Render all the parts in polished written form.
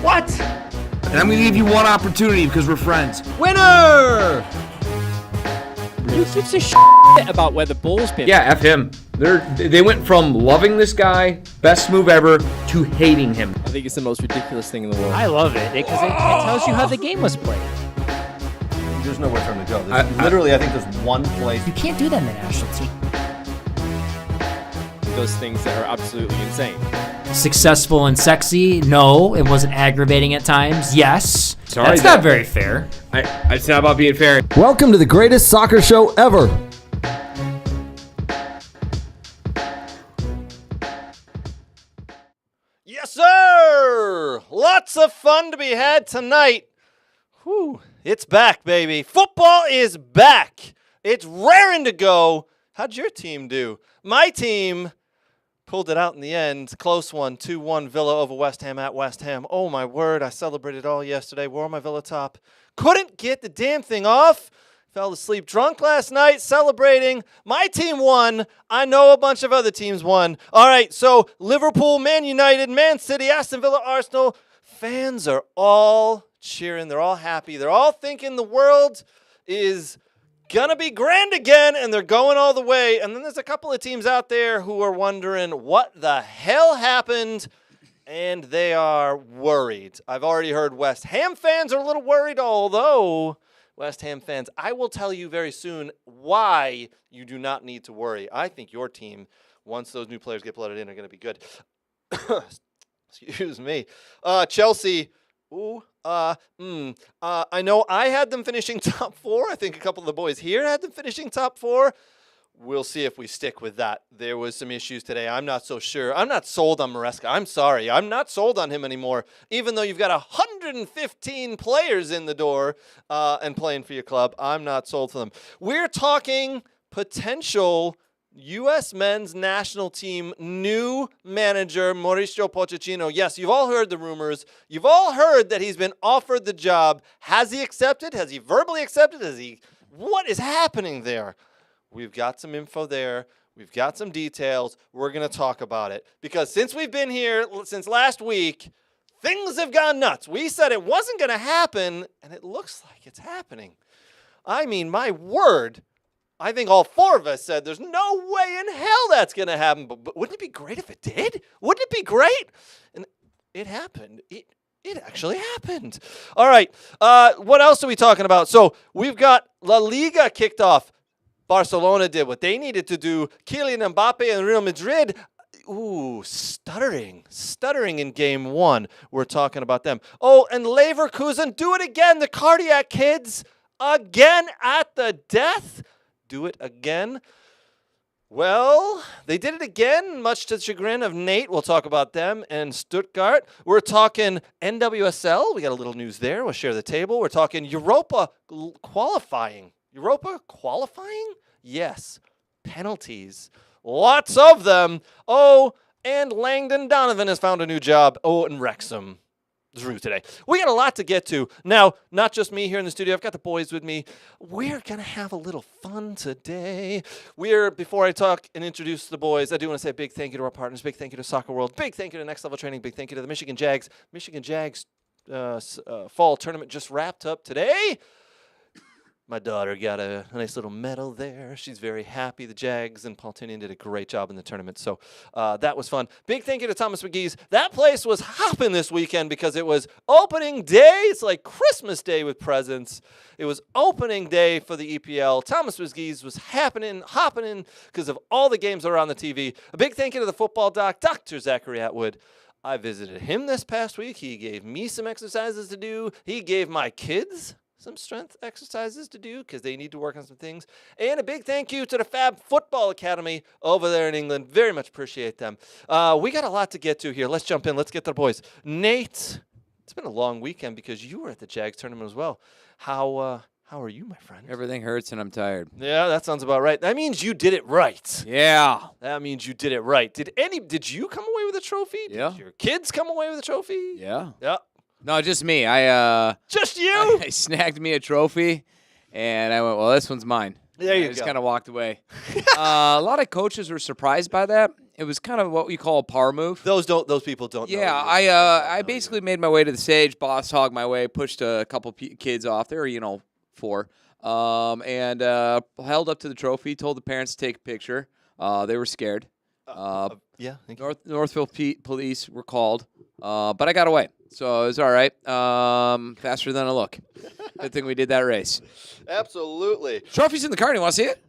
What? And I'm going to give you one opportunity because we're friends. Winner! Who gives a shit about where the ball's been? Yeah, F him. They went from loving this guy, best move ever, to hating him. I think it's the most ridiculous thing in the world. I love it because it tells you how the game was played. There's nowhere for him to go. I think there's one place. You can't do that in the national team. Those things that are absolutely insane. Successful and sexy? No. It wasn't aggravating at times? Yes. Sorry, That's not very fair. It's not about being fair. Welcome to the greatest soccer show ever. Yes, sir! Lots of fun to be had tonight. Whew, it's back, baby. Football is back. It's raring to go. How'd your team do? My team pulled it out in the end. Close one, 2-1 Villa over West Ham at West Ham. Oh, my word. I celebrated all yesterday. Wore my Villa top. Couldn't get the damn thing off. Fell asleep drunk last night celebrating. My team won. I know a bunch of other teams won. All right, so Liverpool, Man United, Man City, Aston Villa, Arsenal. Fans are all cheering. They're all happy. They're all thinking the world is gonna be grand again, and they're going all the way. And then there's a couple of teams out there who are wondering what the hell happened, and they are worried. I've already heard West Ham fans are a little worried, although West Ham fans, I will tell you very soon why you do not need to worry. I think your team, once those new players get blooded in, are going to be good. Excuse me. Chelsea. I know I had them finishing top 4. I think a couple of the boys here had them finishing top 4. We'll see if we stick with that. There was some issues today. I'm not so sure. I'm not sold on Maresca. I'm sorry. I'm not sold on him anymore, even though you've got 115 players in the door and playing for your club. I'm not sold for them. We're talking potential U.S. men's national team new manager, Mauricio Pochettino. Yes, you've all heard the rumors. You've all heard that he's been offered the job. Has he accepted? Has he verbally accepted? What is happening there? We've got some info there. We've got some details. We're going to talk about it. Because since we've been here, since last week, things have gone nuts. We said it wasn't going to happen, and it looks like it's happening. I mean, my word. I think all 4 of us said there's no way in hell that's going to happen. But wouldn't it be great if it did? Wouldn't it be great? And it happened. It actually happened. All right. What else are we talking about? So we've got La Liga kicked off. Barcelona did what they needed to do. Kylian Mbappé and Real Madrid, stuttering in game 1. We're talking about them. Oh, and Leverkusen, do it again. The cardiac kids, again at the death. Do it again. Well, they did it again, much to the chagrin of Nate. We'll talk about them and Stuttgart. We're talking NWSL. We got a little news there. We'll share the table. We're talking Europa qualifying. Europa qualifying? Yes. Penalties. Lots of them. Oh, and Langdon Donovan has found a new job. Oh, and Wrexham. Drew today. We got a lot to get to. Now, not just me here in the studio. I've got the boys with me. We're going to have a little fun today. Before I talk and introduce the boys, I do want to say a big thank you to our partners. Big thank you to Soccer World. Big thank you to Next Level Training. Big thank you to the Michigan Jags. Michigan Jags fall tournament just wrapped up today. My daughter got a nice little medal there. She's very happy. The Jags and Paul Tinian did a great job in the tournament. So that was fun. Big thank you to Thomas McGee's. That place was hopping this weekend because it was opening day. It's like Christmas Day with presents. It was opening day for the EPL. Thomas McGee's was hopping because of all the games that were on the TV. A big thank you to the football doc, Dr. Zachary Atwood. I visited him this past week. He gave me some exercises to do. He gave my kids some strength exercises to do because they need to work on some things. And a big thank you to the Fab Football Academy over there in England. Very much appreciate them. We got a lot to get to here. Let's jump in. Let's get to the boys. Nate, it's been a long weekend because you were at the Jags tournament as well. How are you, my friend? Everything hurts and I'm tired. Yeah, that sounds about right. That means you did it right. Yeah. That means you did it right. Did you come away with a trophy? Yeah. Did your kids come away with a trophy? Yeah. Yeah. No, just me. Just you? I snagged me a trophy, and I went, well, this one's mine. There you I just go. kind of walked away. A lot of coaches were surprised by that. It was kind of what we call a power move. Those people don't know. Yeah, I basically made my way to the stage, boss hogged my way, pushed a couple kids off there, 4, and held up to the trophy, told the parents to take a picture. They were scared. Yeah. Thank you. Northville police were called, but I got away. So it was all right. Faster than I look. Good thing we did that race. Absolutely. Trophy's in the car. You want to see it?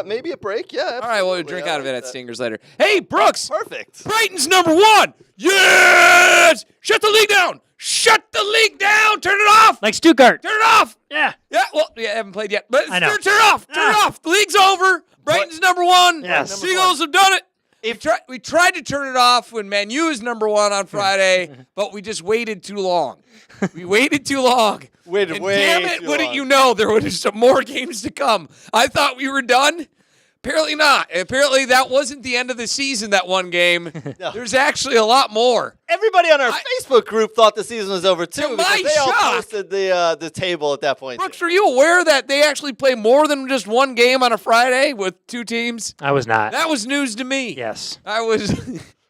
Maybe a break. Yeah. Absolutely. All right, well, we'll drink out of it at Stingers later. Hey, Brooks! Perfect. Brighton's #1! Yes! Shut the league down! Shut the league down! Turn it off! Like Stuttgart. Turn it off! Yeah. Yeah, well, I haven't played yet. But I know. turn it off! Turn it off! The league's over! Brighton's #1! Yes. Seagulls have done it! We tried to turn it off when Man U is #1 on Friday, but we just waited too long. We waited too long. Waited and way damn it, too wouldn't long. you know, there were some more games to come. I thought we were done. Apparently not. Apparently that wasn't the end of the season, that one game. No. There's actually a lot more. Everybody on our Facebook group thought the season was over too To because my they all shock. posted the table at that point. Brooks, too. are you aware that they actually play more than just one game on a Friday with 2 teams? I was not. That was news to me. Yes. I was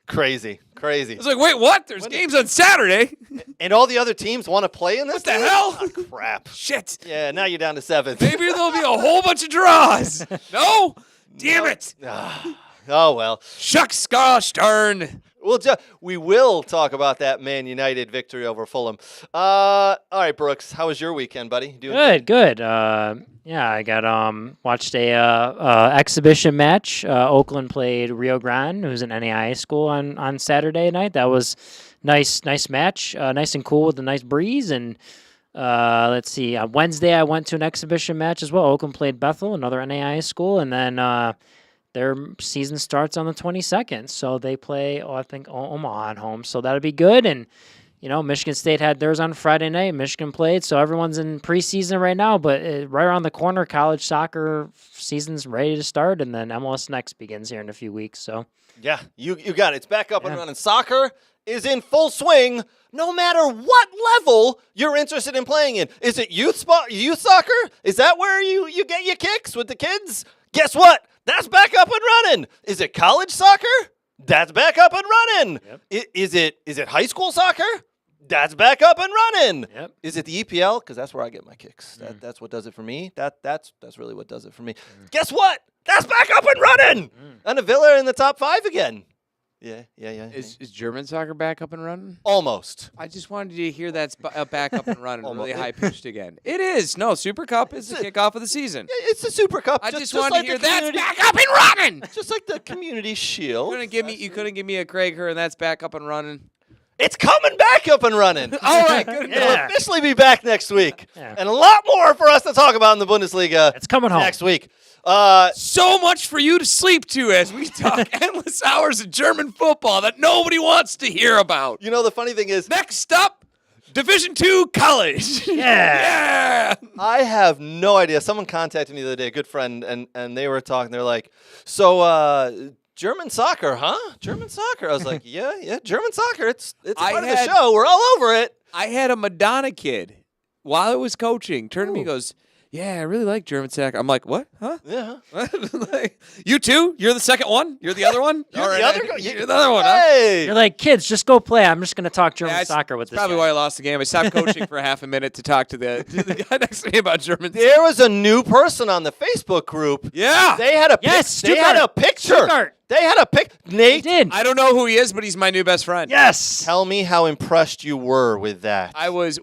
Crazy. like, wait, what? There's games on Saturday. And all the other teams want to play in this. What the game? hell? Oh, crap. Shit. Yeah. Now you're down to 7. Maybe there'll be a whole bunch of draws. No? Damn it. Oh well. Shucks, gosh darn. We will talk about that Man United victory over Fulham. All right, Brooks. How was your weekend, buddy? Doing Good. Yeah, I got watched a exhibition match. Oakland played Rio Grande, who's an NAIA school, on Saturday night. That was nice match. Nice and cool with a nice breeze. And let's see, on Wednesday I went to an exhibition match as well. Oakland played Bethel, another NAIA school, and then their season starts on the 22nd. So they play, I think, Omaha at home. So that'll be good. And Michigan State had theirs on Friday night. Michigan played, so everyone's in preseason right now. But right around the corner, college soccer season's ready to start, and then MLS Next begins here in a few weeks. So Yeah, you got it. It's back up and running. Soccer is in full swing, no matter what level you're interested in playing in. Is it youth soccer? Is that where you get your kicks with the kids? Guess what? That's back up and running. Is it college soccer? That's back up and running. Yep. Is it high school soccer? That's back up and running. Yep. Is it the EPL? Because that's where I get my kicks. That's what does it for me. That's really what does it for me. Guess what? That's back up and running. And the Villa in the top 5 again. Yeah. Is German soccer back up and running? Almost. I just wanted you to hear that's back up and running, really high pitched again. It is. No, Super Cup is the kickoff of the season. Yeah, it's the Super Cup. I just like wanted to hear the that's community- back up and running. Just like the Community Shield. You couldn't give me a Krager, and that's back up and running. It's coming back up and running. All right, good. It'll officially be back next week. Yeah. And a lot more for us to talk about in the Bundesliga It's coming home. next week. So much for you to sleep to as we talk endless hours of German football that nobody wants to hear about. You know, the funny thing is, Next up, Division II college. Yeah. Yeah. I have no idea. Someone contacted me the other day, a good friend, and they were talking. They're like, so, German soccer, huh? German soccer. I was like, yeah, German soccer. It's part of the show. We're all over it. I had a Madonna kid while I was coaching turn to me and goes, yeah, I really like German soccer. I'm like, what? Huh? Yeah. Like, you too? You're the second one? You're the other one? You're All the right, other guy? You're the other one, huh? Hey. You're like, kids, just go play. I'm just going to talk German Yeah, soccer with this Probably guy. why I lost the game. I stopped coaching for half a minute to talk to the guy next to me about German soccer. There was a new person on the Facebook group. Yeah. They had a Yes, they had a picture. Stuttgart. They had a pic. He Nate, did. I don't know who he is, but he's my new best friend. Yes. tell me how impressed you were with that. I was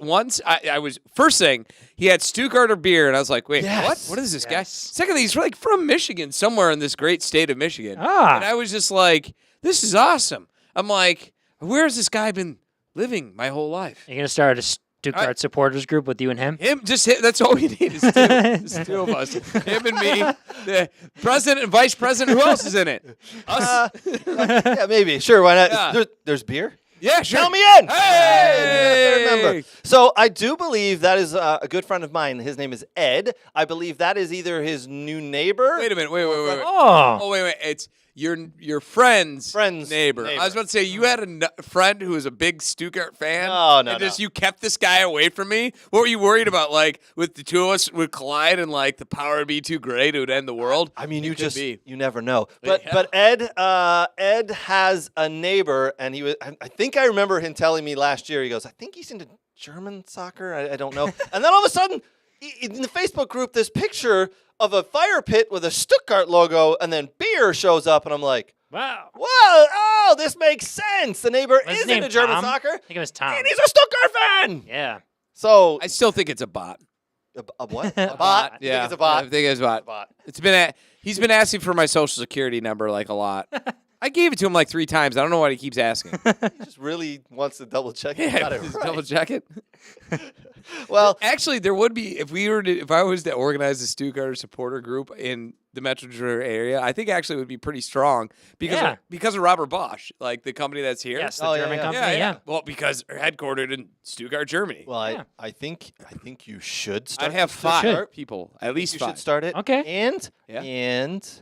first thing, he had Stuttgarter beer, and I was like, wait, Yes. what? What is this guy? Yes. Secondly, he's like from Michigan, somewhere in this great state of Michigan. Ah. And I was just like, this is awesome. I'm like, where's this guy been living my whole life? You're going to start a Stuttgart supporters group with you and him? That's all we need is two. It's two of us. Him and me. The president and vice president. Who else is in it? Us. Yeah, maybe. Sure, why not? Yeah. There's beer? Yeah, sure. Tell me in. Hey! I remember. So I do believe that is a good friend of mine. His name is Ed. I believe that is either his new neighbor. Wait a minute. Wait. Oh. Oh, wait. It's your friend's Neighbor. I was about to say, you had a friend who was a big Stuttgart fan. No. And just you kept this guy away from me. What were you worried about? Like, with the two of us would collide and like the power would be too great, it would end the world. I mean, It could be. you never know. But Yeah. Ed has a neighbor, and he was. I think I remember him telling me last year. He goes, I think he's into German soccer. I don't know. And then all of a sudden, in the Facebook group, this picture of a fire pit with a Stuttgart logo, and then beer shows up, and I'm like, Wow. whoa, oh, this makes sense. The neighbor Was his is name into German Tom? soccer, I think it was Tom. and he's a Stuttgart fan. Yeah. So I still think it's a bot. a what? A bot? You think it's a bot? I think it's a bot. Bot. He's been asking for my social security number like a lot. I gave it to him like 3 times. I don't know why he keeps asking. He just really wants to double check. You got it just right. double check it. Well, Actually, there would be if I was to organize a Stuttgart supporter group in the Metro Detroit area. I think actually it would be pretty strong because of Robert Bosch, like the company that's here. Yes, the Oh, yeah, German yeah. company. Yeah. Well, because they're headquartered in Stuttgart, Germany. well, I think you should start. I'd have the 5 Stuttgart. people, at least You 5. should start it. Okay. And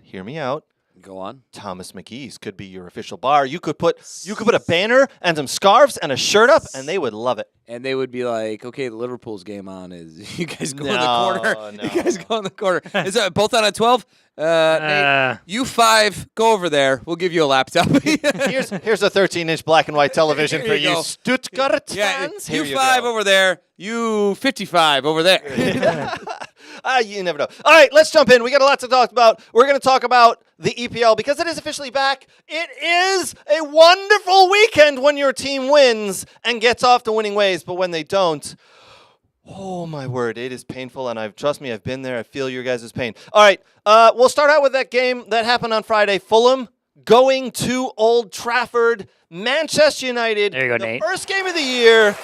hear me out. Go on. Thomas McGee's could be your official bar. You could put a banner and some scarves and a shirt up, and they would love it. And they would be like, okay, the Liverpool's game on is you guys go in the No, corner. no. You guys go in the corner. Is that both on at 12? Nate, you 5, go over there. We'll give you a laptop. Here's a 13-inch black and white television Here for you you go. Stuttgart Yeah, fans. you Here 5 go. over there. You 55 over there. You never know. All right, let's jump in. We got a lot to talk about. We're going to talk about the EPL because it is officially back. It is a wonderful weekend when your team wins and gets off to winning ways, but when they don't, oh my word, it is painful. And trust me, I've been there. I feel your guys' pain. All right, we'll start out with that game that happened on Friday. Fulham going to Old Trafford. Manchester United. There you go, the Nate. first game of the year.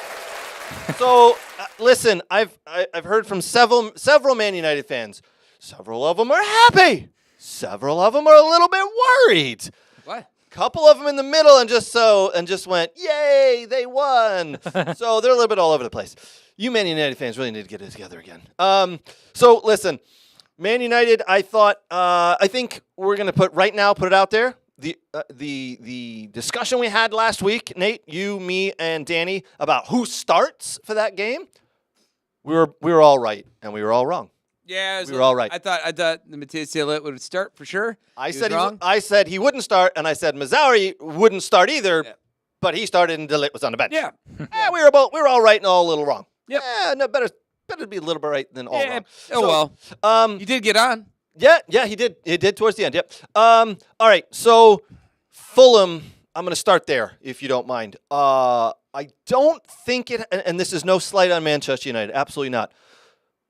So, listen, I've heard from several Man United fans. Several of them are happy. Several of them are a little bit worried. What? Couple of them in the middle and just went, yay, they won. So they're a little bit all over the place. You Man United fans really need to get it together again. So listen, Man United, I think we're gonna put it out there. The discussion we had last week, Nate, you, me, and Danny, about who starts for that game, we were all right and we were all wrong. Yeah, We were all right. I thought the Matthias Delit would start for sure. I He was said wrong. I said he wouldn't start, and I said Mazzouri wouldn't start either, Yeah. but he started and DeLitt was on the bench. Yeah. We were all right and all a little wrong. Yep. Yeah, no, better to be a little bit right than all Yeah. wrong. Oh So, well. You did get on. Yeah, he did. He did towards the end. Yep. All right. So Fulham, I'm going to start there, if you don't mind. I don't think it, and this is no slight on Manchester United, absolutely not.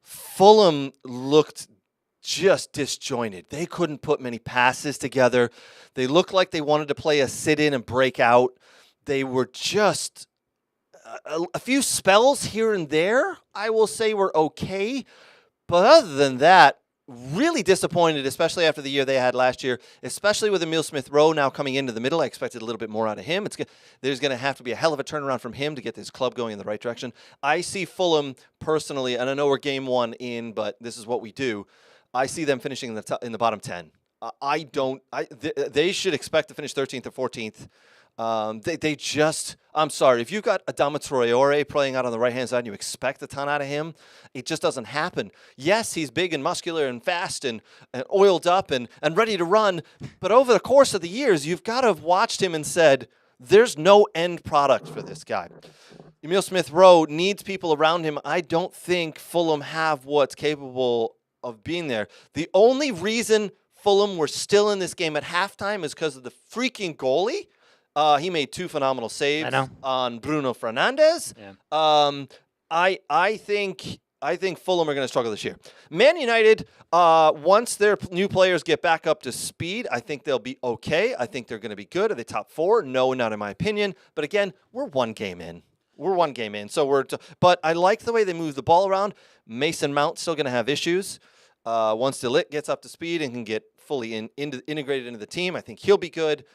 Fulham looked just disjointed. They couldn't put many passes together. They looked like they wanted to play a sit-in and break out. They were just a few spells here and there, I will say, were okay. But other than that, really disappointed, especially after the year they had last year, especially with Emile Smith-Rowe now coming into the middle. I expected a little bit more out of him. There's going to have to be a hell of a turnaround from him to get this club going in the right direction. I see Fulham personally, and I know we're game one in, but this is what we do. I see them finishing in the bottom 10. They should expect to finish 13th or 14th. I'm sorry, if you've got Adama Traore playing out on the right-hand side and you expect a ton out of him, it just doesn't happen. Yes, he's big and muscular and fast and oiled up and ready to run, but over the course of the years, you've got to have watched him and said, there's no end product for this guy. Emile Smith-Rowe needs people around him. I don't think Fulham have what's capable of being there. The only reason Fulham were still in this game at halftime is because of the freaking goalie. He made 2 phenomenal saves on Bruno Fernandes. Yeah. I think Fulham are going to struggle this year. Man United, once their new players get back up to speed, I think they'll be okay. I think they're going to be good. Are they top 4? No, not in my opinion. But again, we're one game in. So but I like the way they move the ball around. Mason Mount's still going to have issues. Once De Ligt gets up to speed and can get fully integrated into the team, I think he'll be good.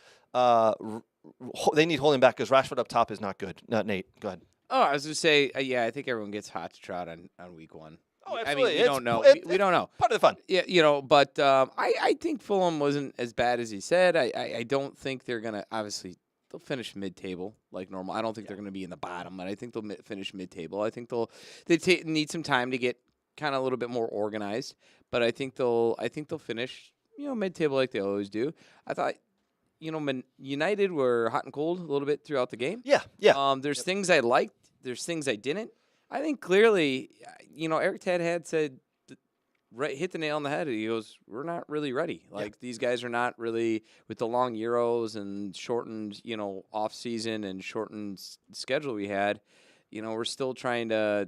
They need holding back because Rashford up top is not good. Nate, go ahead. Oh, I was going to say, I think everyone gets hot to trot on week 1. Oh, absolutely. I mean, we don't know. We don't know. Part of the fun. Yeah, but I think Fulham wasn't as bad as he said. I don't think they're going to, obviously, they'll finish mid-table like normal. I don't think they're going to be in the bottom, but I think they'll finish mid-table. I think they need some time to get kind of a little bit more organized, but I think they'll finish, mid-table like they always do. I thought, United were hot and cold a little bit throughout the game. Yeah. There's things I liked. There's things I didn't. I think clearly, Eric Ted had said, hit the nail on the head. He goes, we're not really ready. These guys are not really, with the long Euros and shortened, off season and shortened schedule we had. We're still trying to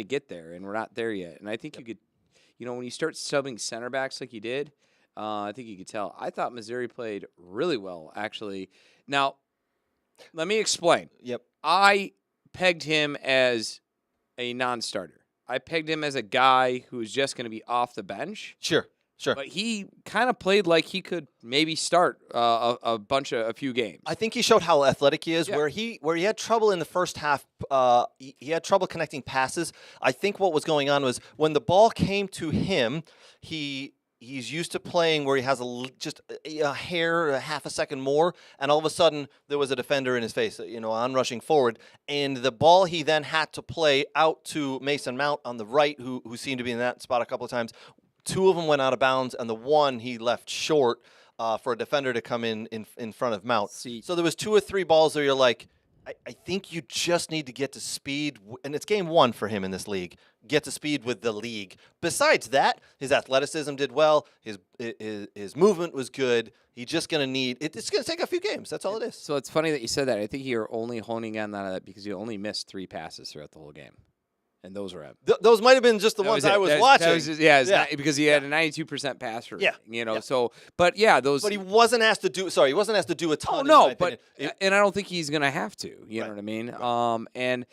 get there, and we're not there yet. And I think you could, when you start subbing center backs like you did, I think you could tell. I thought Missouri played really well, actually. Now, let me explain. Yep. I pegged him as a non-starter. I pegged him as a guy who was just going to be off the bench. Sure. But he kind of played like he could maybe start a few games. I think he showed how athletic he is. Yeah. Where he had trouble in the first half, he had trouble connecting passes. I think what was going on was when the ball came to him, he's used to playing where he has just a hair, a half a second more, and all of a sudden there was a defender in his face, onrushing forward. And the ball he then had to play out to Mason Mount on the right, who seemed to be in that spot a couple of times. 2 of them went out of bounds, and the one he left short for a defender to come in front of Mount. So there was 2 or 3 balls where you're like, I think you just need to get to speed, and it's game 1 for him in this league. Get to speed with the league. Besides that, his athleticism did well. His movement was good. He's just going to need – it's going to take a few games. That's all it is. So it's funny that you said that. I think you're only honing on that because you only missed 3 passes throughout the whole game. And those were those might have been just the ones I was watching. Because he had a 92% pass rate. Yeah. So, but yeah, those. But he wasn't asked to do. Sorry, he wasn't asked to do a ton. Oh no, but and I don't think he's gonna have to. You know what I mean? Right. And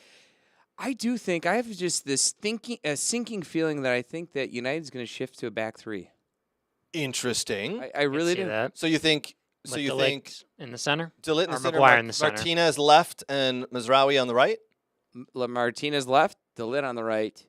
I do think I have just this sinking feeling that I think that United's gonna shift to a back 3. Interesting. I really do. That. So you think? So you think in the center? De Ligt in the center, McGuire in the center. Martinez left, and Mazraoui on the right. Martinez left. De Ligt on the right.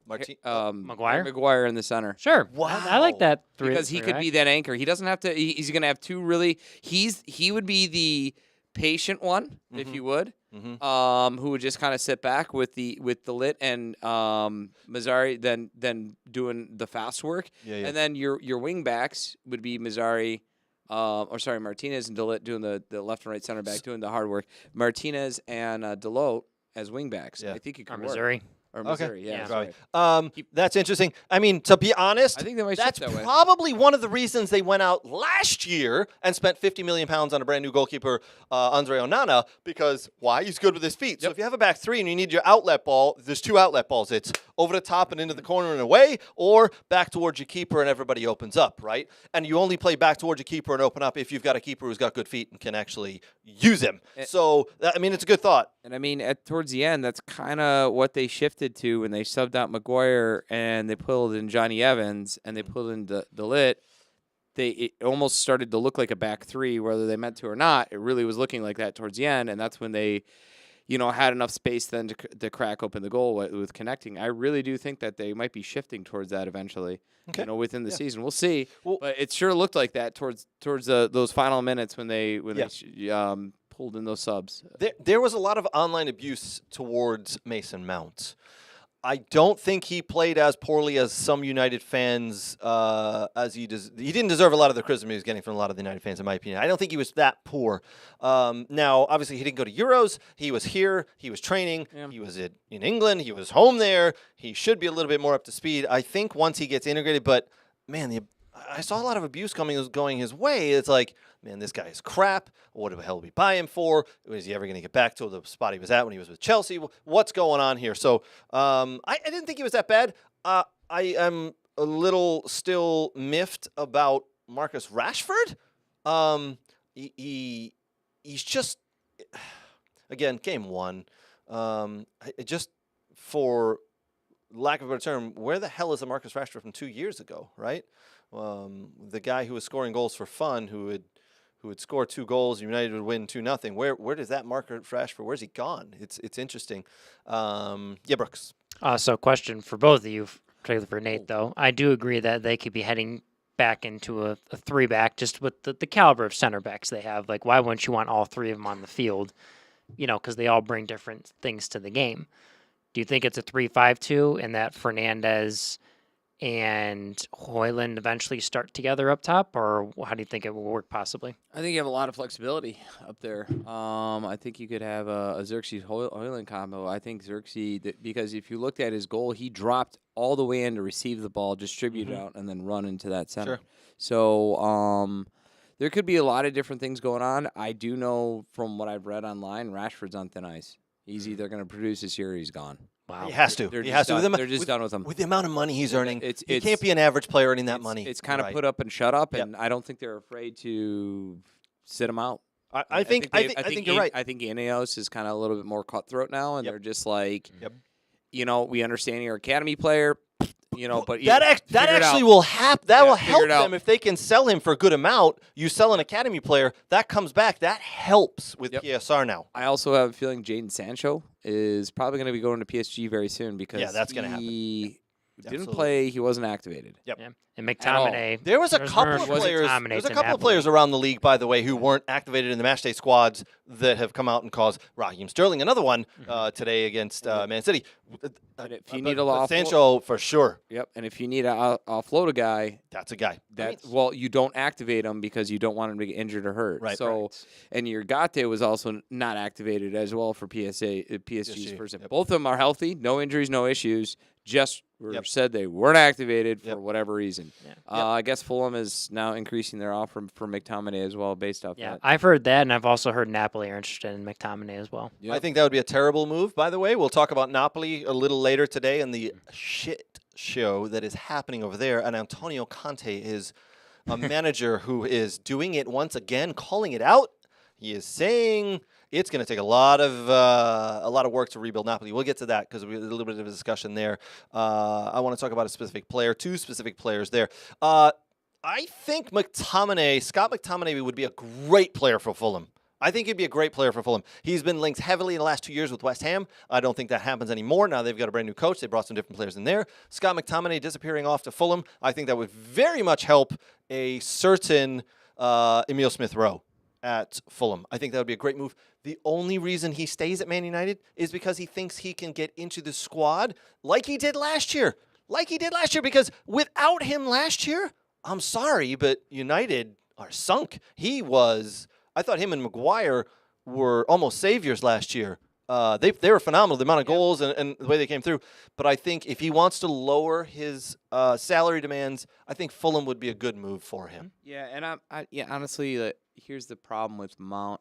McGuire in the center. Sure. Wow. I like that 3 because he could be that anchor. He doesn't have to. He's going to have 2 really. He would be the patient one, if you would, who would just kind of sit back with De Ligt and Mazzari, then doing the fast work. Yeah. And then your wing backs would be Mazzari. Martinez and De Ligt doing the left and right center back doing the hard work. Martinez and Delotte as wingbacks. Yeah. I think it could work. Missouri. Or Missouri, Yeah. sorry. That's interesting. I mean, to be honest, I think they might that's shift that way. probably one of the reasons they went out last year and spent £50 million on a brand new goalkeeper, Andre Onana, because why? He's good with his feet. So if you have a back three and you need your outlet ball, there's two outlet balls. It's over the top and into the corner and away, or back towards your keeper and everybody opens up, right? And you only play back towards your keeper and open up if you've got a keeper who's got good feet and can actually use him. So, I mean, it's a good thought. And I mean, towards the end, that's kind of what they shifted to when they subbed out Maguire and they pulled in Johnny Evans and they pulled in DeLitt. It almost started to look like a back three, whether they meant to or not. It really was looking like that towards the end, and that's when they, had enough space then to crack open the goal with connecting. I really do think that they might be shifting towards that eventually. Okay. Within the season, we'll see. Well, but it sure looked like that towards those final minutes when they pulled in those subs. There was a lot of online abuse towards Mason Mount. I don't think he played as poorly as some United fans as he didn't deserve a lot of the criticism he was getting from a lot of the United fans, in my opinion. I don't think he was that poor. Now, obviously, he didn't go to Euros. He was here. He was training. Yeah. He was in England. He was home there. He should be a little bit more up to speed, I think, once he gets integrated. But, man, I saw a lot of abuse going his way. It's like, man, this guy is crap. What the hell did we buy him for? Was he ever going to get back to the spot he was at when he was with Chelsea? What's going on here? So I didn't think he was that bad. I am a little still miffed about Marcus Rashford. He's just, again, game one. Just for lack of a better term, where the hell is the Marcus Rashford from 2 years ago, right? The guy who was scoring goals for fun, who would score 2 goals, United would win 2-0. Where does that Marcus Rashford? Where's he gone? It's interesting. Brooks. So, question for both of you, particularly for Nate, though. I do agree that they could be heading back into a 3-back, just with the caliber of center backs they have. Like, why wouldn't you want all 3 of them on the field? Because they all bring different things to the game. Do you think it's a 3-5-2 and that Fernandez and Højlund eventually start together up top, or how do you think it will work possibly? I think you have a lot of flexibility up there. I think you could have a Xerxes Højlund combo. I think Xerxes, because if you looked at his goal, he dropped all the way in to receive the ball, distribute it out, and then run into that center. Sure. So there could be a lot of different things going on. I do know from what I've read online, Rashford's on thin ice. He's either going to produce this year or he's gone. Wow. He has to. They're just done with him. With the amount of money he's earning, he it's can't be an average player earning that money. It's kind of put up and shut up, and I don't think they're afraid to sit him out. I think you're right. I think Ineos is kind of a little bit more cutthroat now, and they're just like, we understand you're an academy player, but that actually will happen. That will help them if they can sell him for a good amount. You sell an academy player, that comes back. That helps with PSR now. I also have a feeling Jadon Sancho is probably going to be going to PSG very soon because that's going to happen. He didn't play. He wasn't activated. Yep. Yeah. And McTominay. There was a couple of players. There's a couple of players around the league, by the way, who weren't activated in the matchday squads that have come out and caused Raheem Sterling another one today against Man City. And if you need a offload, Sancho for sure. Yep. And if you need to offload a guy, that's a guy. You don't activate him because you don't want him to get injured or hurt. Right. So, and your Gate was also not activated as well for PSG's person. Both of them are healthy, no injuries, no issues. Just said they weren't activated for whatever reason. I guess Fulham is now increasing their offer for McTominay as well based off that. I've heard that, and I've also heard Napoli are interested in McTominay as well. Yep. I think that would be a terrible move, by the way. We'll talk about Napoli a little later today and the shit show that is happening over there. And Antonio Conte is a manager who is doing it once again, calling it out. He is saying it's going to take a lot of work to rebuild Napoli. We'll get to that because we had a little bit of a discussion there. I want to talk about a specific player, 2 specific players there. I think Scott McTominay would be a great player for Fulham. I think he'd be a great player for Fulham. He's been linked heavily in the last 2 years with West Ham. I don't think that happens anymore. Now they've got a brand new coach. They brought some different players in there. Scott McTominay disappearing off to Fulham. I think that would very much help a certain Emile Smith-Rowe at Fulham. I think that would be a great move. The only reason he stays at Man United is because he thinks he can get into the squad like he did last year. Because without him last year, I'm sorry, but United are sunk. I thought him and Maguire were almost saviors last year. they were phenomenal, the amount of goals and the way they came through. But I think if he wants to lower his salary demands, I think Fulham would be a good move for him. Yeah, and honestly, here's the problem with Mount.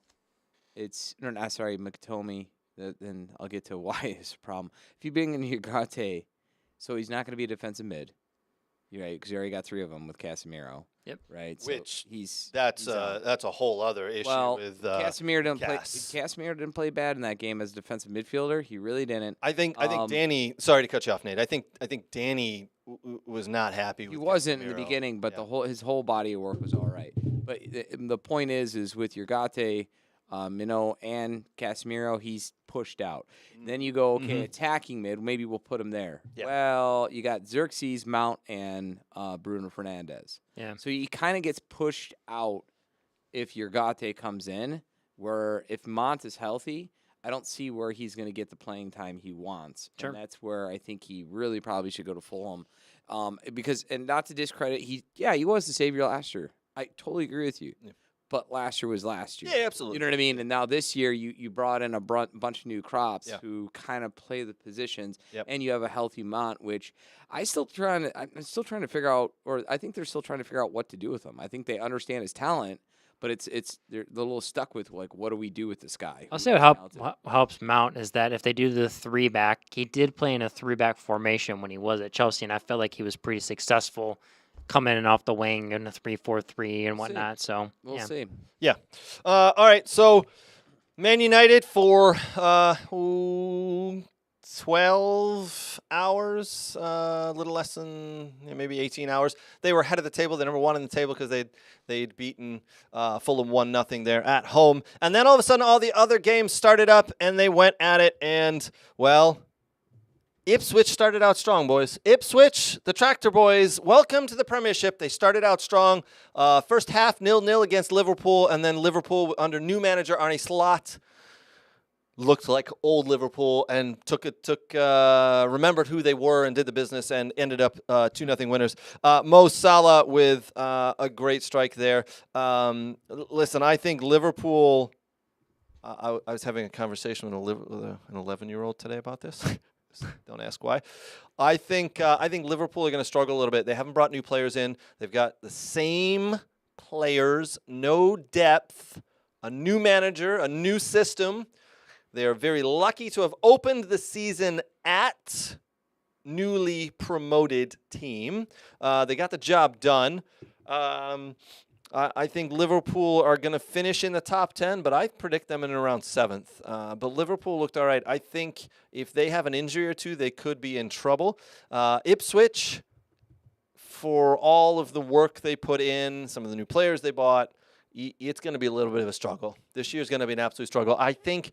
McTominay. Then I'll get to why it's a problem. If you bring in Ugarte, so he's not going to be a defensive mid. You're right, because you already got 3 of them with Casemiro. Yep. Right. Which so that's a whole other issue with Casemiro didn't play. Cass. Casemiro didn't play bad in that game as a defensive midfielder. He really didn't. I think Danny. Sorry to cut you off, Nate. I think Danny was not happy. He with wasn't in the Casemiro. beginning, but his whole body of work was all right. But the point is with Ugarte, Minnow, and Casemiro, he's pushed out. Then you go, okay, attacking mid, maybe we'll put him there. Yeah. Well, you got Xerxes, Mount, and Bruno Fernandes. Yeah. So he kind of gets pushed out if Ugarte comes in, where if Mont is healthy, I don't see where he's going to get the playing time he wants. Sure. And that's where I think he really probably should go to Fulham. Because, and not to discredit, he was the savior last year. I totally agree with you. Yeah. But last year was last year. Yeah, absolutely. You know what I mean? And now this year, you brought in a bunch of new crops who kind of play the positions, and you have a healthy Mont, which I'm still trying to figure out, or I think they're still trying to figure out what to do with him. I think they understand his talent, but they're a little stuck with, like, what do we do with this guy? I'll say what helps Mount is that if they do the 3-back, he did play in a 3-back formation when he was at Chelsea, and I felt like he was pretty successful coming in off the wing in a 3-4-3 and whatnot. So we'll see. Yeah. All right. So Man United for 12 hours, a little less than maybe 18 hours. They were ahead of the table. They're number 1 in the table because they'd beaten Fulham 1-0 there at home. And then all of a sudden, all the other games started up and they went at it. And well, Ipswich started out strong, boys. Ipswich, the Tractor Boys, welcome to the Premiership. They started out strong. First half 0-0 against Liverpool, and then Liverpool under new manager Arne Slot looked like old Liverpool and remembered who they were and did the business and ended up 2-0 winners. Mo Salah with a great strike there. Listen, I think Liverpool. I was having a conversation with an 11-year-old today about this. Don't ask why. I think Liverpool are going to struggle a little bit. They haven't brought new players in. They've got the same players, no depth, a new manager, a new system. They are very lucky to have opened the season at newly promoted team. They got the job done. I think Liverpool are going to finish in the top 10, but I predict them in around 7th. But Liverpool looked all right. I think if they have an injury or two, they could be in trouble. Ipswich, for all of the work they put in, some of the new players they bought, it's going to be a little bit of a struggle. This year's going to be an absolute struggle. I think,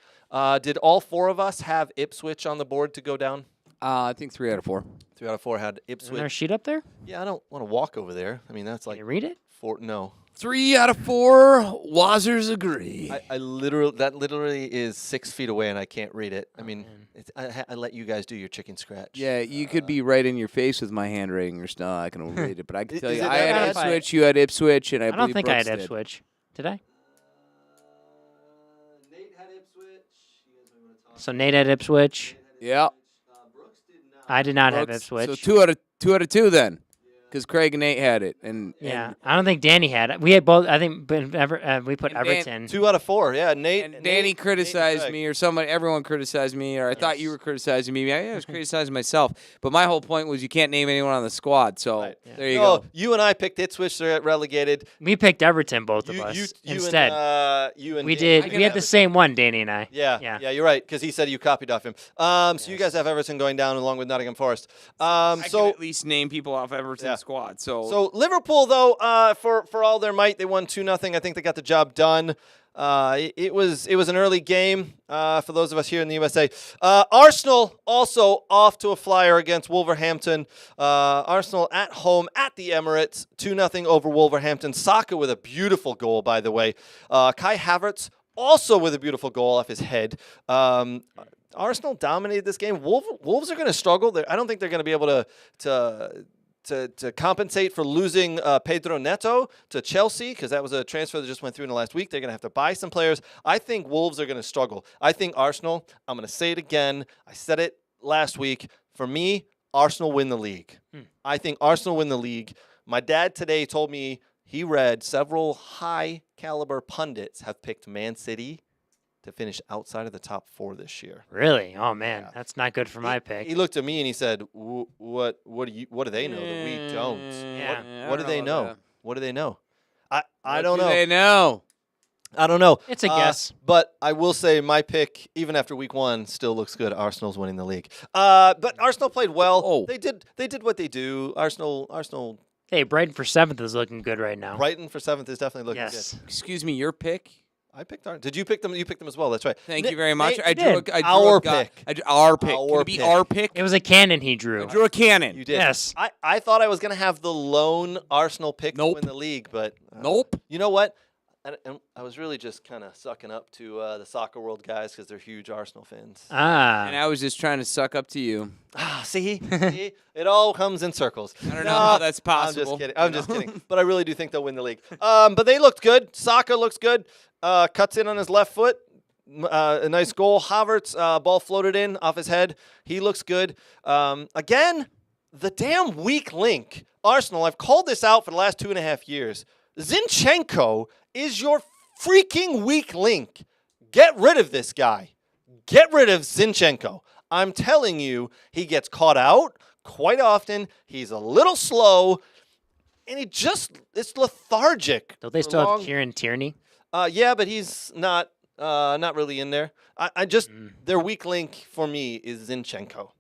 did all 4 of us have Ipswich on the board to go down? I think 3 out of 4. 3 out of 4 had Ipswich. Is there a sheet up there? Yeah, I don't want to walk over there. I mean, that's like... Can you read it? 4, no. 3 out of 4. Wazers agree. I literally is 6 feet away and I can't read it. I mean, I let you guys do your chicken scratch. Yeah, you could be right in your face with my handwriting or stuff. I can read it, but I can tell Is you, it I had that bad? Ipswich, you had Ipswich, and I I don't think I had Brooks did. Ipswich. Did I? Nate had Ipswich. So Nate had Ipswich. Yeah. Brooks did not. I did not have Brooks. Ipswich. So 2 out of 2 then, because Craig and Nate had it, and I don't think Danny had it. We had both. I think we put And Dan- Everton. 2 out of 4. Yeah, Nate. and Danny Nate criticized and me, or everyone criticized me, or I thought you were criticizing me. I was criticizing myself, but my whole point was you can't name anyone on the squad. So Right. there you No, go. you and I picked Ipswich. They're relegated. We picked Everton, both of You, us. you Instead, you and we Dan- did. We had the same one, Danny and I. Yeah, you're right, because he said you copied off him. So you guys have Everton going down along with Nottingham Forest. I can So at least name people off Everton's squad. So Liverpool, though, for all their might, they won 2-0. I think they got the job done. It was an early game for those of us here in the USA. Arsenal also off to a flyer against Wolverhampton. Arsenal at home at the Emirates, 2-0 over Wolverhampton. Saka with a beautiful goal, by the way. Kai Havertz also with a beautiful goal off his head. Arsenal dominated this game. Wolves are going to struggle. I don't think they're going to be able to to compensate for losing Pedro Neto to Chelsea, because that was a transfer that just went through in the last week. They're going to have to buy some players. I think Wolves are going to struggle. I think Arsenal, I'm going to say it again. I said it last week. For me, Arsenal win the league. I think Arsenal win the league. My dad today told me he read several high-caliber pundits have picked Man City to finish outside of the top 4 this year. Really? Oh man, Yeah. that's not good for my pick. He looked at me and he said, "What do they know that we don't? Yeah. What do they know? That. What do they know? I What don't do know. They know. I don't know. It's a guess. But I will say my pick, even after week 1, still looks good. Arsenal's winning the league. But Arsenal played well. Oh. They did what they do. Arsenal. Hey, Brighton for 7th is looking good right now. Brighton for 7th is definitely looking Yes. good. Excuse me, your pick? I picked Arsenal. Did you pick them? You picked them as well. That's right. Thank you very much. I you drew did. our pick. Our pick. Our Can it be pick. our pick? It was a cannon he drew. I drew a cannon. You did. Yes. I thought I was going to have the lone Arsenal pick Nope. to win the league, but Nope. You know what? And I was really just kind of sucking up to the soccer world guys because they're huge Arsenal fans. And I was just trying to suck up to you. See? It all comes in circles. I don't know how that's I'm just possible. kidding. I'm just kidding. But I really do think they'll win the league. But they looked good. Saka looks good. Cuts in on his left foot. A nice goal. Havertz, ball floated in off his head. He looks good. Again, the damn weak link. Arsenal, I've called this out for the last 2.5 years. Zinchenko is your freaking weak link. Get rid of this guy. Get rid of Zinchenko. I'm telling you, he gets caught out quite often. He's a little slow, and it's lethargic. Don't they for still long- have Kieran Tierney? Yeah, but he's not really in there. Their weak link for me is Zinchenko.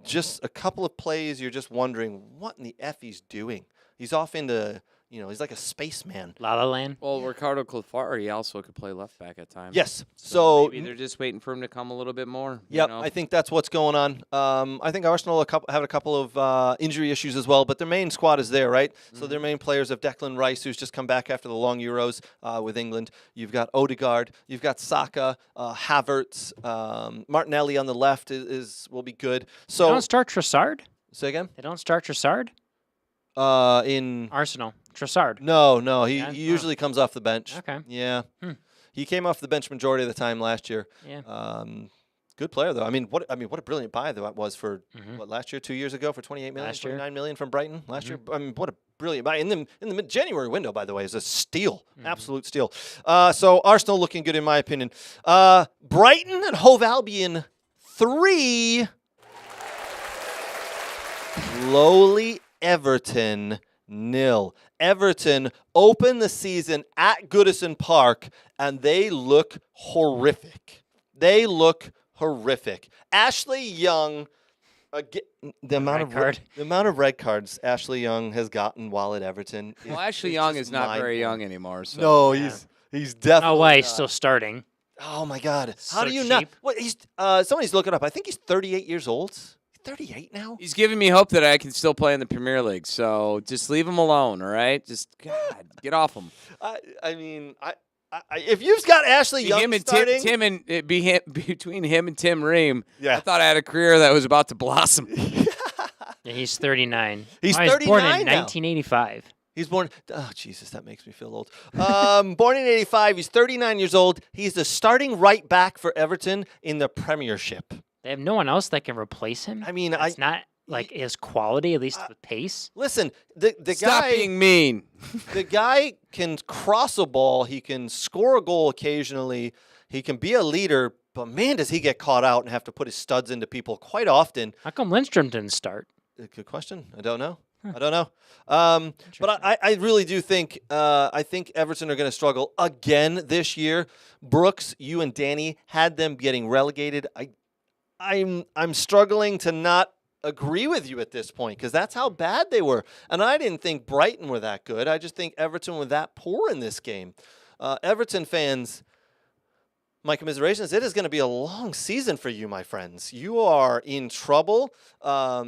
Just a couple of plays, you're just wondering what in the F he's doing. He's off into, he's like a spaceman. La La Land? Well, Ricardo Clefari also could play left back at times. Yes. So maybe they're just waiting for him to come a little bit more. Yep, You know? I think that's what's going on. I think Arsenal have a couple of injury issues as well, but their main squad is there, right? So their main players have Declan Rice, who's just come back after the long Euros with England. You've got Odegaard. You've got Saka, Havertz. Martinelli on the left will be good. They So don't start Trossard? say again. They don't start Trossard? In Arsenal. Trossard. no, he Yeah? usually comes off the bench. Okay. Yeah, Hmm. he came off the bench majority of the time last year. Yeah. Good player though. What a brilliant buy that was for what last year, 2 years ago for 28 million, Last year. 29 million from Brighton last year. What a brilliant buy in the mid-January window, by the way, is a steal, absolute steal. So Arsenal looking good in my opinion. Brighton and Hove Albion 3. Lowly Everton 0. Everton opened the season at Goodison Park, and they look horrific. Ashley Young, the amount of red cards Ashley Young has gotten while at Everton. Well, Ashley Young is not very young anymore. So. No, Yeah. he's definitely. Oh, why? not. He's still starting. Oh my God! How So do you not? cheap. What he's? Somebody's looking up. I think he's 38 years old. 38 now. He's giving me hope that I can still play in the Premier League. So just leave him alone, all right? Just God, get off him. I mean, if you've got Ashley Young Him and starting, Tim and between him and Tim Ream, Yeah. I thought I had a career that was about to blossom. Yeah, he's 39. He's born 39 in now. 1985. He's born. Oh, Jesus, that makes me feel old. Born in '85. He's 39 years old. He's the starting right back for Everton in the Premiership. They have no one else that can replace him. I mean, it's not like his quality, at least the pace. Listen, the Stop guy. being mean. The guy can cross a ball. He can score a goal occasionally. He can be a leader. But man, does he get caught out and have to put his studs into people quite often. How come Lindstrom didn't start? Good question. I don't know. I don't know. But I really do think I think Everton are going to struggle again this year. Brooks, you and Danny had them getting relegated. I'm struggling to not agree with you at this point because that's how bad they were. And I didn't think Brighton were that good. I just think Everton were that poor in this game. Everton fans, my commiserations. It is going to be a long season for you, my friends. You are in trouble. I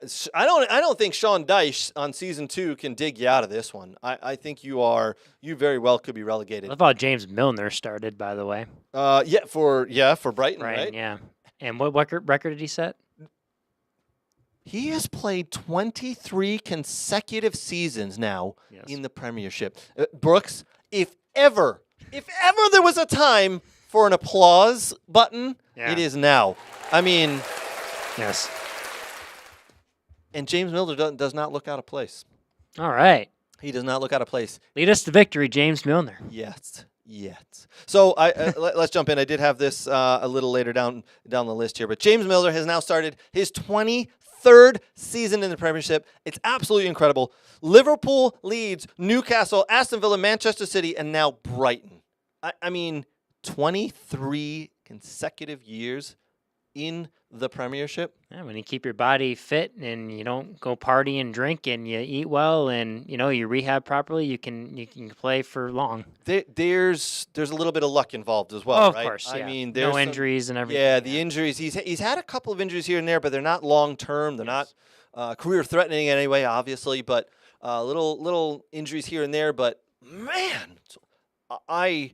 don't think Sean Dyche on season 2 can dig you out of this one. I think you very well could be I relegated. love how James Milner started, by the way. For Brighton, right? Yeah. And what record did he set? He has played 23 consecutive seasons now Yes. in the Premiership. Brooks, if ever there was a time for an applause button, it is now. I mean, Yes. and James Milner does not look out of place. All right. He does not look out of place. Lead us to victory, James Milner. Yet. So let's jump in. I did have this a little later down the list here, but James Milner has now started his 23rd season in the Premiership. It's absolutely incredible. Liverpool, Leeds, Newcastle, Aston Villa, Manchester City, and now Brighton. I mean, 23 consecutive years in the Premiership. Yeah, when you keep your body fit and you don't go party and drink and you eat well and you rehab properly, you can play for long. There's a little bit of luck involved as well, Oh, of right? course, yeah. I mean, No there's some injuries and everything. Yeah, the injuries. He's had a couple of injuries here and there, but they're not long term. They're not career threatening in any way, obviously. But little injuries here and there. But man, I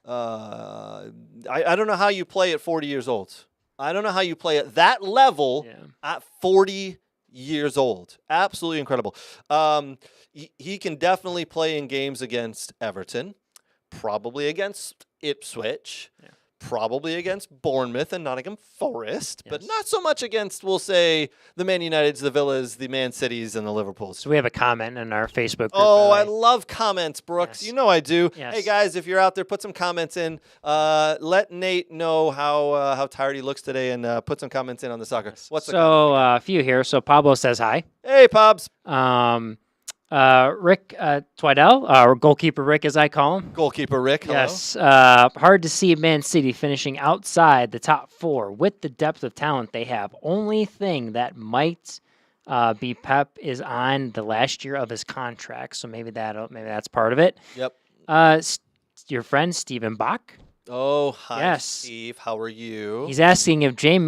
don't know how you play at 40 years old. I don't know how you play at that level at 40 years old. Absolutely incredible. He can definitely play in games against Everton, probably against Ipswich, probably against Bournemouth and Nottingham Forest, but not so much against, we'll say, the Man Uniteds, the Villas, the Man Cities, and the Liverpools. So we have a comment in our Facebook group. Oh, I love comments, Brooks. Yes. You know I do. Yes. Hey, guys, if you're out there, put some comments in. Let Nate know how tired he looks today and put some comments in on the soccer. What's the comment? A few here. So Pablo says hi. Hey, Pobs. Rick Twidell, or goalkeeper Rick as I call him. Goalkeeper Rick, hello. Yes. Hard to see Man City finishing outside the top four with the depth of talent they have. Only thing that might be Pep is on the last year of his contract, so maybe that's part of it. Yep. Your friend Stephen Bach. Oh, hi, Yes. Steve. How are you? He's asking if James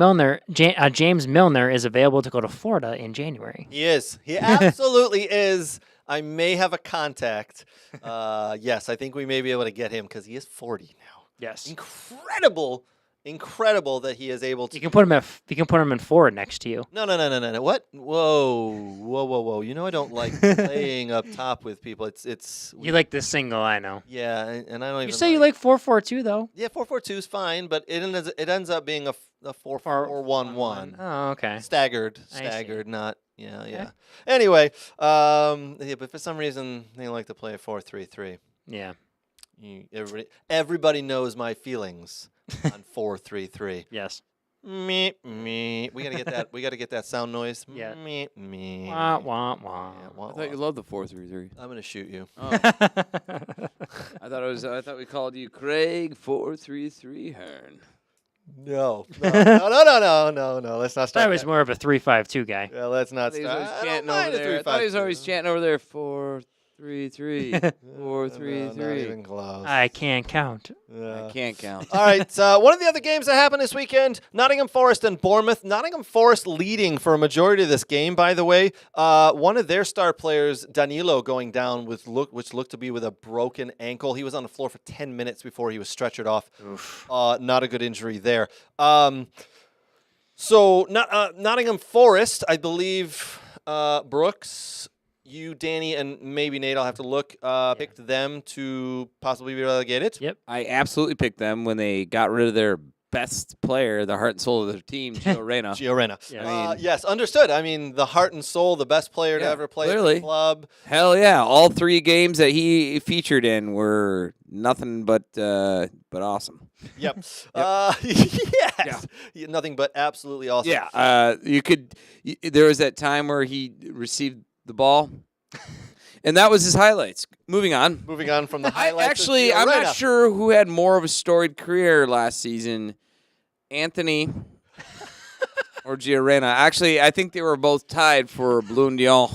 Milner is available to go to Florida in January. He is. He absolutely is. I may have a contact. Yes, I think we may be able to get him because he is 40 now. Yes. Incredible that he is able to. You can put him in forward next to you. No. What? Whoa. You know I don't like playing up top with people. It's. You like the single, I know. Yeah, and I don't even. You say you like 4-4-2 though. Yeah, 4-4-2 is fine, but it ends up being a 4-4-1-1. Oh, okay. Staggered, not. Yeah. Anyway, but for some reason they like to play a 4-3-3. Yeah. Everybody knows my feelings on 4-3-3. Yes. Me. We gotta get that sound noise. Yeah. Me. Wah, wah, wah. Yeah, I thought you loved the 4-3-3. I'm gonna shoot you. Oh. I thought we called you Craig 4-3-3 Hearn. No. Let's not start. I was more of a 3-5-2 guy. Yeah, let's not He was start. always I don't chanting mind over a there. I thought he was 3-5-2. always chanting over there 4-3-3. No, not 4-3-3. even close. I can't count. I can't count. All right, one of the other games that happened this weekend, Nottingham Forest and Bournemouth. Nottingham Forest leading for a majority of this game, by the way. One of their star players, Danilo, going down which looked to be with a broken ankle. He was on the floor for 10 minutes before he was stretchered off. Not a good injury there. So Nottingham Forest, I believe, Brooks, you, Danny, and maybe Nate, I'll have to look, picked them to possibly be relegated. Yep. I absolutely picked them when they got rid of their best player, the heart and soul of their team, Gio Reyna. Gio Reyna. Yeah. Yes, understood. I mean, the heart and soul, the best player to ever play for the club. Hell yeah. All 3 games that he featured in were nothing but awesome. Yep. Yes. Nothing but absolutely awesome. Yeah. There was that time where he received the ball, and that was his highlights. Moving on From the highlights. I'm not sure who had more of a storied career last season, Anthony or Gio Reyna. Actually, I think they were both tied for Ballon d'Or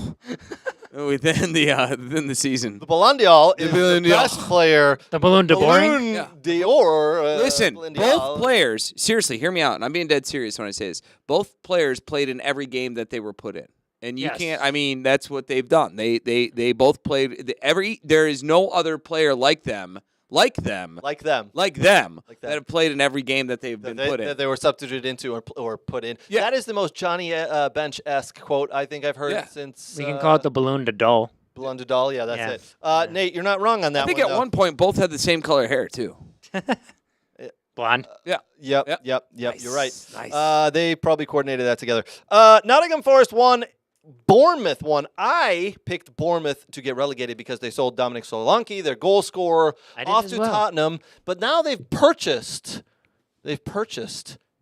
within the season. The Ballon d'Or is Ballon the d'Or. best player. The Ballon de Boring? Ballon d'Or. Listen, Ballon both d'Or. players, seriously, hear me out, and I'm being dead serious when I say this. Both players played in every game that they were put in. And you Yes. can't. I mean, that's what they've done. They both played. There is no other player like them, like them Like them. that have played in every game that they've been put in. That they were substituted into or put in. Yeah. That is the most Johnny Bench-esque quote I think I've heard since. We can call it the balloon to dull. Blunderdall. Yeah, that's it. Nate, you're not wrong on that I think one. at one point both had the same color hair too. Blonde. Yeah. Yep. Nice. You're right. Nice. They probably coordinated that together. Nottingham Forest won. Bournemouth won. I picked Bournemouth to get relegated because they sold Dominic Solanke, their goal scorer, off to Tottenham. But now they've purchased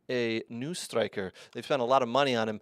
a new striker. They've spent a lot of money on him.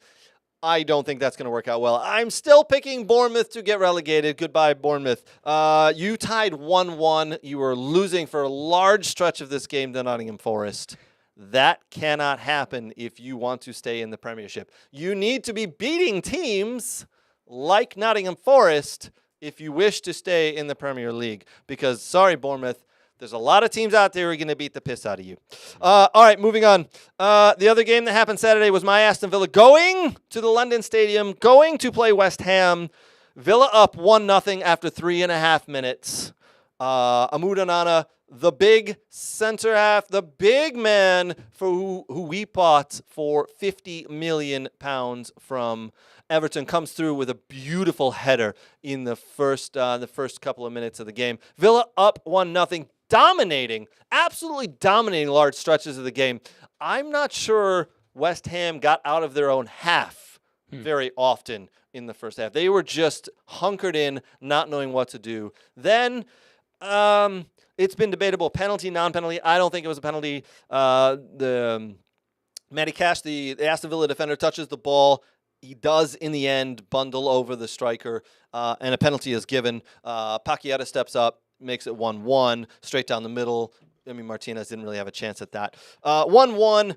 I don't think that's going to work out well. I'm still picking Bournemouth to get relegated. Goodbye, Bournemouth. You tied 1-1. You were losing for a large stretch of this game to Nottingham Forest. That cannot happen if you want to stay in the Premiership. You need to be beating teams like Nottingham Forest if you wish to stay in the Premier League. Because, sorry, Bournemouth, there's a lot of teams out there who are going to beat the piss out of you. All right, moving on. The other game that happened Saturday was my Aston Villa going to the London Stadium, going to play West Ham. Villa up 1-0 after 3.5 minutes. Ahmad Onana, the big center half, the big man for who we bought for £50 million from Everton, comes through with a beautiful header in the first couple of minutes of the game. Villa up 1-0, absolutely dominating large stretches of the game. I'm not sure West Ham got out of their own half very often in the first half. They were just hunkered in, not knowing what to do. Then it's been debatable, penalty, non-penalty. I don't think it was a penalty. Matty Cash, the Aston Villa defender, touches the ball. He does, in the end, bundle over the striker, and a penalty is given. Paqueta steps up, makes it 1-1, straight down the middle. I mean, Martinez didn't really have a chance at that. 1-1.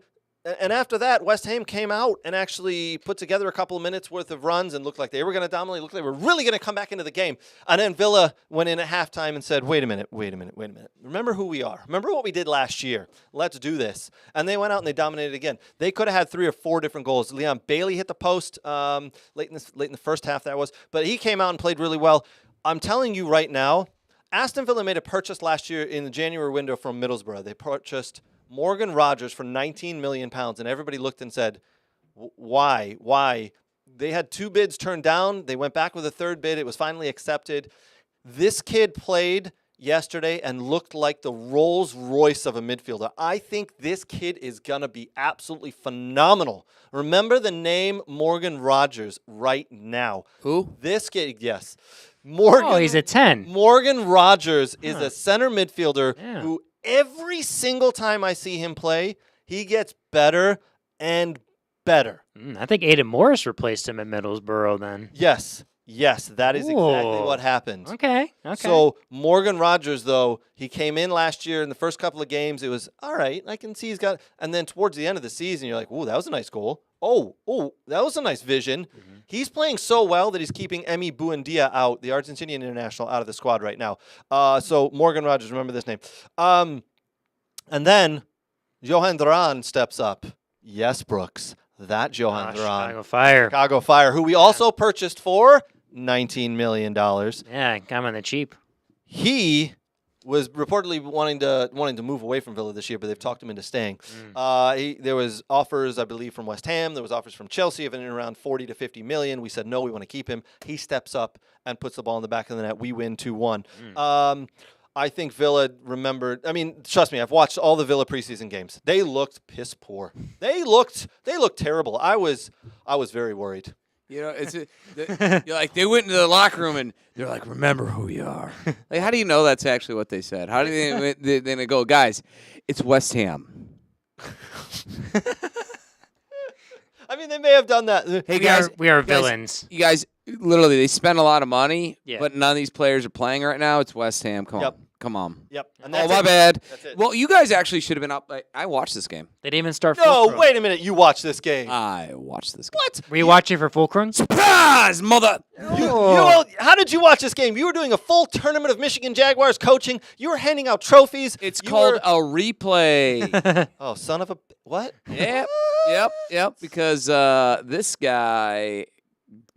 And after that, West Ham came out and actually put together a couple of minutes worth of runs and looked like they were going to dominate, looked like they were really going to come back into the game. And then Villa went in at halftime and said, wait a minute. Remember who we are. Remember what we did last year. Let's do this. And they went out and they dominated again. They could have had 3 or 4 different goals. Leon Bailey hit the post late in the first half, that was. But he came out and played really well. I'm telling you right now, Aston Villa made a purchase last year in the January window from Middlesbrough. They purchased Morgan Rogers for £19 million, and everybody looked and said, why? They had 2 bids turned down. They went back with a 3rd bid. It was finally accepted. This kid played yesterday and looked like the Rolls Royce of a midfielder. I think this kid is going to be absolutely phenomenal. Remember the name Morgan Rogers right now. Who? This kid, yes. Morgan, he's a 10. Morgan Rogers is a center midfielder who every single time I see him play, he gets better and better. I think Aidan Morris replaced him at Middlesbrough then. Yes, that is exactly what happened. Okay. So Morgan Rogers, though, he came in last year in the first couple of games. It was, all right, I can see he's got, and then towards the end of the season, you're like, ooh, that was a nice goal. Oh, that was a nice vision. Mm-hmm. He's playing so well that he's keeping Emi Buendia out, the Argentinian international, out of the squad right now. So Morgan Rogers, remember this name. And then Johan Duran steps up. Yes, Brooks, that Johan Duran. Chicago Fire, who we also purchased for $19 million. Yeah, come on the cheap. He was reportedly wanting to move away from Villa this year, but they've talked him into staying. There was offers, I believe, from West Ham. There was offers from Chelsea of around 40 to 50 million. We said, no, we want to keep him. He steps up and puts the ball in the back of the net. We win 2-1. I think Villa remembered. I mean, trust me, I've watched all the Villa preseason games. They looked piss poor. They looked terrible. I was very worried. You know, you're like, they went into the locker room and they're like, remember who you are. Like, how do you know that's actually what they said? How do they go, guys, it's West Ham. I mean, they may have done that. Hey, guys, we are villains. You guys, literally, they spend a lot of money, Yeah. but none of these players are playing right now. It's West Ham. Come on. Yep. And Oh, my bad. That's it. Well, you guys actually should have been up. I watched this game. They didn't even start No, Fulcrum. wait a minute. You watched this game. I watched this game. What? Were you watching for Fulcrum? Surprise, mother! How did you watch this game? You were doing a full tournament of Michigan Jaguars coaching. You were handing out trophies. It's called a replay. Oh, son of a... What? Yep. Because this guy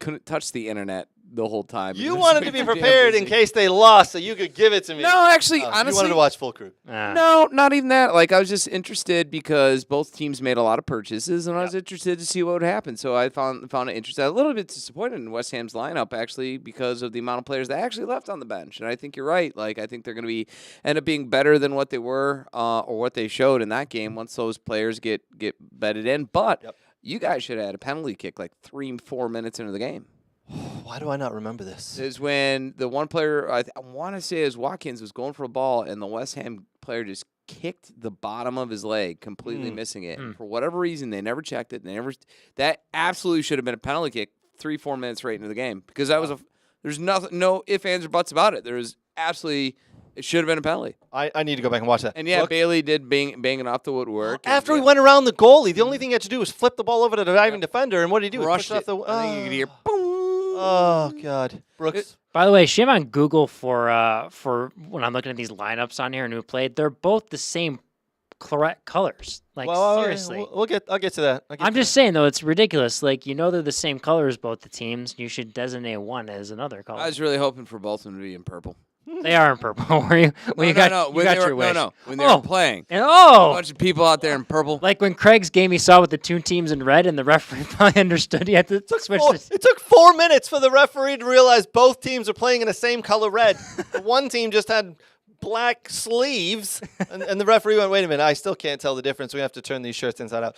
couldn't touch the internet the whole time. You wanted to be prepared in case they lost, so you could give it to me. No, actually, you honestly, wanted to watch full crew. no, not even that. Like, I was just interested because both teams made a lot of purchases, and I was interested to see what would happen. So I found it interesting. A little bit disappointed in West Ham's lineup, actually, because of the amount of players that actually left on the bench. And I think you're right. Like, I think they're going to end up being better than what they were or what they showed in that game once those players get bedded in. But you guys should have had a penalty kick like 3-4 minutes into the game. Why do I not remember this? Is when the one player, I want to say is Watkins, was going for a ball, and the West Ham player just kicked the bottom of his leg, completely missing it. And for whatever reason, they never checked it. That absolutely should have been a penalty kick 3-4 minutes right into the game, because that was there's no ifs, ands, or buts about it. There was absolutely, it should have been a penalty. I need to go back and watch that. And yeah, Bailey did banging off the woodwork. After he went around the goalie, the only thing he had to do was flip the ball over to the diving defender, and what did he do? Rushed He pushed it. off the. I think you could hear boom. Oh God, Brooks. By the way, shame on Google for when I'm looking at these lineups on here and who played. They're both the same correct colors. Like seriously, I'll get to that. I'm just saying though, it's ridiculous. Like they're the same colors, both the teams. You should designate one as another color. I was really hoping for both of them to be in purple. They are in purple. Were you? Well, you got your wish. No, when they were playing. And, A bunch of people out there in purple. Like when Craig's game, he saw with the two teams in red, and the referee probably understood he had to switch. It took 4 minutes for the referee to realize both teams are playing in the same color red. The one team just had black sleeves, and the referee went, wait a minute, I still can't tell the difference. We have to turn these shirts inside out.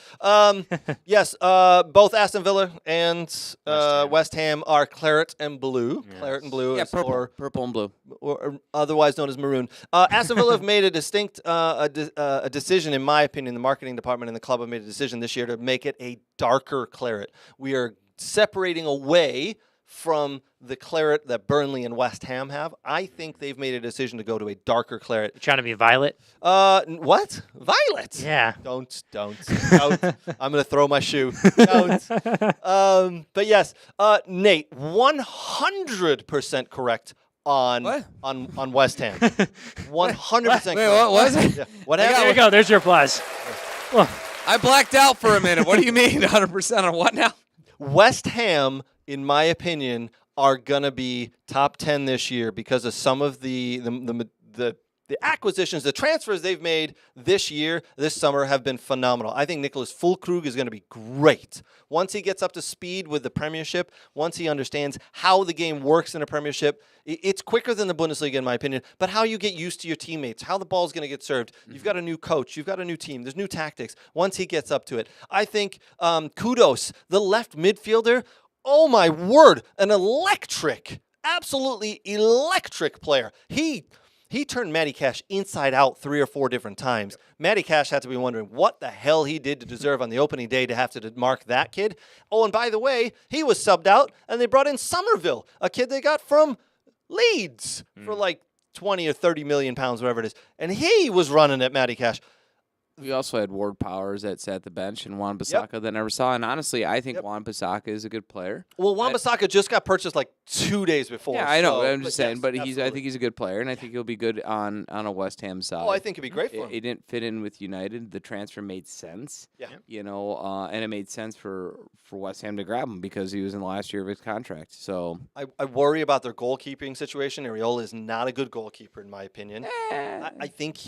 Yes, both Aston Villa and West Ham are claret and blue. Yes. Claret and blue. Yeah, purple and blue. Or otherwise known as maroon. Aston Villa have made a distinct a decision, in my opinion. The marketing department and the club have made a decision this year to make it a darker claret. We are separating away from the claret that Burnley and West Ham have. I think they've made a decision to go to a darker claret. You're trying to be violet? What? Violet? Yeah. Don't. I'm going to throw my shoe. Don't. But yes, Nate, 100% correct on West Ham. 100% correct. Wait, what was it? Yeah. What There happened? you go. There's your applause. I blacked out for a minute. What do you mean 100% on what now? West Ham, in my opinion, are going to be top 10 this year because of some of the acquisitions, the transfers they've made this summer have been phenomenal. I think Nicholas Füllkrug is going to be great. Once he gets up to speed with the Premiership, once he understands how the game works in a Premiership, it's quicker than the Bundesliga, in my opinion, but how you get used to your teammates, how the ball's going to get served. You've got a new coach. You've got a new team. There's new tactics. Once he gets up to it, I think Kudos, the left midfielder, oh my word, an absolutely electric player. He turned Matty Cash inside out 3 or 4 different times. Matty Cash had to be wondering what the hell he did to deserve on the opening day to have to mark that kid. Oh, and by the way, he was subbed out, and they brought in Somerville, a kid they got from Leeds for like 20 or 30 million pounds, whatever it is. And he was running at Matty Cash. We also had Ward Powers that sat the bench and Wan Bissaka that never saw. And honestly, I think Wan Bissaka is a good player. Well, Wan Bissaka just got purchased like 2 days before. Yeah, I know. I'm just saying, yes, but I think he's a good player, and I think he'll be good on a West Ham side. Oh, I think it'd be great for him. He didn't fit in with United. The transfer made sense. Yeah. And it made sense for West Ham to grab him because he was in the last year of his contract. So I worry about their goalkeeping situation. Areola is not a good goalkeeper, in my opinion. I think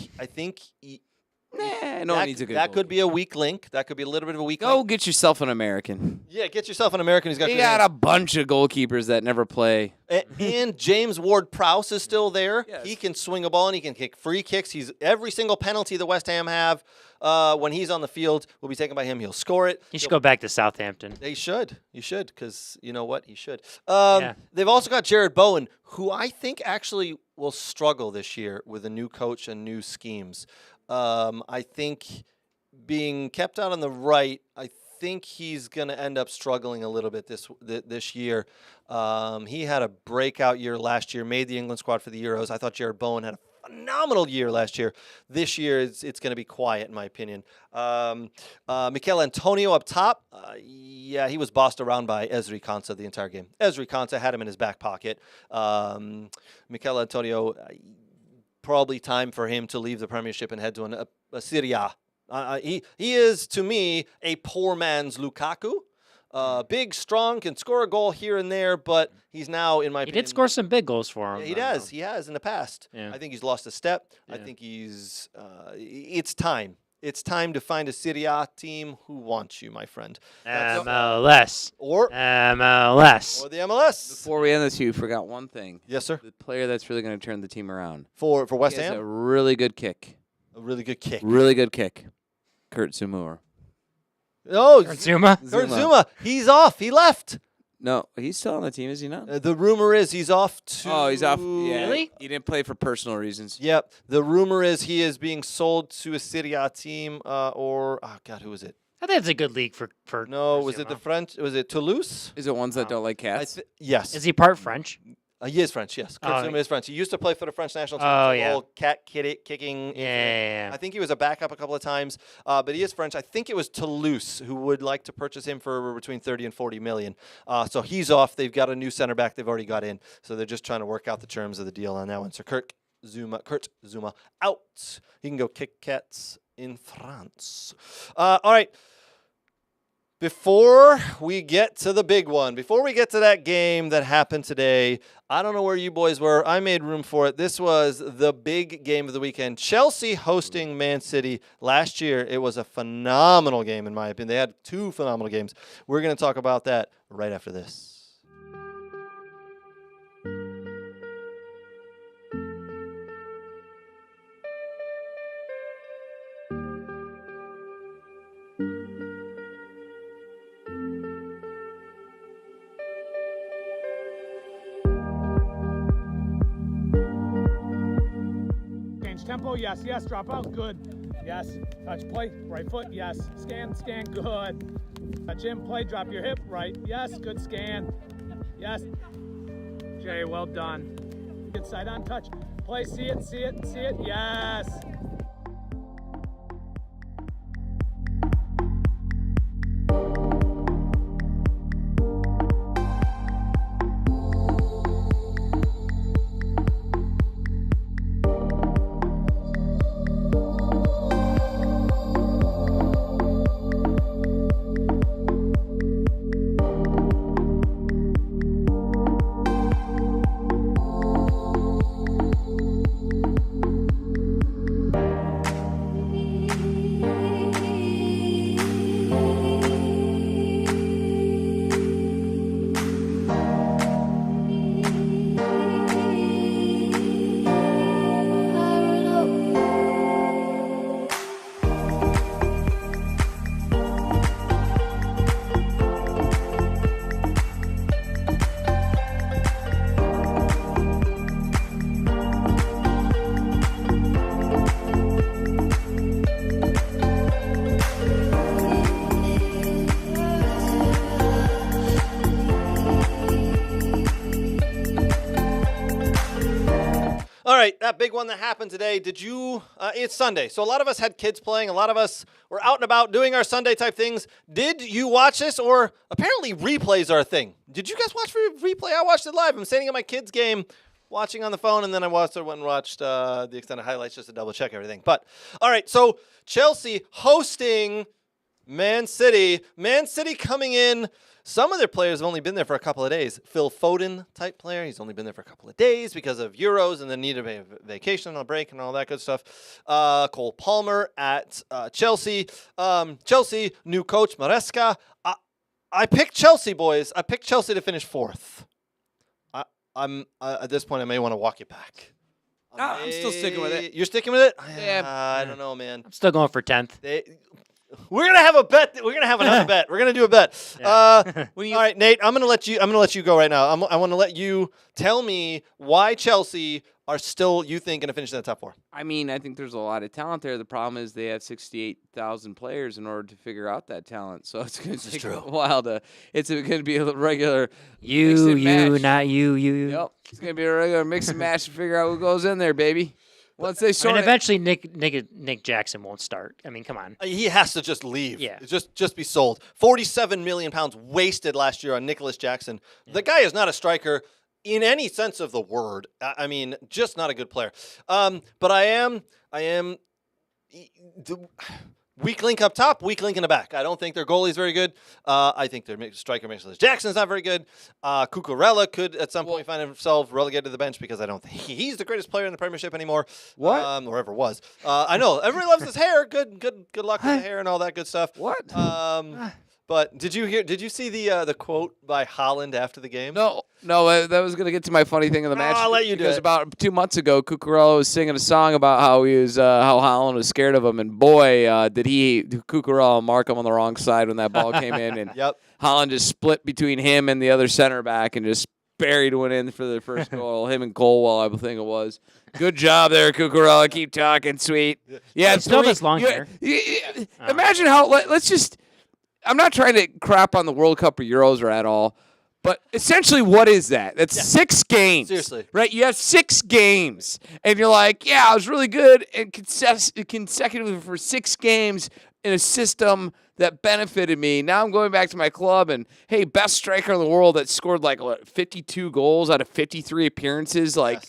no one needs a good That could goalkeeper. be a weak link. That could be a little bit of a weak Go link. get yourself an American. Yeah, get yourself an American who's got You good got hands. a bunch of goalkeepers that never play. And James Ward-Prowse is still there. Yes. He can swing a ball and he can kick free kicks. He's every single penalty the West Ham have when he's on the field will be taken by him. He'll score it. He should go back to Southampton. He should, because you know what? He should. Yeah. They've also got Jared Bowen, who I think actually will struggle this year with a new coach and new schemes. I think being kept out on the right, I think he's going to end up struggling a little bit this year. He had a breakout year last year, made the England squad for the Euros. I thought Jared Bowen had a phenomenal year last year. This year, it's going to be quiet, in my opinion. Mikel Antonio up top. Yeah, he was bossed around by Ezri Konsa the entire game. Ezri Konsa had him in his back pocket. Mikel Antonio, probably time for him to leave the Premiership and head to a Serie A. He is, to me, a poor man's Lukaku. Big, strong, can score a goal here and there, but he's now, in my He opinion, did score some big goals for him. Yeah, he though. does. He has in the past. Yeah. I think he's lost a step. I Yeah. think he's. It's time. It's time to find a Serie A team who wants you, my friend. MLS. Or the MLS. the MLS. Before we end this, you forgot one thing. Yes, sir. The player that's really going to turn the team around. For West He has a Ham, really good kick. a really good kick. Really good kick. Kurt Zuma. Oh, Zuma. Kurt Zuma. He's off. He left. No, he's still on the team, is he not? The rumor is he's off to. Oh, he's off. Yeah, Really? He didn't play for personal reasons. Yep. The rumor is he is being sold to a Serie A team, or who was it? I think it's a good league for. No, for was it the Zuma. French? Was it Toulouse? Is it ones that don't like cats? Yes. Is he part French? He is French, yes. Kurt Oh, Zuma is French. He used to play for the French national team. Oh, so yeah. Old cat kicking. Yeah. I think he was a backup a couple of times, but he is French. I think it was Toulouse who would like to purchase him for between 30 and 40 million. So he's off. They've got a new center back they've already got in. So they're just trying to work out the terms of the deal on that one. So Kurt Zuma out. He can go kick cats in France. All right. Before we get to the big one, before we get to that game that happened today, I don't know where you boys were. I made room for it. This was the big game of the weekend. Chelsea hosting Man City last year. It was a phenomenal game, in my opinion. They had two phenomenal games. We're going to talk about that right after this. Change tempo, yes, drop out, good. Yes, touch play, right foot, yes. Scan, good. Touch in, play, drop your hip, right, yes, good scan. Yes. Jay, well done. Good side on touch. Play, see it, yes. All right, that big one that happened today, did you, it's Sunday, so a lot of us had kids playing, a lot of us were out and about doing our Sunday type things. Did you watch this, or apparently replays are a thing? Did you guys watch replay? I watched it live. I'm standing at my kids' game, watching on the phone, and then I went and watched the extended highlights just to double check everything. But, all right, so Chelsea hosting Man City. Man City coming in. Some of their players have only been there for a couple of days. Phil Foden type player. He's only been there for a couple of days because of Euros and then needed a vacation, a break, and all that good stuff. Cole Palmer at Chelsea. Chelsea, new coach, Maresca. I picked Chelsea, boys. I picked Chelsea to finish fourth. I'm at this point, I may want to walk it back. I'm still sticking with it. You're sticking with it? Yeah. I don't know, man. I'm still going for 10th. We're gonna have a bet. We're gonna have another bet. We're gonna do a bet. Yeah. All right, Nate. I'm gonna let you go right now. I want to let you tell me why Chelsea are still, you think, gonna finish in the top four. I mean, I think there's a lot of talent there. The problem is they have 68,000 players in order to figure out that talent. So it's going to take a while to. It's going to be a regular mix and match. Not you. Yep, it's going to be a regular mix and match to figure out who goes in there, baby. Once they I sort mean, it. eventually Nick Jackson won't start. I mean, come on. He has to just leave. Yeah. Just be sold. 47 million pounds wasted last year on Nicholas Jackson. Yeah. The guy is not a striker in any sense of the word. I mean, just not a good player. But I am. weak link up top, weak link in the back. I don't think their goalie's very good. I think their striker, Mitchell Jackson's not very good. Cucurella could at some point find himself relegated to the bench because I don't think he's the greatest player in the Premiership anymore. What? Or ever was. I know. Everybody loves his hair. Good luck with the hair and all that good stuff. What? But did you see the quote by Haaland after the game? No, that was going to get to my funny thing in the match. I'll let you do because it. about 2 months ago, Cucurella was singing a song about how how Haaland was scared of him, and boy, did Cucurella mark him on the wrong side when that ball came in, and Yep. Haaland just split between him and the other center back and just buried one in for the first goal. Him and Colwell, I think it was. Good job there, Cucurella. Keep talking, sweet. Yeah, still has long hair. Imagine how. Let's just. I'm not trying to crap on the World Cup or Euros or at all, but essentially, what is that? That's 6 games. Seriously. Right? You have 6 games, and you're like, yeah, I was really good and consecutively for 6 games in a system that benefited me. Now I'm going back to my club, and hey, best striker in the world that scored 52 goals out of 53 appearances. Like,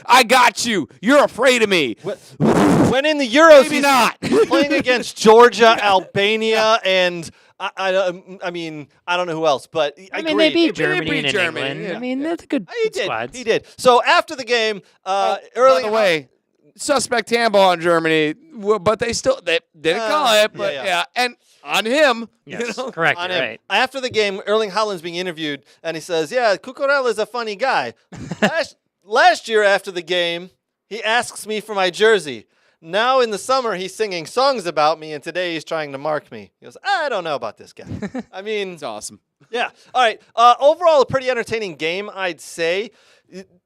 I got you. You're afraid of me. When in the Euros, Maybe not. he's playing against Georgia, Albania, and I mean, I don't know who else, but I mean, they beat They Germany beat and Germany, England. yeah. I mean, that's a good squads. He did. So after the game, By early the way, suspect handball on Germany, but they didn't call it. But yeah. and on him, Yes, correct. on You're him. right. After the game, Erling Haaland's being interviewed, and he says, "Yeah, Cucurella is a funny guy." last year after the game, he asks me for my jersey. Now in the summer, he's singing songs about me, and today he's trying to mark me. He goes, I don't know about this guy. I mean, it's awesome. yeah. All right. Overall, a pretty entertaining game, I'd say.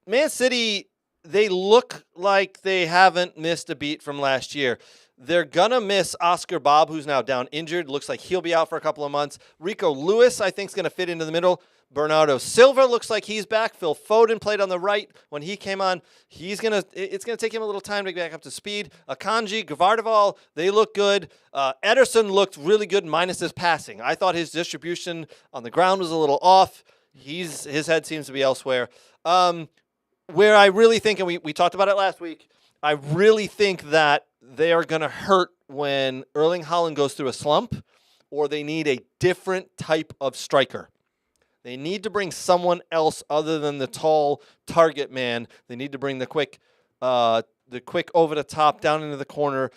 Man City, they look like they haven't missed a beat from last year. They're going to miss Oscar Bob, who's now down injured. Looks like he'll be out for a couple of months. Rico Lewis, I think, is going to fit into the middle. Bernardo Silva looks like he's back. Phil Foden played on the right when he came on. It's going to take him a little time to get back up to speed. Akanji, Gvardival, they look good. Ederson looked really good minus his passing. I thought his distribution on the ground was a little off. His head seems to be elsewhere. Where I really think, and we talked about it last week, I really think that they are going to hurt when Erling Haaland goes through a slump, or they need a different type of striker. They need to bring someone else other than the tall target man. They need to bring the quick over the top, down into the corner,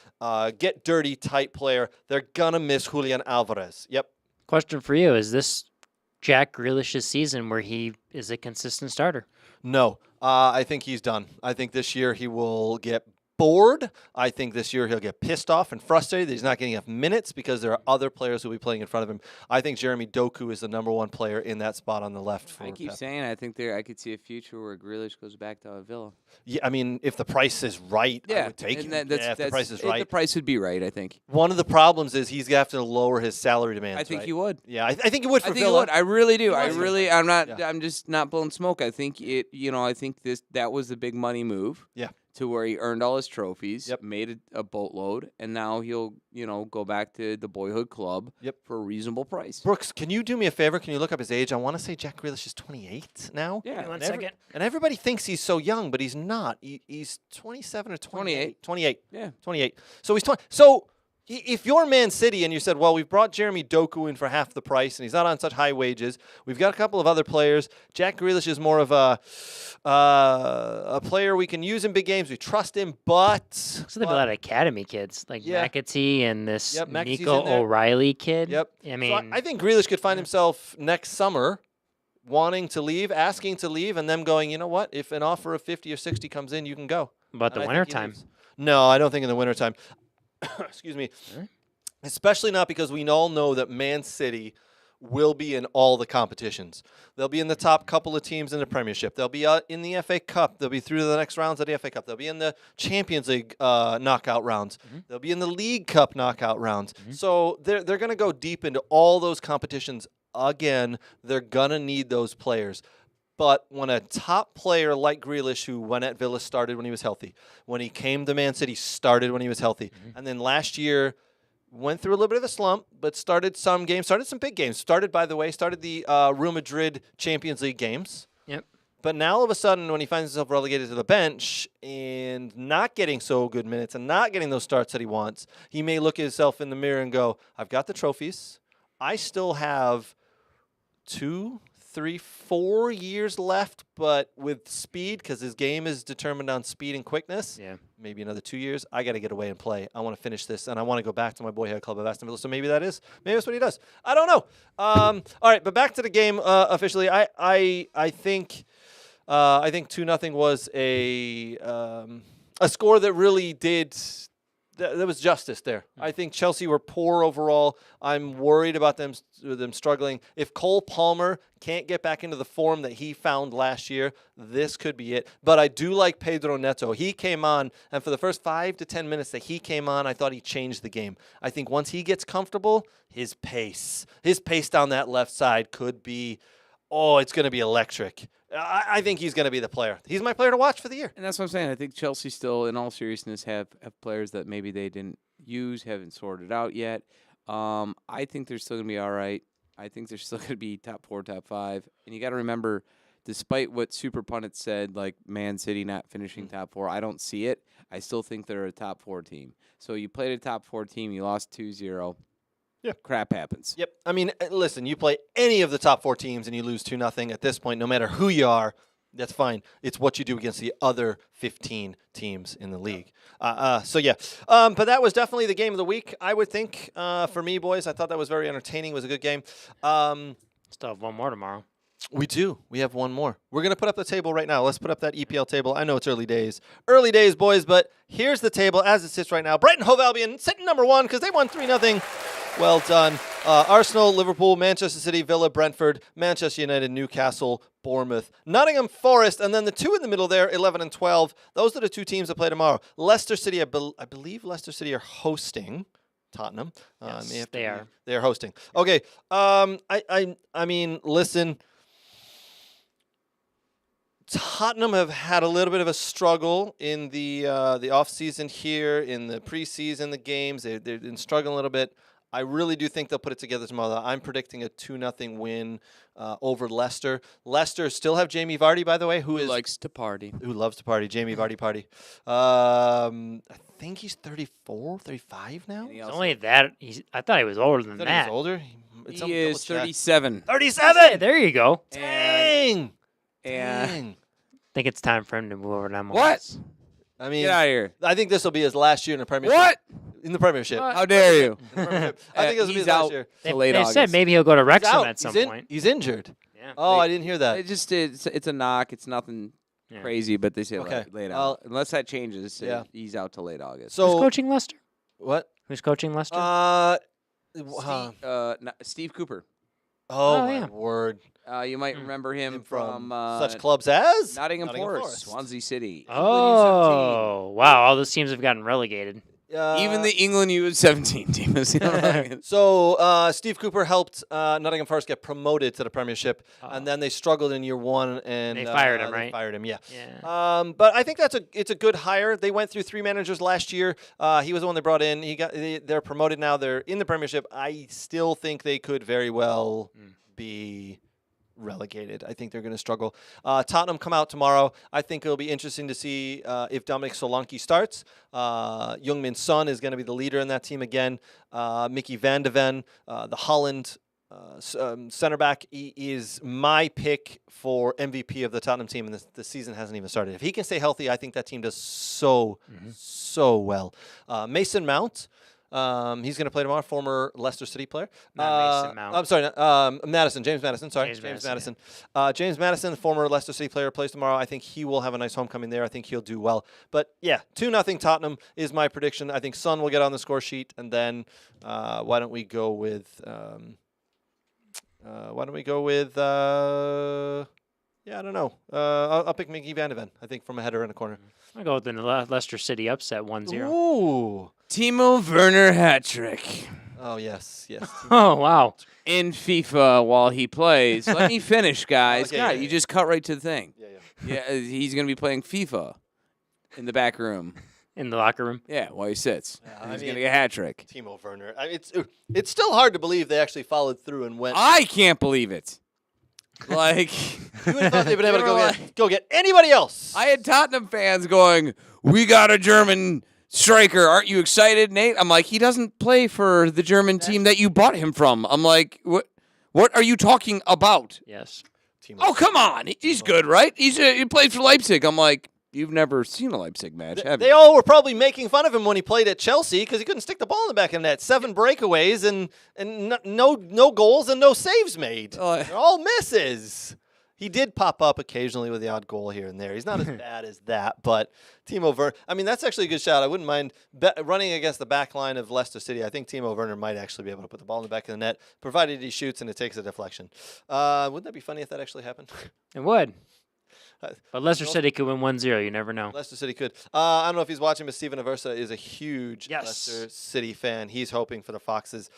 get dirty type player. They're going to miss Julian Alvarez. Yep. Question for you: is this Jack Grealish's season where he is a consistent starter? No, I think he's done. I think this year he will get bored. I think this year he'll get pissed off and frustrated that he's not getting enough minutes because there are other players who will be playing in front of him. I think Jeremy Doku is the number 1 player in that spot on the left. For I keep Pep. saying I think I could see a future where Grealish goes back to Villa. Yeah, I mean, if the price is right, I would take him. If the price is right. The price would be right, I think. One of the problems is he's going to have to lower his salary demands. I think right? he would. Yeah, I think he would for I think Villa. he would. I really do. I'm not. Yeah. I'm just not blowing smoke. I think it. I think that was the big money move. Yeah. To where he earned all his trophies, Yep. made a boatload, and now he'll, go back to the boyhood club for a reasonable price. Brooks, can you do me a favor? Can you look up his age? I want to say Jack Grealish is 28 now. Yeah. One second. And everybody thinks he's so young, but he's not. He's 27 or 28. 28. Yeah. 28. So he's 20. So if you're Man City and you said, well, we've brought Jeremy Doku in for half the price and he's not on such high wages. We've got a couple of other players. Jack Grealish is more of a player we can use in big games. We trust him, but... So they have a lot of academy kids like McAtee and this McAtee's Nico in there. O'Reilly kid. Yep. I mean, So I think Grealish could find himself next summer wanting to leave, asking to leave, and them going, you know what? If an offer of 50 or 60 comes in, you can go. about the And I winter think he time. leaves. No, I don't think in the wintertime. Excuse me. Especially not because we all know that Man City will be in all the competitions. They'll be in the top couple of teams in the Premiership. They'll be in the FA Cup. They'll be through to the next rounds of the FA Cup. They'll be in the Champions League knockout rounds. They'll be in the League Cup knockout rounds. So they're going to go deep into all those competitions again. They're going to need those players. But when a top player like Grealish, who went at Villa, started when he was healthy, when he came to Man City, started when he was healthy, and then last year went through a little bit of a slump, but started some games, started some big games. Started the Real Madrid Champions League games. Yep. But now all of a sudden, when he finds himself relegated to the bench and not getting so good minutes and not getting those starts that he wants, he may look at himself in the mirror and go, I've got the trophies. I still have 2, 3, 4 years left, but with speed, because his game is determined on speed and quickness, maybe another 2 years, I got to get away and play. I want to finish this, and I want to go back to my boyhood club of Aston Villa. So maybe that's what he does. I don't know. All right, but back to the game officially. I think 2-0 was a score that really did. There was justice there. I think Chelsea were poor overall. I'm worried about them struggling. If Cole Palmer can't get back into the form that he found last year, this could be it. But I do like Pedro Neto. He came on, and for the first 5 to 10 minutes that he came on, I thought he changed the game. I think once he gets comfortable, his pace down that left side could be, it's going to be electric. I think he's going to be the player. He's my player to watch for the year. And that's what I'm saying. I think Chelsea still, in all seriousness, have players that maybe they didn't use, haven't sorted out yet. I think they're still going to be all right. I think they're still going to be top 4, top 5. And you got to remember, despite what Super Pundits said, like Man City not finishing top 4, I don't see it. I still think they're a top 4 team. So you played a top 4 team, you lost 2-0. Yeah, crap happens. Yep. I mean, listen, you play any of the top 4 teams and you lose 2-0 at this point, no matter who you are, that's fine. It's what you do against the other 15 teams in the league. But that was definitely the game of the week, I would think. For me, boys, I thought that was very entertaining. It was a good game. Still have one more tomorrow. We do. We have one more. We're going to put up the table right now. Let's put up that EPL table. I know it's early days. Early days, boys, but here's the table as it sits right now. Brighton Hove Albion sitting number 1 because they won 3-0. Well done. Arsenal, Liverpool, Manchester City, Villa, Brentford, Manchester United, Newcastle, Bournemouth, Nottingham Forest, and then the 2 in the middle there, 11 and 12. Those are the 2 teams that play tomorrow. Leicester City, I believe Leicester City are hosting Tottenham. Yes, they are. They are hosting. Okay. I mean, listen. Tottenham have had a little bit of a struggle in the offseason here, in the preseason, the games. They've been struggling a little bit. I really do think they'll put it together tomorrow. I'm predicting a 2-0 win over Leicester. Leicester still have Jamie Vardy, by the way, who likes to party. Who loves to party. Jamie Vardy party. I think he's 34, 35 now. It's only that. I thought he was older than He that. was older. He is 37. 37! There you go. Dang! And I think it's time for him to move over to MLS. What? I mean, Get out of here. I think this will be his last year in the Premiership. What? In the Premiership. How dare you? I think this will be his He's last out year. till late They August. said maybe he'll go to Wrexham at some He's point. He's injured. Yeah. Oh, I didn't hear that. It's a knock. It's nothing crazy, but they say Okay. late out. Unless that changes, Yeah. he's out till late August. So Who's coaching Leicester? what? Who's coaching Leicester? Steve Cooper. Oh my yeah. word! You might remember him from such clubs as Nottingham Forest, Swansea City. Oh, wow. All those teams have gotten relegated. Even the England U17 team is. So Steve Cooper helped Nottingham Forest get promoted to the Premiership, and then they struggled in year 1, and They fired him, they right? Fired him, yeah. Yeah. But I think it's a good hire. They went through 3 managers last year. He was the one they brought in. They're promoted now. They're in the Premiership. I still think they could very well be relegated. I think they're going to struggle. Tottenham come out tomorrow. I think it'll be interesting to see if Dominic Solanke starts. Young-Min Son is going to be the leader in that team again. Mickey van de Ven, the Holland center back, he is my pick for MVP of the Tottenham team, and the season hasn't even started. If he can stay healthy, I think that team does so well. Mason Mount. He's going to play tomorrow, former Leicester City player. Mason Mount. I'm sorry, James Madison. Sorry, James Madison. James Madison, the former Leicester City player, plays tomorrow. I think he will have a nice homecoming there. I think he'll do well. But yeah, 2-0 Tottenham is my prediction. I think Son will get on the score sheet, and then why don't we go with? Yeah, I don't know. I'll pick Mickey van de Ven, I think, from a header in a corner. I'll go with the Leicester City upset 1-0. Ooh. Timo Werner hat trick Oh, yes. Oh, wow. in FIFA while he plays. Let me finish, guys. Okay, God, yeah, you just cut right to the thing. Yeah. Yeah, he's going to be playing FIFA in the back room. In the locker room. Yeah, while he sits. Yeah, And I he's mean- going to get a hat trick. Timo Werner. It's still hard to believe they actually followed through and went. I can't believe it. Like, You would have thought they'd been able to They were go get anybody else. I had Tottenham fans going, "We got a German striker. Aren't you excited, Nate?" I'm like, he doesn't play for the German team that you bought him from. I'm like, what are you talking about? Yes. Oh, come on. He's good, right? He played for Leipzig. I'm like, you've never seen a Leipzig match, have you? They all were probably making fun of him when he played at Chelsea because he couldn't stick the ball in the back of the net. 7 breakaways and no goals and no saves made. They're all misses. He did pop up occasionally with the odd goal here and there. He's not as bad as that, but Timo Werner, I mean, that's actually a good shot. I wouldn't mind running against the back line of Leicester City. I think Timo Werner might actually be able to put the ball in the back of the net, provided he shoots and it takes a deflection. Wouldn't that be funny if that actually happened? It would. But Leicester City could win 1-0. You never know. Leicester City could. I don't know if he's watching, but Steven Aversa is a huge Yes. Leicester City fan. He's hoping for the Foxes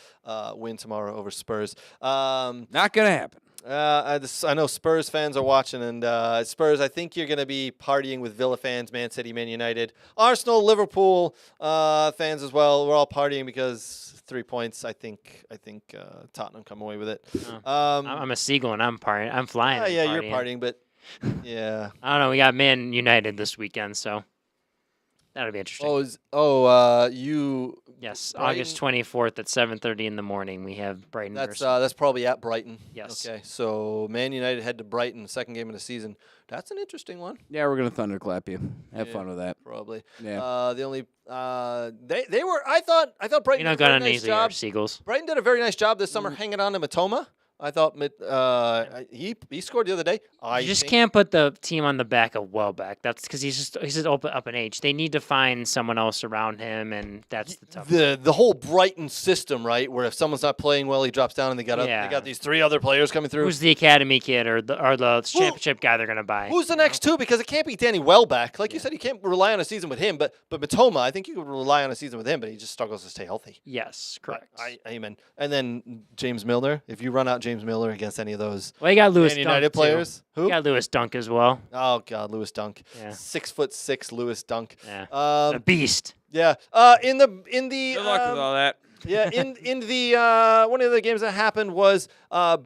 win tomorrow over Spurs. Not going to happen. I know Spurs fans are watching, and Spurs, I think you're going to be partying with Villa fans, Man City, Man United, Arsenal, Liverpool fans as well. We're all partying because 3 points. I think Tottenham come away with it. I'm a seagull and I'm partying. I'm flying. Yeah, you're partying, but yeah. I don't know. We got Man United this weekend, so that'll be interesting. You. Yes, Brighton? August 24th at 7:30 in the morning. We have Brighton. That's probably at Brighton. Yes. Okay, so Man United head to Brighton, second game of the season. That's an interesting one. Yeah, we're going to thunderclap you. Have fun with that. Probably. Yeah. The only they were. I thought Brighton. You know, did a very got nice easy job. Seagulls. Brighton did a very nice job this summer hanging on to Matoma. I thought he scored the other day. You just can't put the team on the back of Welbeck. That's because he's just up in age. They need to find someone else around him, and that's the tough. The whole Brighton system, right? Where if someone's not playing well, he drops down, and they got these 3 other players coming through. Who's the academy kid or the championship guy they're gonna buy? Who's the next 2? Because it can't be Danny Welbeck. Like you said, you can't rely on a season with him. But Matoma, I think you could rely on a season with him, but he just struggles to stay healthy. Yes, correct. Amen. And then James Milner. If you run out James Milner against any of those Well, you got Lewis Man United Dunk players, too. who? You got Lewis Dunk as well. Oh God, Lewis Dunk. Yeah. 6'6" Lewis Dunk. Yeah. A beast. Yeah. In the Good luck with all that. yeah, in the one of the games that happened was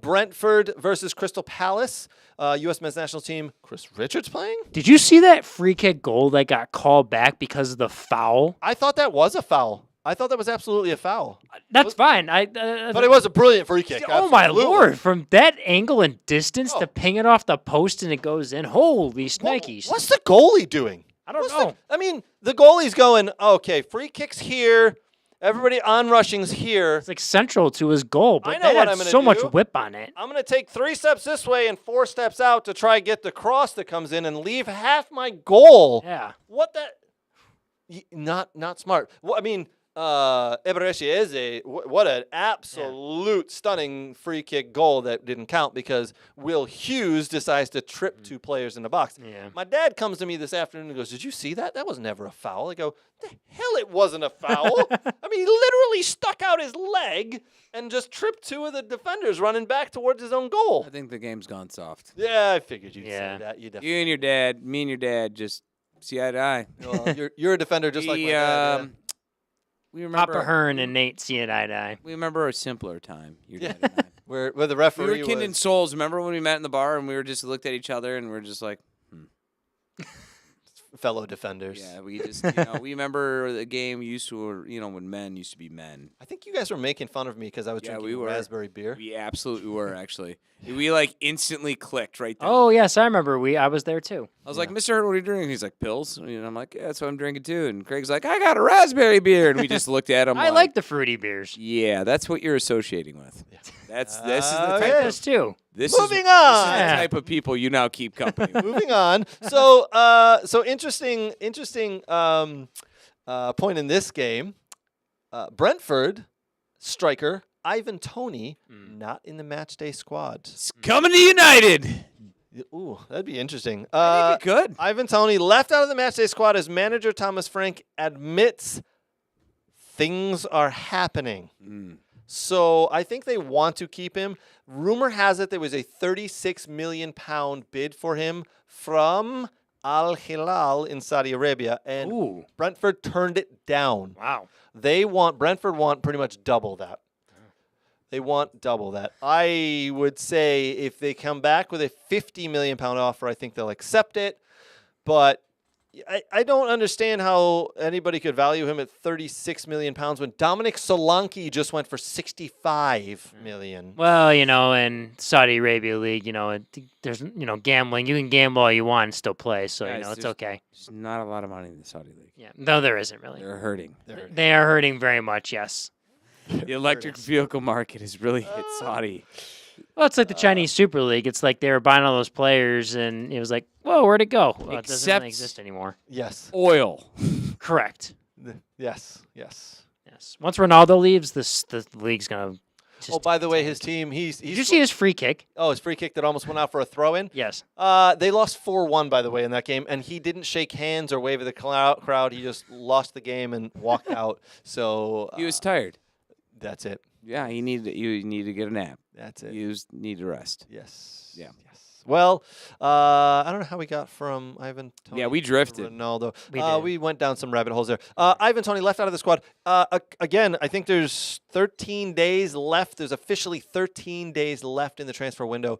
Brentford versus Crystal Palace. U.S. men's national team. Chris Richards playing. Did you see that free kick goal that got called back because of the foul? I thought that was a foul. I thought that was absolutely a foul. That's fine. But it was a brilliant free kick. Oh my absolutely. Lord! From that angle and distance to ping it off the post and it goes in. Holy snikes! What's the goalie doing? I don't know. The goalie's going, okay, free kicks here. Everybody on-rushing's here. It's like central to his goal, but I know that what had I'm gonna so much do. whip on it. I'm going to take 3 steps this way and 4 steps out to try get the cross that comes in and leave half my goal. Yeah. What that? Not smart. Well, I mean, Eberechi what an absolute stunning free kick goal that didn't count because Will Hughes decides to trip 2 players in the box. Yeah. My dad comes to me this afternoon and goes, "Did you see that? That was never a foul." I go, "The hell it wasn't a foul." I mean, he literally stuck out his leg and just tripped 2 of the defenders running back towards his own goal. I think the game's gone soft. Yeah, I figured you'd Yeah. say that. You definitely. You and your dad, me and your dad, just see eye to eye. Well, you're a defender just like my dad. Yeah. We remember Papa Hearn and Nate see it eye to eye. We remember a simpler time. Your Yeah. dad and I. Where the We referee were kindred was souls. Remember when we met in the bar and we were just looked at each other and we were just like, fellow defenders. yeah, we just, we remember the game used to, when men used to be men. I think you guys were making fun of me because I was Yeah, drinking we were. raspberry beer. We absolutely were, actually. We, instantly clicked right there. Oh yes, I remember. I was there too. I was like, Mr. Hurt, what are you drinking? He's like, pills. And I'm like, yeah, that's what I'm drinking too. And Craig's like, I got a raspberry beer. And we just looked at him. I like the fruity beers. Yeah, that's what you're associating with. This is the type yeah. This too. Moving This on. is the type of people you now keep company with. Moving on. So interesting point in this game. Brentford striker Ivan Toney not in the match day squad. It's coming to United. Ooh, that'd be interesting. I think it could. Ivan Toney left out of the match day squad as manager Thomas Frank admits things are happening. So I think they want to keep him. Rumor has it there was a £36 million bid for him from Al Hilal in Saudi Arabia, and Brentford turned it down. Wow. Brentford want pretty much double that. They want double that. I would say if they come back with a £50 million offer, I think they'll accept it. But I don't understand how anybody could value him at £36 million when Dominic Solanke just went for $65 million. Well, in Saudi Arabia League, there's, gambling. You can gamble all you want and still play, so, Guys, it's okay. There's not a lot of money in the Saudi League. Yeah, no, there isn't really. They're hurting. They are hurting very much, yes. The electric vehicle market has really hit Saudi. Well, it's like the Chinese Super League. It's like they were buying all those players, and it was like, whoa, where'd it go? Well, it doesn't really exist anymore. Yes. Oil. Correct. Yes. Once Ronaldo leaves, the league's going to just... Oh, by the way, his team, he's Did you see his free kick? Oh, his free kick that almost went out for a throw-in? Yes. They lost 4-1, by the way, in that game, and he didn't shake hands or wave at the crowd. He just lost the game and walked out. So He was tired. That's it. Yeah, you need to get a nap. That's it. You need to rest. Yes. Yeah. Yes. Well, I don't know how we got from Ivan Toney Yeah, we drifted. to Ronaldo. We did. We went down some rabbit holes there. Ivan Toney left out of the squad. Again, I think there's 13 days left. There's officially 13 days left in the transfer window.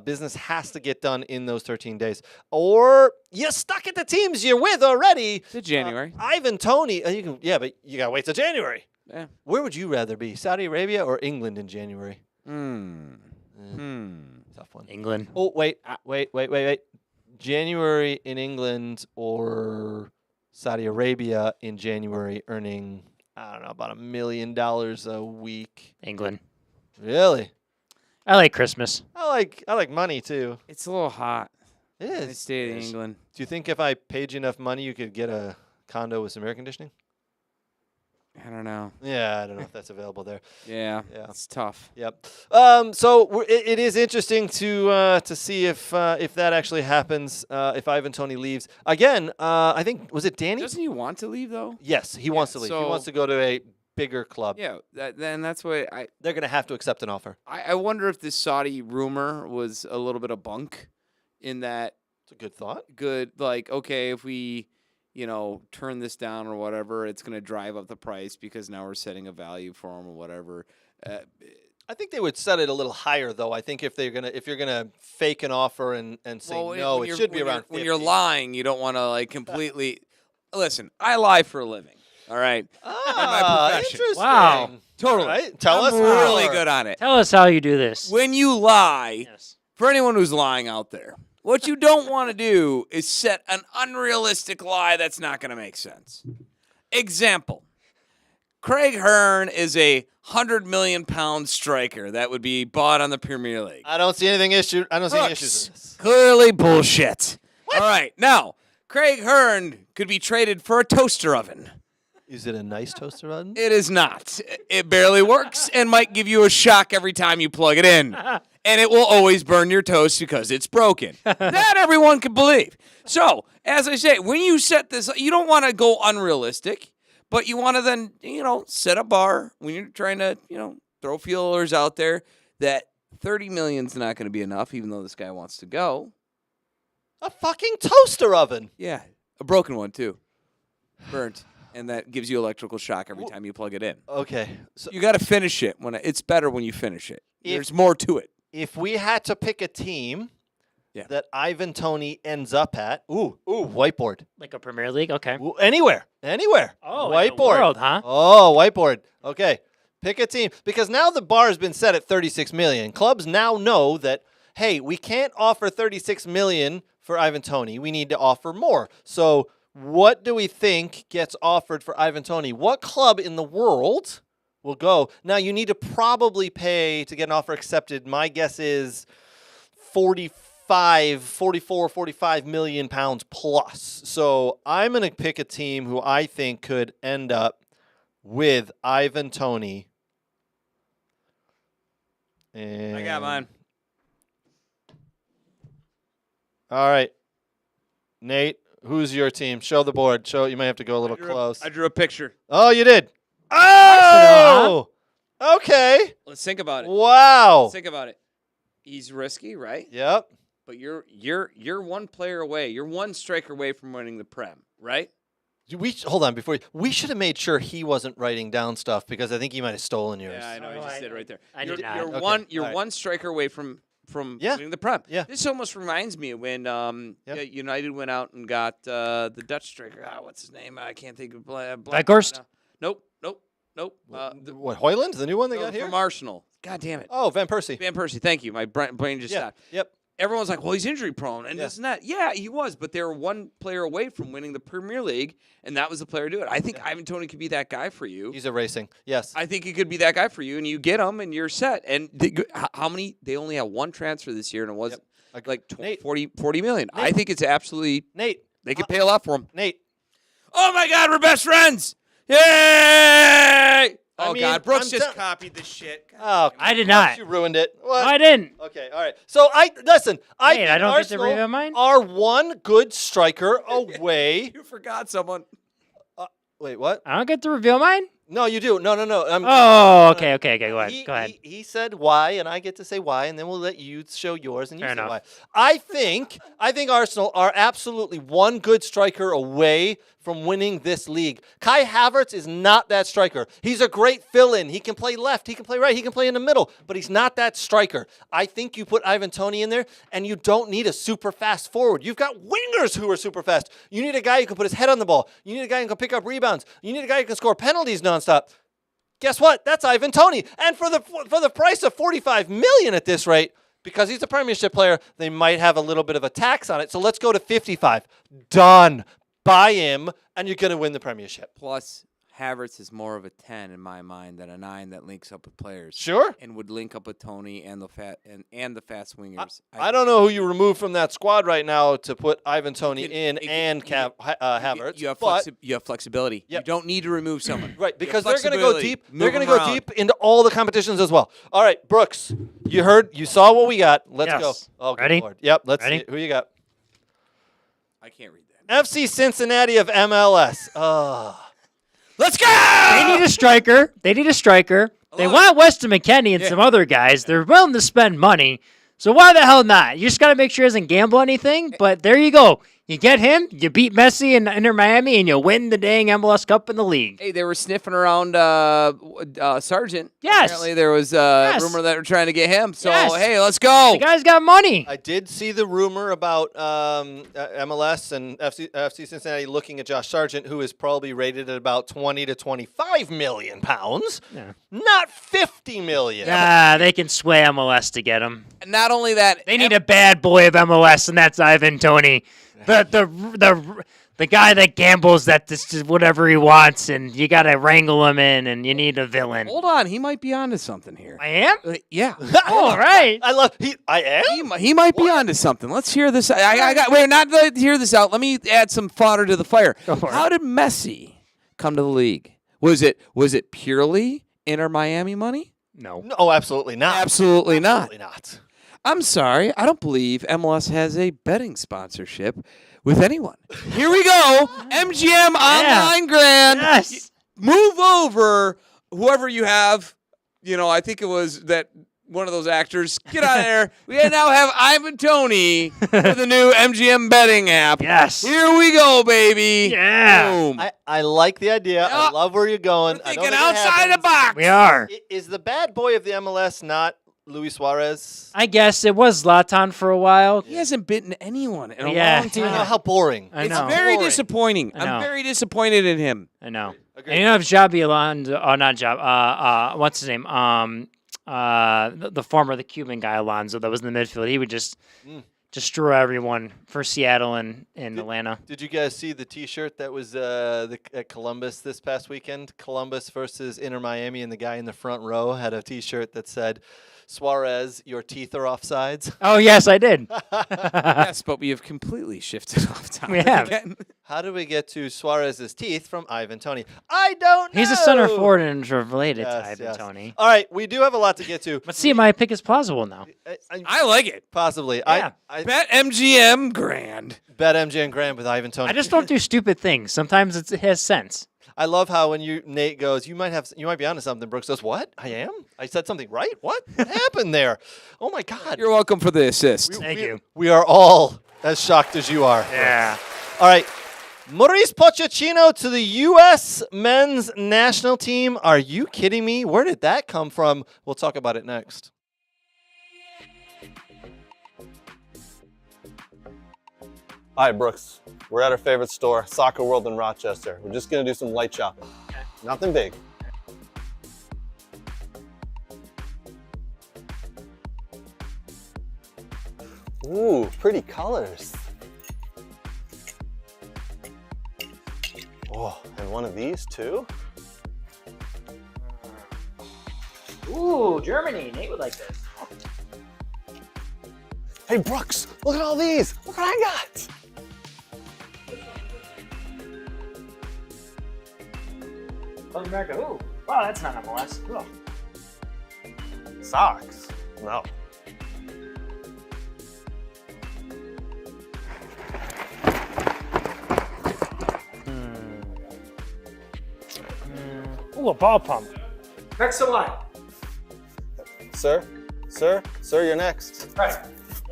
Business has to get done in those 13 days. Or you're stuck at the teams you're with already. To January. Ivan Toney. But you got to wait till January. Yeah. Where would you rather be, Saudi Arabia or England in January? Tough one. England. Oh, wait. January in England or Saudi Arabia in January earning, I don't know, about $1 million a week. England. Really? I like Christmas. I like money, too. It's a little hot. It I is. stayed in England. Do you think if I paid you enough money, you could get a condo with some air conditioning? I don't know. Yeah, I don't know if that's available there. Yeah. Yeah. It's tough. Yep. So it is interesting to see if that actually happens. If Ivan Toney leaves again, I think was it Danny? Doesn't he want to leave though? Yes, he wants to leave. He wants to go to a bigger club. Yeah. Then that's why They're going to have to accept an offer. I wonder if this Saudi rumor was a little bit of bunk, in that It's a good thought. Okay, if we turn this down or whatever, it's going to drive up the price because now we're setting a value for them or whatever. I think they would set it a little higher, though. I think if you're gonna fake an offer and say no, it should be around 50. When you're lying, you don't want to completely. Listen, I lie for a living. All right. my profession. Interesting. Wow. Totally. Right? Tell us I'm really more. good on it. Tell us how you do this. When you lie, Yes. for anyone who's lying out there, what you don't want to do is set an unrealistic lie that's not going to make sense. Example. Craig Hearn is a £100 million striker that would be bought on the Premier League. I don't see anything issue. I don't see any issues with this. Clearly bullshit. All right. Now, Craig Hearn could be traded for a toaster oven. Is it a nice toaster oven? It is not. It barely works and might give you a shock every time you plug it in. And it will always burn your toast because it's broken. That everyone can believe. So, as I say, when you set this, you don't want to go unrealistic, but you want to then, set a bar when you're trying to, throw feelers out there that 30 million is not going to be enough, even though this guy wants to go. A fucking toaster oven. Yeah, a broken one too. Burnt. And that gives you electrical shock every time you plug it in. Okay. So You got to finish it. It's better when you finish it. There's more to it. if we had to pick a team Yeah. that Ivan Toney ends up at, whiteboard. Like a Premier League? Okay. Ooh, anywhere. Oh, in the whiteboard. world, huh? Oh, whiteboard. Okay. Pick a team. Because now the bar has been set at $36 million. Clubs now know that, hey, we can't offer $36 million for Ivan Toney. We need to offer more. So what do we think gets offered for Ivan Toney? What club in the world will go? Now, you need to probably pay to get an offer accepted. My guess is 45 million pounds plus. So I'm going to pick a team who I think could end up with Ivan Toney. And I got mine. All right. Nate, who's your team? Show the board. You may have to go a little close. I drew a picture. Oh, you did. Oh! Okay. Let's think about it. Wow. Let's think about it. He's risky, right? Yep. But you're one player away. You're one striker away from winning the Prem, right? Hold on before we should have made sure he wasn't writing down stuff because I think he might have stolen yours. Yeah, I know. He just did it right there. I You're, did not. you're Okay. one. You're All right. one striker away from Yeah. winning the Prem. Yeah. This almost reminds me of when United went out and got the Dutch striker. What's his name? I can't think of. Weghorst? Nope. What, Hoyland, the new one they got here? From Arsenal. God damn it. Oh, Van Persie. Van Persie. Thank you. My brain just stopped. Yep. Everyone's like, well, he's injury prone and this and that. Yeah, he was, but they were one player away from winning the Premier League, and that was the player to do it. I think Ivan Toney could be that guy for you. He's a racing. Yes. I think he could be that guy for you, and you get him, and you're set. And how many? They only had one transfer this year, and it was like Nate. 40 million. Nate. I think it's absolutely. Nate. They could pay a lot for him. Nate. Oh my God, we're best friends! Yay! Oh mean, God, Brooks I'm just copied the shit. Oh, I did not. You ruined it. What? No, I didn't. Okay, all right. So listen. I Wait, think I don't get to Arsenal review mine? are one good striker away. You forgot someone. Wait, what? I don't get to reveal mine? No, you do. No. Oh, okay. Go ahead. He said why, and I get to say why, and then we'll let you show yours and you Fair say enough. why. I think Arsenal are absolutely one good striker away from winning this league. Kai Havertz is not that striker. He's a great fill-in. He can play left. He can play right. He can play in the middle, but he's not that striker. I think you put Ivan Toney in there, and you don't need a super fast forward. You've got wingers who are super fast. You need a guy who can put his head on the ball. You need a guy who can pick up rebounds. You need a guy who can score penalties nonstop. Guess what? That's Ivan Toney. And for the price of $45 million at this rate, because he's a Premiership player, they might have a little bit of a tax on it. So let's go to 55. Done. Buy him, and you're going to win the Premiership. Plus, Havertz is more of a 10 in my mind than a 9 that links up with players. Sure. And would link up with Toney and the fast wingers. I don't know who you remove from that squad right now to put Ivan Toney Havertz. You have flexibility. Yep. You don't need to remove someone. Right, You because have they're going to go flexibility. deep. Move They're going to them go around. deep into all the competitions as well. All right, Brooks, you saw what we got. Let's Yes. go. Oh, good Ready? Lord. Yep, let's Ready? see. Who you got? I can't read that. FC Cincinnati of MLS. Let's go! They need a striker. They want Weston McKennie and some other guys. They're willing to spend money. So why the hell not? You just got to make sure he doesn't gamble anything. But there you go. You get him, you beat Messi and Inter Miami, and you win the dang MLS Cup in the league. Hey, they were sniffing around Sargent. Yes. Apparently there was a Yes. rumor that were trying to get him. So, Yes. hey, let's go. The guy's got money. I did see the rumor about MLS and FC Cincinnati looking at Josh Sargent, who is probably rated at about 20 to 25 million pounds, not 50 million. They can sway MLS to get him. Not only that, They need a bad boy of MLS, and that's Ivan Toney. The guy that gambles that this is whatever he wants, and you got to wrangle him in, and you need a villain. Hold on, he might be onto something here. I am? Yeah. All right. I am? He might be onto something. Let's hear this. Not to hear this out. Let me add some fodder to the fire. How did Messi come to the league? Was it purely Inter Miami money? No. No, absolutely not. Absolutely not. Absolutely not. I'm sorry. I don't believe MLS has a betting sponsorship with anyone. Here we go. MGM Online Grand. Yes. Move over, whoever you have. I think it was that one of those actors. Get out of there. We now have Ivan Toney for the new MGM betting app. Yes. Here we go, baby. Yeah. Boom. I like the idea. I Yeah. love where you're going. We're I don't thinking think it outside the happens. box. We are. Is the bad boy of the MLS not Luis Suarez? I guess it was Zlatan for a while. He hasn't bitten anyone in a Yeah. long time. I know how boring. I It's know. very Boring. disappointing. I know. I'm very disappointed in him. I know. Agreed. And you have Xabi Alonso. Oh, not Xabi. What's his name? The former, the Cuban guy Alonso that was in the midfield. He would just destroy everyone for Seattle and Atlanta. Did you guys see the T-shirt that was at Columbus this past weekend? Columbus versus Inter Miami, and the guy in the front row had a T-shirt that said, "Suarez, your teeth are offsides." Oh yes, I did. Yes, but we have completely shifted off topic. We have. again. How did we get to Suarez's teeth from Ivan Toney? I don't know. He's a center forward and related to Yes, Ivan yes. Toney. All right, we do have a lot to get to. But see, my pick is plausible now. I like it. Possibly. Yeah. I Bet MGM grand. bet MJ and Graham with Ivan Toney. I just don't do stupid things. Sometimes it has sense. I love how when Nate goes, you might be onto something. Brooks goes, "What? I am? I said something right? What happened there? Oh my God!" You're welcome for the assist. Thank you. We are all as shocked as you are. Yeah. All right. Mauricio Pochettino to the U.S. men's national team. Are you kidding me? Where did that come from? We'll talk about it next. Hi, Brooks. We're at our favorite store, Soccer World in Rochester. We're just going to do some light shopping. Nothing big. Ooh, pretty colors. Oh, and one of these too? Ooh, Germany. Nate would like this. Hey, Brooks, look at all these. Look what I got. South America. Ooh. Wow, that's not MLS. Cool. Socks? No. Ooh, a ball pump. Next to line. Sir, you're next. Right.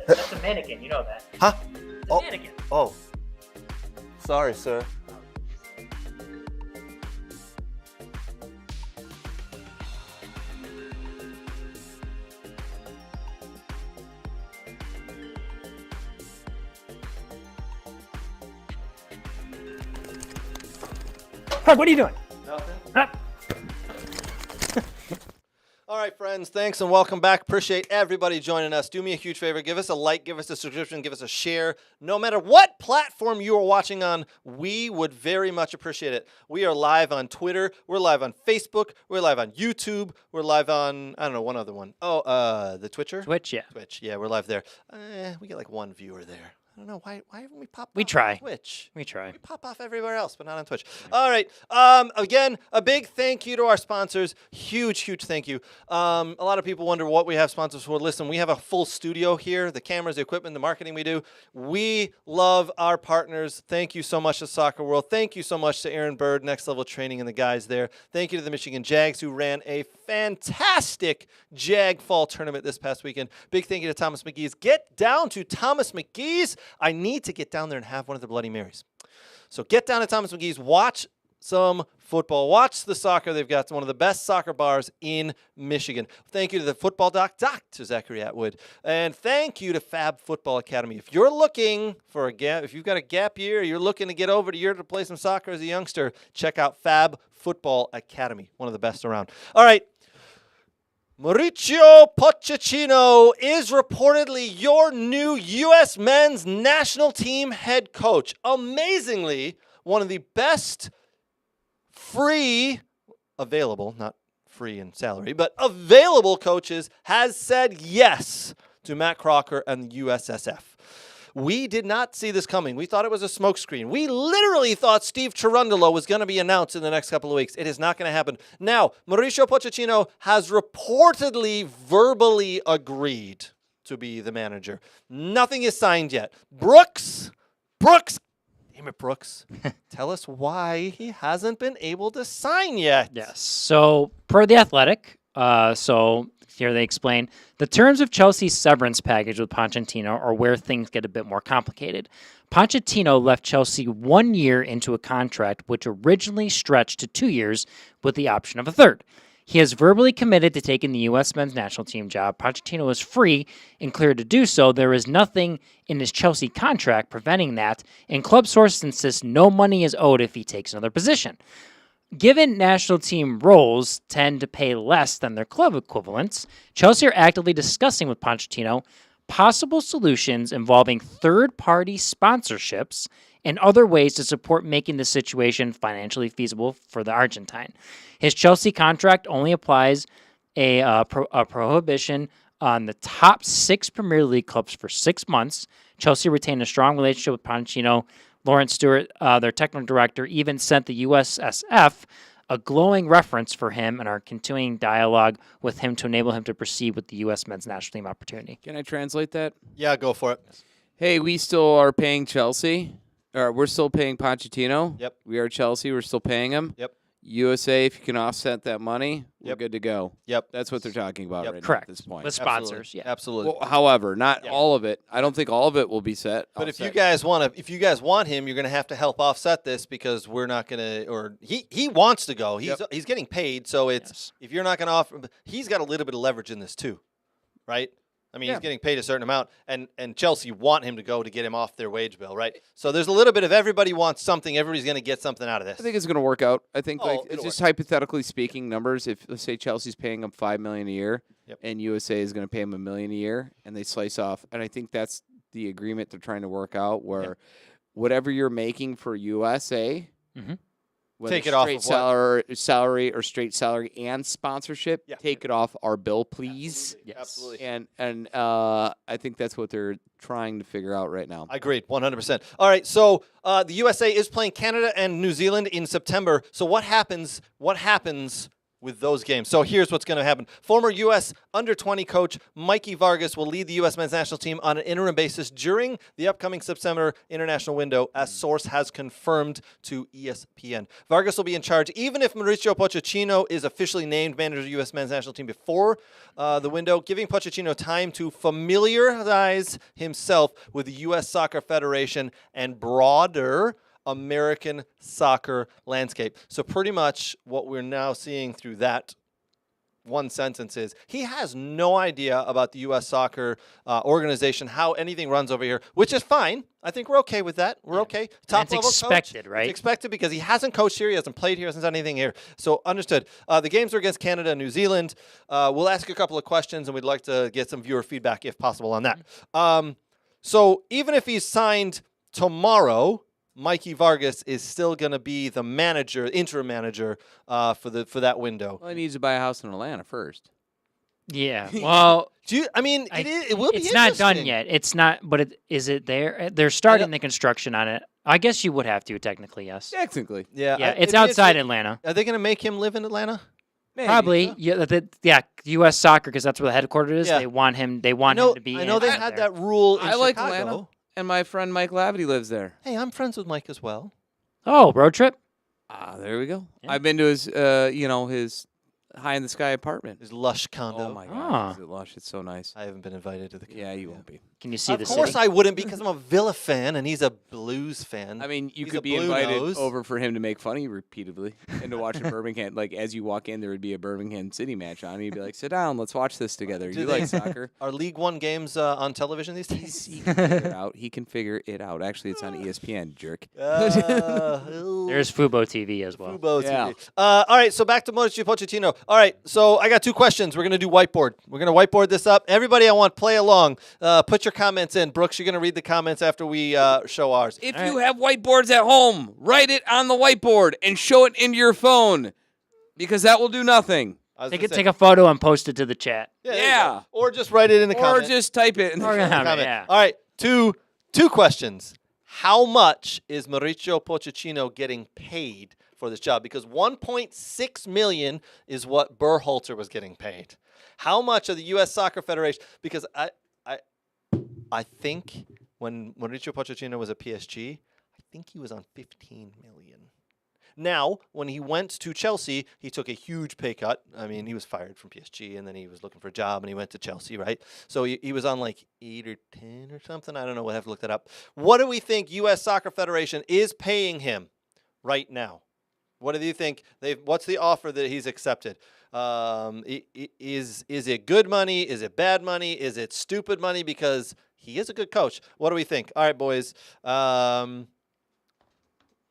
That's a mannequin. You know that. Huh? It's a mannequin. Oh. Sorry, sir. Craig, what are you doing? Nothing. Huh? All right, friends, thanks and welcome back. Appreciate everybody joining us. Do me a huge favor. Give us a like, give us a subscription, give us a share. No matter what platform you are watching on, we would very much appreciate it. We are live on Twitter. We're live on Facebook. We're live on YouTube. We're live on, I don't know, one other one. Oh, the Twitcher? Twitch, yeah. Twitch, yeah, we're live there. We get like one viewer there. I don't know. Why haven't we popped We off try. on Twitch? We try. We pop off everywhere else, but not on Twitch. All right. Again, a big thank you to our sponsors. Huge thank you. A lot of people wonder what we have sponsors for. Listen, we have a full studio here. The cameras, the equipment, the marketing we do. We love our partners. Thank you so much to Soccer World. Thank you so much to Aaron Bird, Next Level Training, and the guys there. Thank you to the Michigan Jags, who ran a fantastic Jag Fall tournament this past weekend. Big thank you to Thomas McGee's. Get down to Thomas McGee's. I need to get down there and have one of the Bloody Marys. So get down to Thomas McGee's. Watch some football. Watch the soccer. They've got one of the best soccer bars in Michigan. Thank you to the football doc, Dr. Zachary Atwood. And thank you to Fab Football Academy. If you're looking for a gap, if you've got a gap year, you're looking to get over to Europe to play some soccer as a youngster, check out Fab Football Academy. One of the best around. All right. Mauricio Pochettino is reportedly your new U.S. men's national team head coach. Amazingly, one of the best free, available, not free in salary, but available coaches has said yes to Matt Crocker and the USSF. We did not see this coming. We thought it was a smokescreen. We literally thought Steve Cherundolo was going to be announced in the next couple of weeks. It is not going to happen. Now, Mauricio Pochettino has reportedly verbally agreed to be the manager. Nothing is signed yet. Brooks, damn it, Brooks, tell us why he hasn't been able to sign yet. Yes. So, per The Athletic, here they explain, the terms of Chelsea's severance package with Pochettino are where things get a bit more complicated. Pochettino left Chelsea 1 year into a contract which originally stretched to 2 years with the option of a third. He has verbally committed to taking the U.S. men's national team job. Pochettino is free and clear to do so. There is nothing in his Chelsea contract preventing that, and club sources insist no money is owed if he takes another position. Given national team roles tend to pay less than their club equivalents, Chelsea are actively discussing with Pochettino possible solutions involving third-party sponsorships and other ways to support making the situation financially feasible for the Argentine. His Chelsea contract only applies a prohibition on the top 6 Premier League clubs for 6 months. Chelsea retained a strong relationship with Pochettino. Lawrence Stewart, their technical director, even sent the USSF a glowing reference for him and are continuing dialogue with him to enable him to proceed with the U.S. men's national team opportunity. Can I translate that? Yeah, go for it. Hey, we still are paying Chelsea. Or we're still paying Pochettino. Yep. We are Chelsea. We're still paying him. Yep. USA, if you can offset that money, we're good to go. Yep. That's what they're talking about right now Correct. at this point. With sponsors, yeah. Absolutely. Well, however, not all of it. I don't think all of it will be set. But if you offset. guys want him, you're going to have to help offset this because we're not going to. Or he wants to go. He's getting paid, so it's if you're not going to offer, he's got a little bit of leverage in this too, right? I mean, he's getting paid a certain amount, and Chelsea want him to go to get him off their wage bill, right? So there's a little bit of everybody wants something. Everybody's going to get something out of this. I think it's going to work out. I think, it'll just work. hypothetically speaking, numbers. If let's say Chelsea's paying him $5 million a year, Yep. and USA is going to pay him $1 million a year, and they slice off, and I think that's the agreement they're trying to work out, where whatever you're making for USA. Whether Take it off straight of what? salary or straight salary and sponsorship. Yeah. Take it off our bill, please. Yes. Absolutely. And I think that's what they're trying to figure out right now. I agreed, 100%. All right, so the USA is playing Canada and New Zealand in September. So what happens with those games? So here's what's going to happen. Former U.S. under-20 coach Mikey Vargas will lead the U.S. men's national team on an interim basis during the upcoming September international window, as source has confirmed to ESPN. Vargas will be in charge even if Mauricio Pochettino is officially named manager of the U.S. men's national team before the window, giving Pochettino time to familiarize himself with the U.S. Soccer Federation and broader American soccer landscape. So pretty much what we're now seeing through that one sentence is he has no idea about the U.S. soccer organization, how anything runs over here, which is fine. I think we're okay with that. We're okay. Top level expected, coach. right? It's expected because he hasn't coached here. He hasn't played here. He hasn't done anything here. So understood. The games are against Canada and New Zealand. We'll ask a couple of questions, and we'd like to get some viewer feedback if possible on that. So even if he's signed tomorrow, Mikey Vargas is still going to be the manager, interim manager for that window. Well, he needs to buy a house in Atlanta first. Yeah. Well, It will be. it's not done interesting. yet. It's not, but is it there? They're starting the construction on it. I guess you would have to, technically, yes. Technically. Yeah, Yeah, it's outside Atlanta. Are they going to make him live in Atlanta? Maybe. Probably, yeah. U.S. Soccer, because that's where the headquarters is. Yeah. They want him. They want him to be. I know they had that rule in I like Chicago. Atlanta, and my friend Mike Lavity lives there. Hey, I'm friends with Mike as well. Oh, road trip. There we go. Yeah. I've been to his, his high in the sky apartment. His lush condo. Oh my Ah. God, is it lush? It's so nice. I haven't been invited to the. Yeah, you won't be. Can you see the Of course, city? I wouldn't be because I'm a Villa fan and he's a Blues fan. I mean, you He's could a be blue invited nose. over for him to make fun of you repeatedly and to watch a Birmingham. Like, as you walk in, there would be a Birmingham City match on. And you'd be like, sit down, let's watch this together. Do You they- like soccer? Are League One games on television these days? He can figure it out. He can figure it out. Actually, it's on ESPN, jerk. There's Fubo TV as well. Fubo Yeah. TV. All right, so back to Mauricio Pochettino. All right, so I got two questions. We're going to do whiteboard. We're going to whiteboard this up. Everybody, I want play along. Put your comments in. Brooks, you're going to read the comments after we show ours. If you have whiteboards at home, write it on the whiteboard and show it into your phone because that will do nothing. I was Take gonna say- take a photo and post it to the chat. there you go. Yeah. Or just write it in the Or comment. just type it. In the Or comment, comment. yeah. All right, two questions. How much is Mauricio Pochettino getting paid for this job? Because 1.6 million is what Berhalter was getting paid. How much of the U.S. Soccer Federation? Because I think when Mauricio Pochettino was at PSG, I think he was on 15 million. Now, when he went to Chelsea, he took a huge pay cut. I mean, he was fired from PSG, and then he was looking for a job, and he went to Chelsea, right? So he was on like 8 or 10 or something. I don't know. We'll have to look that up. What do we think U.S. Soccer Federation is paying him right now? What do you think? What's the offer that he's accepted? Is it good money? Is it bad money? Is it stupid money? Because he is a good coach. What do we think? All right, boys.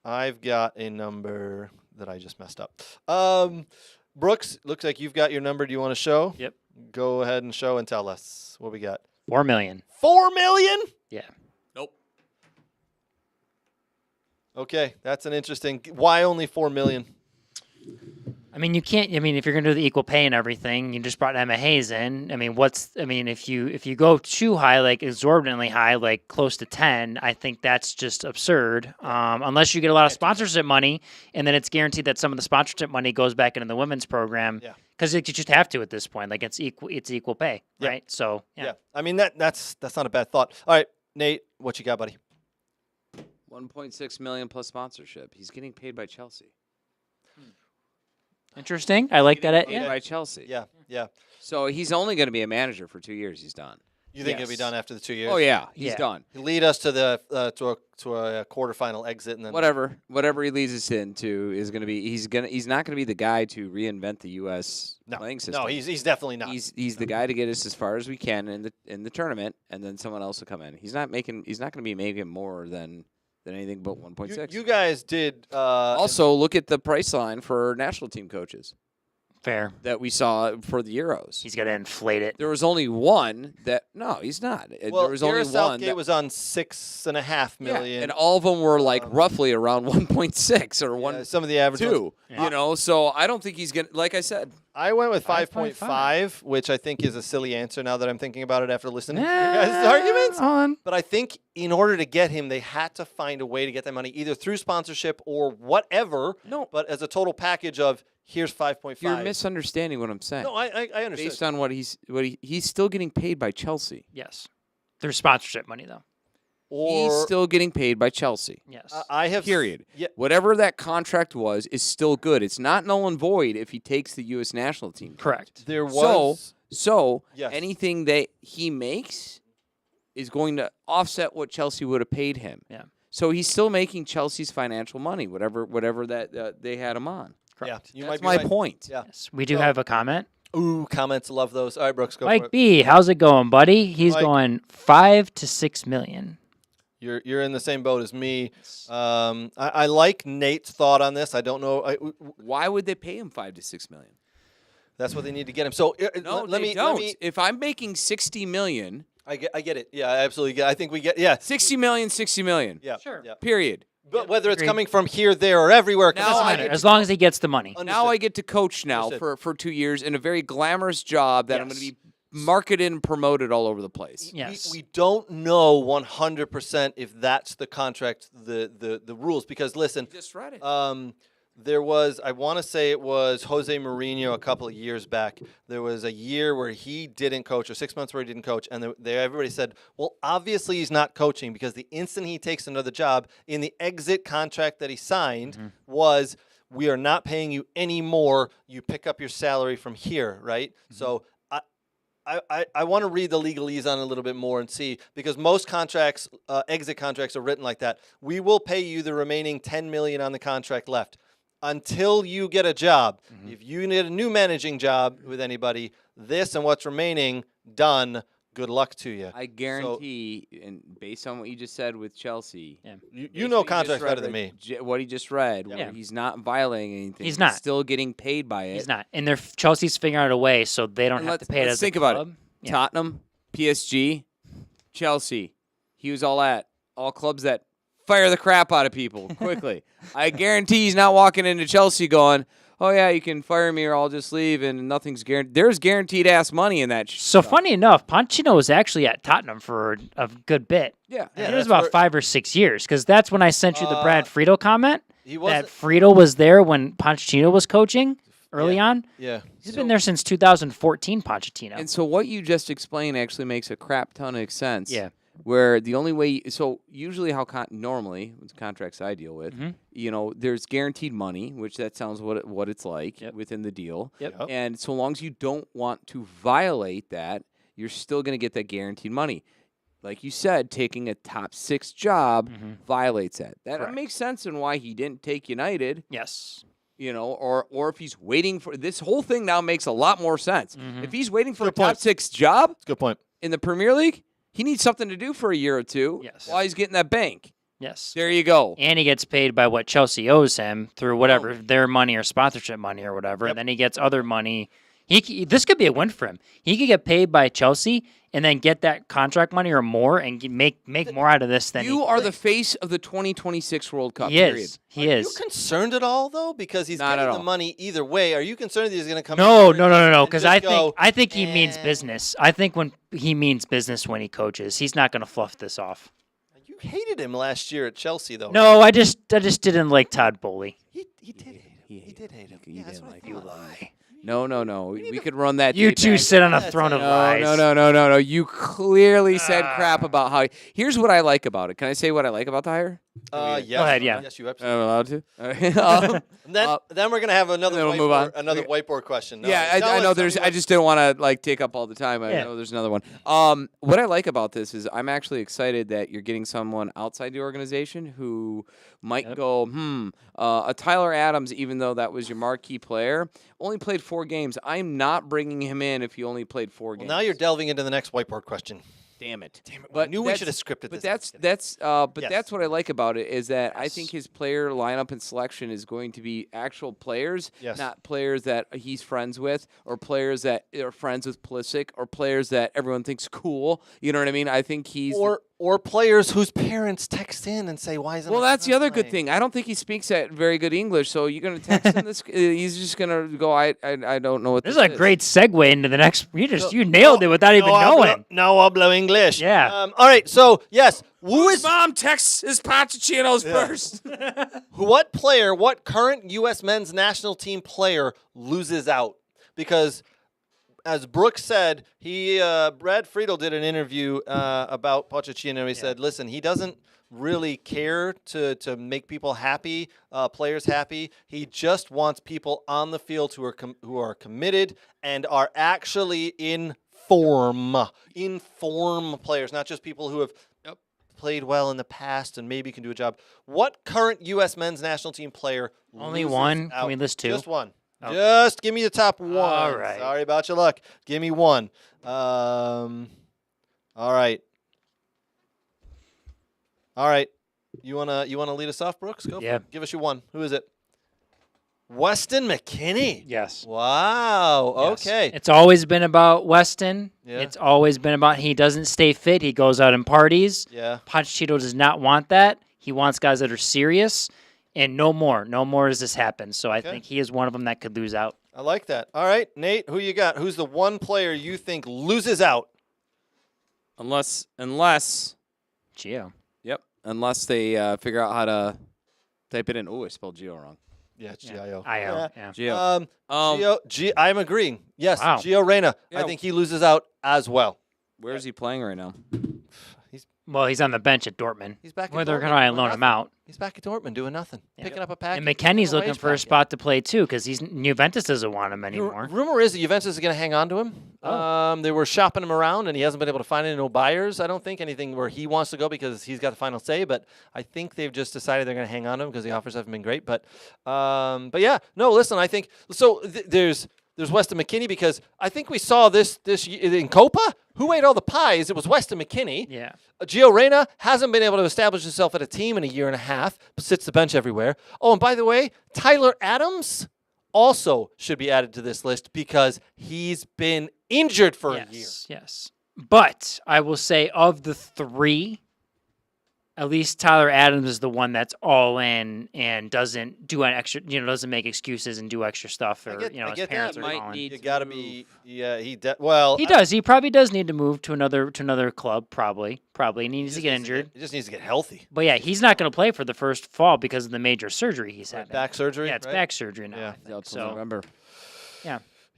I've got a number that I just messed up. Brooks, looks like you've got your number. Do you want to show? Yep. Go ahead and show and tell us what we got. 4 million. 4 million? Yeah. Nope. Okay, that's an interesting. Why only 4 million? I mean, you can't. I mean, if you're going to do the equal pay and everything, you just brought Emma Hayes in. I mean, if you go too high, like exorbitantly high, like close to 10, I think that's just absurd. Unless you get a lot of sponsorship money, and then it's guaranteed that some of the sponsorship money goes back into the women's program. Yeah. Because you just have to at this point. Like it's equal pay, Yeah. right? So Yeah. I mean that's not a bad thought. All right, Nate, what you got, buddy? 1.6 million plus sponsorship. He's getting paid by Chelsea. Interesting. I like that. Paid by Chelsea. Yeah. So he's only going to be a manager for 2 years. He's done. You think he'll be Yes. done after the 2 years? Oh yeah, he's Yeah. done. Lead us to the to a quarterfinal exit, and then Whatever he leads us into is going to be. He's not going to be the guy to reinvent the U.S. playing system. No, he's definitely not. He's the guy to get us as far as we can in the tournament, and then someone else will come in. He's not going to be making more than anything but 1.6. You guys did Also, look at the price line for national team coaches Fair. that we saw for the Euros. He's gonna inflate it. There was only one that he's not. well, there was only Gareth one Southgate that was on $6.5 million. and all of them were like roughly around 1.6 or 1. Some of the average ones. 2, so I don't think he's gonna. Like I said, I went with 5.5. 5.5, which I think is a silly answer now that I'm thinking about it after listening to your guys' arguments. But I think in order to get him, they had to find a way to get that money either through sponsorship or whatever. No. But as a total package of here's 5.5. you're misunderstanding what I'm saying. No, I understand. Based on what he's still getting paid by Chelsea. Yes. Through sponsorship money though. He's still getting paid by Chelsea. Yes. I have Period. Yeah. Whatever that contract was is still good. It's not null and void if he takes the U.S. national team. Correct. There was So Yes. anything that he makes is going to offset what Chelsea would have paid him. Yeah. So he's still making Chelsea's financial money, whatever that they had him on. Correct. You That's might be my right. point. Yeah. Yes. We do have a comment. Ooh, comments. Love those. All right, Brooks, go for Mike it. B, how's it going, buddy? He's Mike. going 5 to 6 million. You're in the same boat as me. I like Nate's thought on this. I don't know. Why would they pay him $5 to $6 million? That's what they need to get him. So No, let they me. don't. Let me. If I'm making $60 million, I get it. Yeah, I absolutely get. I think we get. Yeah. $60 million. Yeah. Sure. Yeah. Period. But whether it's Agreed. coming from here, there, or everywhere, Now doesn't I matter. get As long as he gets the money. Now I get to coach now Understood. for 2 years in a very glamorous job that I'm going to be marketed and promoted all over the place. Yes. We don't know 100% if that's the contract, the rules. Because listen, Just read it. there was, I want to say it was Jose Mourinho a couple of years back. There was a year where he didn't coach, or 6 months where he didn't coach, and everybody said, well, obviously he's not coaching because the instant he takes another job, in the exit contract that he signed was, we are not paying you any more. You pick up your salary from here, right? So I want to read the legalese on it a little bit more and see, because most contracts, exit contracts, are written like that. We will pay you the remaining $10 million on the contract left until you get a job. If you need a new managing job with anybody, this and what's remaining done. Good luck to you. I guarantee, and based on what you just said with Chelsea, You know contracts better than me. What he just read, Yeah. where he's not violating anything. He's not. Still getting paid by it. He's not. And Chelsea's figuring out a way so they don't And have to pay it let's as think a about club. it. Yeah. Tottenham, PSG, Chelsea. He was all clubs that fire the crap out of people quickly. I guarantee he's not walking into Chelsea going, oh, yeah, you can fire me or I'll just leave, and nothing's guaranteed. There's guaranteed ass money in that. So stuff. funny enough, Pochettino was actually at Tottenham for a good bit. Yeah. I think it was that's about where- 5 or 6 years, because that's when I sent you the Brad Friedel comment. He That wasn't. Friedel was there when Pochettino was coaching early on. Yeah. He's been there since 2014, Pochettino. And so what you just explained actually makes a crap ton of sense. Yeah. Where the only way, so usually how normally with contracts I deal with, there's guaranteed money, which that sounds what it's like within the deal. Yep. And so long as you don't want to violate that, you're still going to get that guaranteed money. Like you said, taking a top 6 job violates that. That Correct. makes sense in why he didn't take United. Yes. Or if he's waiting for this whole thing now makes a lot more sense. If he's waiting for Good a top point. 6 job Good point. in the Premier League, he needs something to do for a year or two while he's getting that bank. Yes. There you go. And he gets paid by what Chelsea owes him through whatever their money or sponsorship money or whatever. And then he gets other money. This could be a win for him. He could get paid by Chelsea and then get that contract money or more and make more out of this than You are the face of the 2026 World Cup. he period. is. He Are is. you concerned at all though? Because he's Not at getting the all. money either way. Are you concerned that he's going to come? No. in here and Because just go, I think he means business. I think when he means business when he coaches, he's not going to fluff this off. You hated him last year at Chelsea, though. No, I just didn't like Todd Bowley. He did hate him. He did hate him. Yeah, that's what I thought. Lie. No. We could run that. You tape two back. sit on a throne of lies. No. You clearly said crap about how. Here's what I like about it. Can I say what I like about the hire? Yes. Go ahead, yeah. Yes, you Am I absolutely. allowed to? All right. Then we're gonna have another then we'll move on. whiteboard question. No, Yeah, tell I us know. something I just didn't want to take up all the time. I Yeah. know there's another one. What I like about this is I'm actually excited that you're getting someone outside the organization who might go, a Tyler Adams, even though that was your marquee player, only played 4 games. I'm not bringing him in if he only played 4 games. Now you're delving into the next whiteboard question. Damn it. But I knew we that's- should have scripted But this. that's Yes. that's what I like about it is that I Yes. think his player lineup and selection is going to be actual players, Yes. not players that he's friends with or players that are friends with Pulisic or players that everyone thinks cool. You know what I mean? I think he's or players whose parents text in and say, "Why isn't?" well, my that's the son other good playing?" thing. I don't think he speaks that very good English, so you're gonna text him this. He's just gonna go. I don't know what This this is a great segue into the next. You nailed it No- without even no hablo- knowing. No hablo English. Yeah. All right. So yes, Whose mom texts is Pochettino's first? what current U.S. men's national team player loses out? Because, as Brooks said, Brad Friedel did an interview about Pochettino. He said, listen, he doesn't really care to make people happy, players happy. He just wants people on the field who are committed and are actually in form players, not just people who have played well in the past and maybe can do a job. What current U.S. men's national team player Only loses one? out? Can we list 2? Just one. Oh. Just give me the top 1. All right. Sorry about your luck. Give me 1. All right. You wanna lead us off, Brooks? Go for Yeah. it. Give us your 1. Who is it? Weston McKennie. Yes. Wow. Yes. Okay. It's always been about Weston. Yeah. It's always been about he doesn't stay fit. He goes out and parties. Yeah. Pochettino does not want that. He wants guys that are serious. And no more. No more does this happen. So I think he is one of them that could lose out. I like that. All right, Nate, who you got? Who's the one player you think loses out? Unless Gio. unless they figure out how to type it in. Oh, I spelled Gio wrong. Yeah, it's Gio. I-O. Yeah. Yeah. Gio. I'm agreeing. Yes, Wow. Gio Reyna. Yeah. I think he loses out as well. Where is he playing right now? Well, he's on the bench at Dortmund. He's back. Well, at they're Dortmund going to doing loan him nothing. out. He's back at Dortmund doing nothing, picking up a package. And McKennie's a looking wage for a packet. spot to play too because Juventus doesn't want him anymore. Rumor is that Juventus is going to hang on to him. Oh. They were shopping him around, and he hasn't been able to find any no buyers. I don't think anything where he wants to go because he's got the final say. But I think they've just decided they're going to hang on to him because the offers haven't been great. But yeah, no. Listen, I think so. There's Weston McKennie because I think we saw this in Copa. Who ate all the pies? It was Weston McKennie. Yeah. Gio Reyna hasn't been able to establish himself at a team in a year and a half, sits the bench everywhere. Oh, and by the way, Tyler Adams also should be added to this list because he's been injured for a year. Yes. But I will say of the 3, at least Tyler Adams is the one that's all in and doesn't do an extra, doesn't make excuses and do extra stuff or, I his get parents that. are Might calling. need- You got to be, yeah, He I- does. He probably does need to move to another club, probably. And he needs to get injured. He just needs to get healthy. But yeah, he's not going to play for the first fall because of the major surgery he's having. Back surgery. Yeah, it's right? back surgery now. Yeah. I think. Out till So November.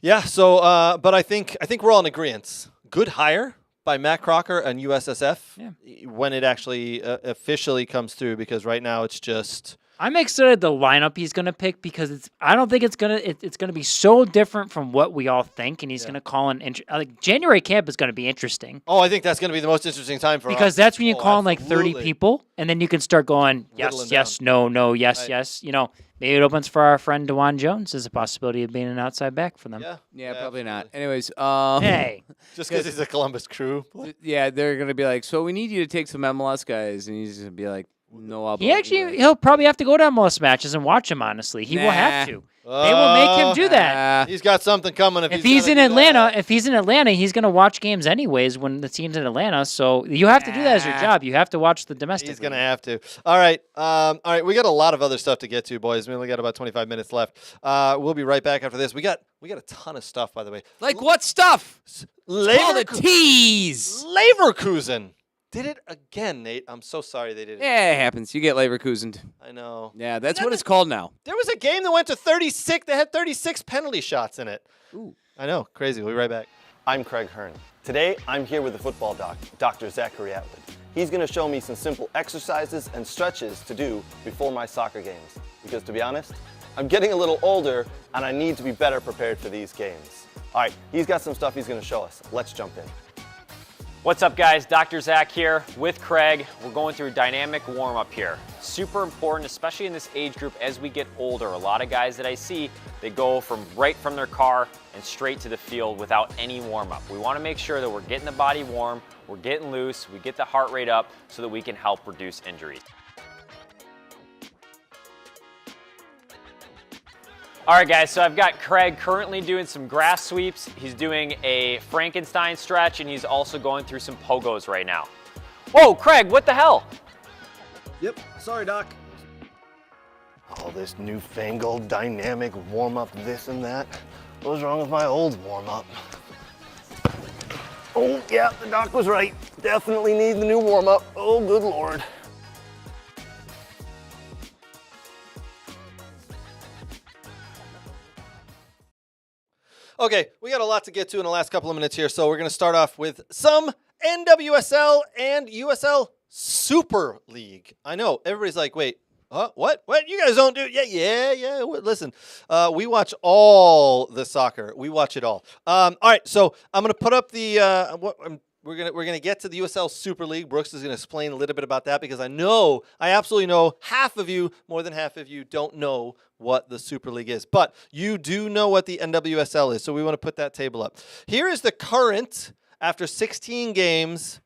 Yeah. So, but I think we're all in agreement. Good hire by Matt Crocker and USSF when it actually officially comes through. Because right now it's just I'm excited the lineup he's going to pick because I don't think it's going to be so different from what we all think, and he's going to call in January camp is going to be interesting. I think that's going to be the most interesting time for because us. that's when you call in like 30 absolutely. people, and then you can start going Whittling yes, no, yes, Right. yes. Maybe it opens for our friend DeJuan Jones as a possibility of being an outside back for them. Yeah, probably not. absolutely. Anyways, Hey, Just because he's a Columbus Crew. yeah, they're gonna be like, so we need you to take some MLS guys, and he's gonna be like, no, I'll. he'll probably have to go to MLS matches and watch him. Honestly, he will have to. They will make him do that. He's got something coming. If he's in Atlanta, he's going to watch games anyways when the team's in Atlanta. So you have to do that as your job. You have to watch the domestic. He's going to league. have to. All right. We got a lot of other stuff to get to, boys. We only got about 25 minutes left. We'll be right back after this. We got a ton of stuff, by the way. Like what stuff? Call the tease. Leverkusen did it again, Nate. I'm so sorry they did it. Yeah, it happens. You get Leverkusen. I know. Yeah, that's what it's called now. There was a game that went to 36. They had 36 penalty shots in it. Ooh. I know. Crazy. We'll be right back. I'm Craig Hearn. Today, I'm here with the football doc, Dr. Zachary Atwood. he's going to show me some simple exercises and stretches to do before my soccer games. Because to be honest, I'm getting a little older and I need to be better prepared for these games. All right, he's got some stuff he's going to show us. Let's jump in. What's up, guys? Dr. Zach here with Craig. We're going through a dynamic warm-up here. Super important, especially in this age group as we get older. A lot of guys that I see, they go right from their car and straight to the field without any warm-up. We want to make sure that we're getting the body warm, we're getting loose, we get the heart rate up so that we can help reduce injuries. All right, guys, so I've got Craig currently doing some grass sweeps. He's doing a Frankenstein stretch, and he's also going through some pogos right now. Whoa, Craig, what the hell? Yep, sorry, Doc. All this newfangled dynamic warm-up, this and that. What was wrong with my old warm-up? Oh, yeah, the doc was right. Definitely need the new warm-up. Oh, good Lord. Okay, we got a lot to get to in the last couple of minutes here, so we're going to start off with some NWSL and USL Super League. I know, everybody's like, wait, huh? What? You guys don't do it? Yeah. Listen, we watch all the soccer. We watch it all. All right, so I'm going to put up the we're gonna get to the USL Super League. Brooks is gonna explain a little bit about that because I absolutely know more than half of you don't know what the Super League is, but you do know what the NWSL is. So we want to put that table up. Here is the current, after 16 games,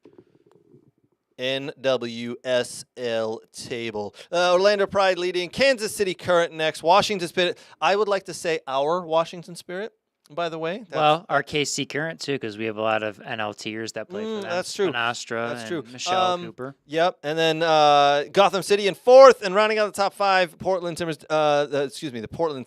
NWSL table. Orlando Pride leading, Kansas City Current next, Washington Spirit. I would like to say our Washington Spirit. By the way, our KC Current too, because we have a lot of NLTers that play for them. That's true. Astra, that's true. Michelle Cooper. Yep, and then Gotham City in fourth, and rounding out the top five, the Portland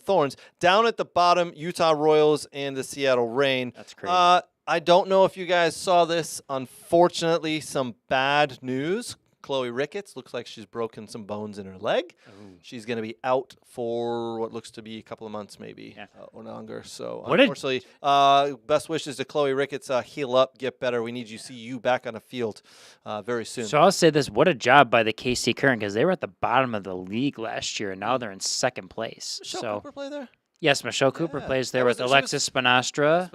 Thorns. Down at the bottom, Utah Royals and the Seattle Reign. That's crazy. I don't know if you guys saw this. Unfortunately, some bad news. Chloe Ricketts looks like she's broken some bones in her leg. Ooh. She's going to be out for what looks to be a couple of months, maybe, or longer. So, unfortunately, best wishes to Chloe Ricketts. Heal up, get better. We need to see you back on the field very soon. So I'll say this: what a job by the KC Current, because they were at the bottom of the league last year, and now they're in second place. Michelle Cooper play there? Yes, Michelle Cooper plays there with Alexis Spinastra.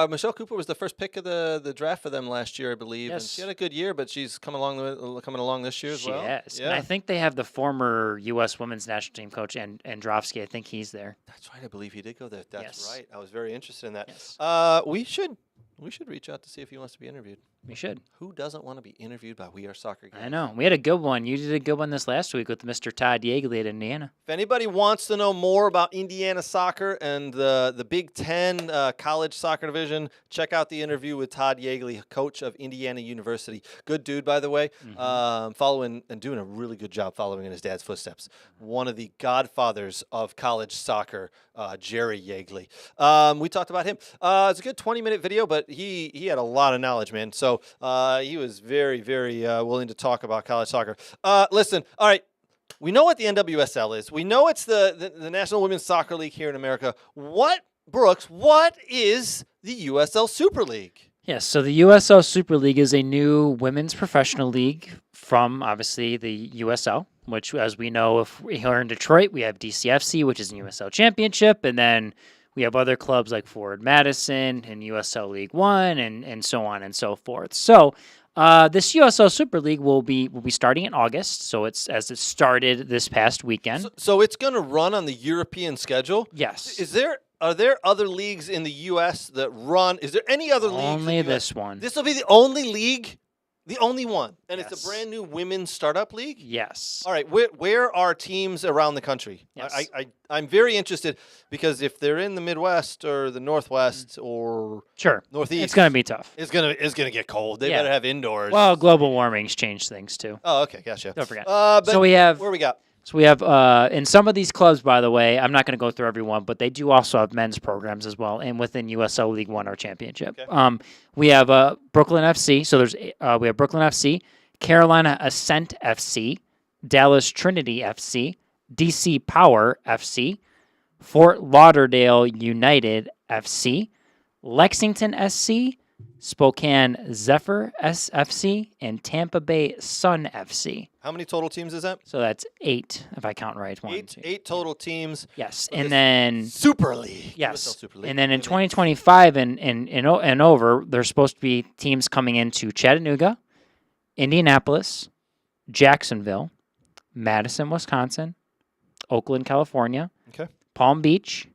Michelle Cooper was the first pick of the draft for them last year, I believe. Yes. And she had a good year, but she's coming along this year as well. Yes. Yeah. And I think they have the former U.S. women's national team coach, Androvsky. I think he's there. That's right. I believe he did go there. That's right. I was very interested in that. Yes. We should reach out to see if he wants to be interviewed. We should. Who doesn't want to be interviewed by We Are Soccer Guys? I know. We had a good one. You did a good one this last week with Mr. Todd Yeagley at Indiana. If anybody wants to know more about Indiana soccer and the Big Ten college soccer division, check out the interview with Todd Yeagley, coach of Indiana University. Good dude, by the way. Following and doing a really good job following in his dad's footsteps. One of the godfathers of college soccer, Jerry Yeagley. We talked about him. It's a good 20-minute video, but he had a lot of knowledge, man. So he was very, very willing to talk about college soccer. Listen, all right. We know what the NWSL is. We know it's the National Women's Soccer League here in America. What is the USL Super League? Yes, so the USL Super League is a new women's professional league from, obviously, the USL, which, as we know, if we're here in Detroit, we have DCFC, which is an USL championship, and then we have other clubs like Forward Madison and USL League One and so on and so forth. So this USL Super League will be starting in August. So it started this past weekend. So it's going to run on the European schedule? Yes. Are there other leagues in the U.S. that run? Is there any other leagues? Only this one. This will be the only league? The only one. And it's a brand new women's startup league? Yes. All right. Where are teams around the country? Yes. I'm very interested because if they're in the Midwest or the Northwest or Northeast, it's going to be tough. It's going to get cold. They better have indoors. Well, global warming's changed things too. Oh, okay. Gotcha. Don't forget. So we have where we got? So we have, in some of these clubs, by the way, I'm not going to go through every one, but they do also have men's programs as well, and within USL League One or Championship. Okay. We have Brooklyn FC. So we have Brooklyn FC, Carolina Ascent FC, Dallas Trinity FC, DC Power FC, Fort Lauderdale United FC, Lexington SC, Spokane Zephyr SFC, and Tampa Bay Sun FC. How many total teams is that? So that's 8, if I count right. Eight total teams. Yes, for and the then Super League. yes, USL Super League. and then in 2025 and over, there's supposed to be teams coming into Chattanooga, Indianapolis, Jacksonville, Madison, Wisconsin, Oakland, California, Okay. Palm Beach,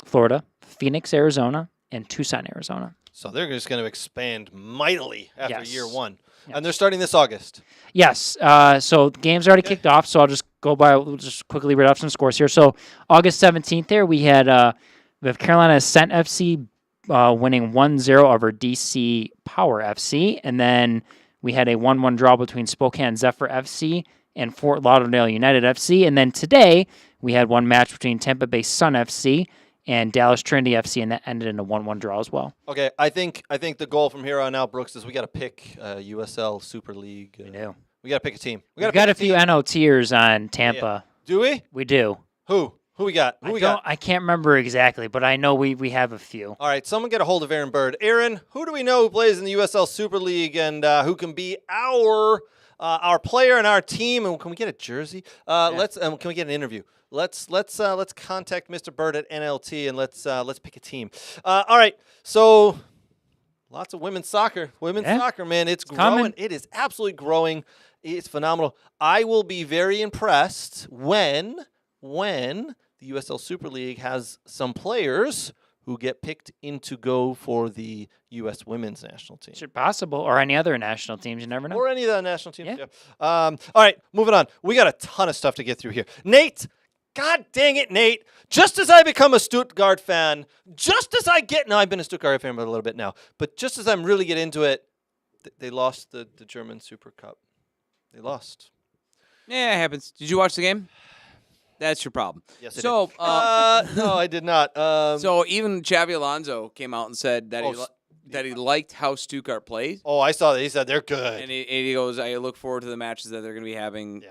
Florida, Phoenix, Arizona, and Tucson, Arizona. So they're just going to expand mightily after Yes. year one. Yes. And they're starting this August. Yes. So the game's already kicked off. So I'll just we'll just quickly read off some scores here. So August 17th there, we have Carolina Ascent FC winning 1-0 over DC Power FC. And then we had a 1-1 draw between Spokane Zephyr FC and Fort Lauderdale United FC. And then today we had one match between Tampa Bay Sun FC and Dallas Trinity FC, and that ended in a 1-1 draw as well. Okay, I think the goal from here on out, Brooks, is we got to pick USL Super League. We do. We got to pick a team. We've got a few NO tiers on Tampa. Do we? We do. Who? Who we got? Who we got? I can't remember exactly, but I know we have a few. All right, someone get a hold of Aaron Bird. Aaron, who do we know who plays in the USL Super League and who can be our player and our team? And can we get a jersey? Let's can we get an interview? Let's contact Mr. Bird at NLT and let's pick a team. All right, so lots of women's soccer. Soccer, man, it's growing. Coming. It is absolutely growing. It's phenomenal. I will be very impressed when the USL Super League has some players who get picked in to go for the U.S. women's national team. It's possible, or any other national teams. You never know. Or any of the national teams. Yeah. All right, moving on. We got a ton of stuff to get through here. Nate, God dang it, Nate. Just as I become a Stuttgart fan, I've been a Stuttgart fan for a little bit now, but just as I'm really get into it, they lost the German Super Cup. They lost. Yeah, it happens. Did you watch the game? That's your problem. Yes, I so, did. No, I did not. So even Xavi Alonso came out and said that he liked how Stuttgart plays. Oh, I saw that. He said they're good. And he goes, I look forward to the matches that they're going to be having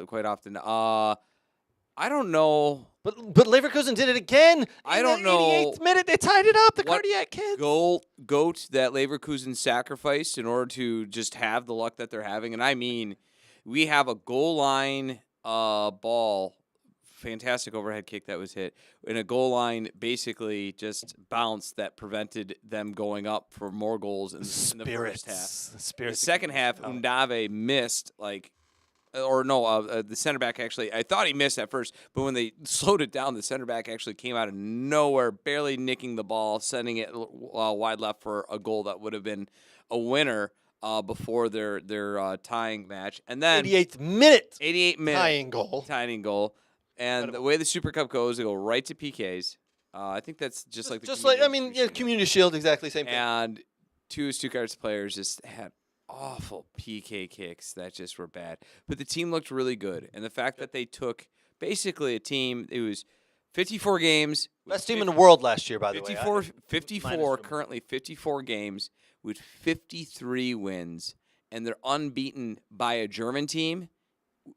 quite often. I don't know. But Leverkusen did it again. I don't know. In the 88th minute, they tied it up. The Cardiac Kids. Goat that Leverkusen sacrificed in order to just have the luck that they're having. And I mean, we have a goal line ball, fantastic overhead kick that was hit, and a goal line basically just bounced that prevented them going up for more goals in the first half. The second half, Undave missed the center back actually, I thought he missed at first, but when they slowed it down, the center back actually came out of nowhere, barely nicking the ball, sending it wide left for a goal that would have been a winner before their tying match. And then 88th minute. Tying goal. And the way the Super Cup goes, they go right to PKs. I think that's just like Community Shield, exactly same thing. And two of Stuttgart's players just had awful PK kicks that just were bad. But the team looked really good. And the fact that they took basically a team, it was 54 games. Best team in the world last year, by the way. 54 games with 53 wins. And they're unbeaten by a German team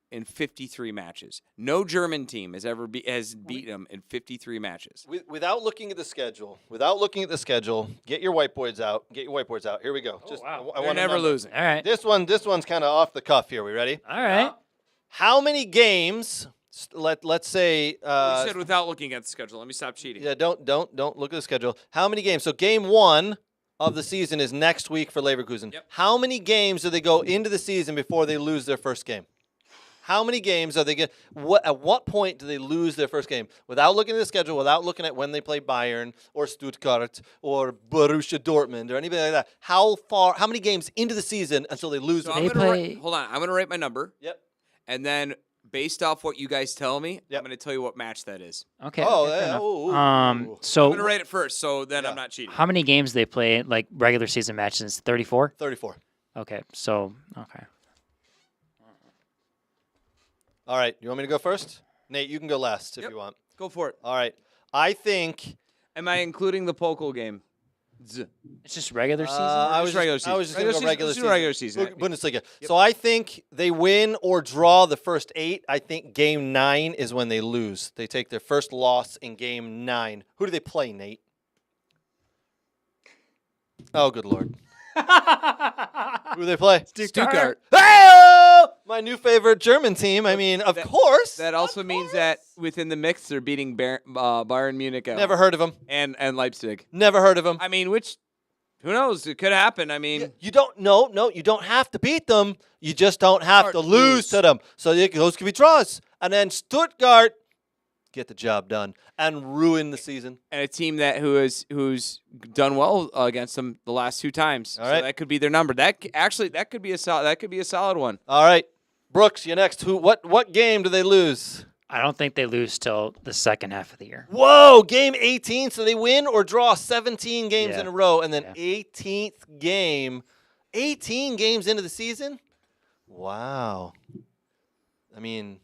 in 53 matches. No German team has beaten them in 53 matches. Without looking at the schedule, get your whiteboards out. Here we go. They're never losing. All right. This one's kind of off the cuff here. We ready? All right. How many games? Let's say. You said without looking at the schedule. Let me stop cheating. Yeah. Don't look at the schedule. How many games? So game 1 of the season is next week for Leverkusen. Yep. How many games do they go into the season before they lose their first game? How many games are they get? At what point do they lose their first game? Without looking at the schedule, without looking at when they play Bayern or Stuttgart or Borussia Dortmund or anything like that. How many games into the season until they lose? So Hold on. I'm going to write my number. Yep. And then based off what you guys tell me, Yep. I'm going to tell you what match that is. Okay. Oh, fair yeah. enough. So I'm going to write it first, so then I'm not cheating. How many games they play, like regular season matches? 34? 34. Okay. So, okay. All right. You want me to go first? Nate, you can go last if you want. Go for it. All right. I think. Am I including the Pokal game? It's just regular season? I was regular just season. going to go regular season. Regular season. Bundesliga. Yep. So I think they win or draw the first 8. I think game 9 is when they lose. They take their first loss in game 9. Who do they play, Nate? Oh, good Lord. Who do they play? Stuttgart. Oh! My new favorite German team. I mean, of course. That also means that within the mix, they're beating Bayern Munich out. Never heard of them. And Leipzig. Never heard of them. I mean, who knows? It could happen. I mean, You don't. No, you don't have to beat them. You just don't have to lose to them. So those could be draws. And then Stuttgart get the job done and ruin the season. and a team that who's done well against them the last 2 times. All So right. that could be their number. That could be a solid one. All right, Brooks, you next. What game do they lose? I don't think they lose till the second half of the year. Whoa, game 18. So they win or draw 17 games Yeah. in a row, and then Yeah. 18th game, 18 games into the season. Wow. I mean,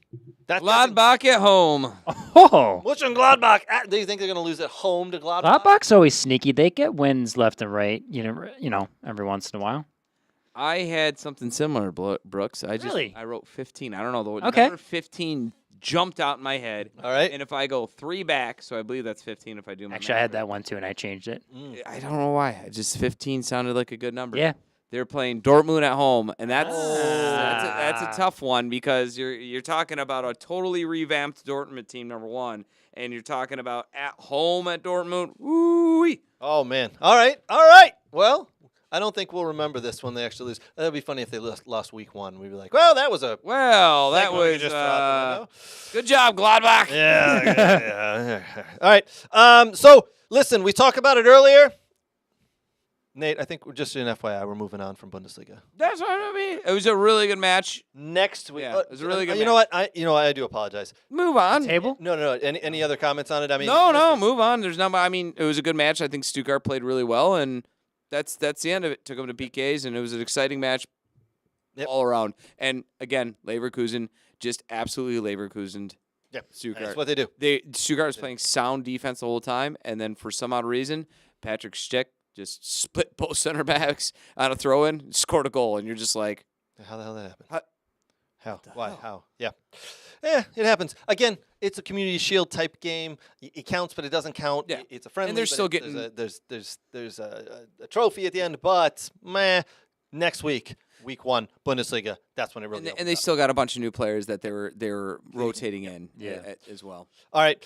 that doesn't- Gladbach at home. Oh, Mönchengladbach. Do you think they're going to lose at home to Gladbach? Gladbach's always sneaky. They get wins left and right. You know, every once in a while. I had something similar, Brooks. Really? I wrote 15. I don't know. The Okay. number 15 jumped out in my head. All right. And if I go 3 back, so I believe that's 15 if I do my Actually, I math had right. that one too, and I changed it. I don't know why. Just 15 sounded like a good number. Yeah. They're playing Dortmund at home, and that's a tough one because you're talking about a totally revamped Dortmund team, number one, and you're talking about at home at Dortmund. Woo-wee. Oh, man. All right. Well, I don't think we'll remember this when they actually lose. That'd be funny if they lost week 1. We'd be like, well, that was a Well, that segment we was just threw out the window. good job, Gladbach. Yeah. All right. So, listen, we talked about it earlier. Nate, I think we're just an FYI. We're moving on from Bundesliga. That's what I mean. It was a really good match. Next week. Yeah, it was a really good You know what? I do apologize. Move on. Table? No. Any other comments on it? I mean, No, move on. There's not. I mean, it was a good match. I think Stuttgart played really well, and that's the end of it. Took them to PKs, and it was an exciting match all around. And again, Leverkusen just absolutely Leverkusened. Yeah, Stuttgart. that's what they do. Stuttgart was playing sound defense the whole time, and then for some odd reason, Patrick Schick just split both center backs on a throw-in, scored a goal, and you're just like, How the hell did that happen? How? Why? How? Yeah. Yeah, it happens. Again, it's a community shield type game. It counts, but it doesn't count. Yeah. It's a friendly. And they're but still there's a trophy at the end, but next week, week 1, Bundesliga. That's when it really. and they still got a bunch of new players that they were rotating in as well. All right.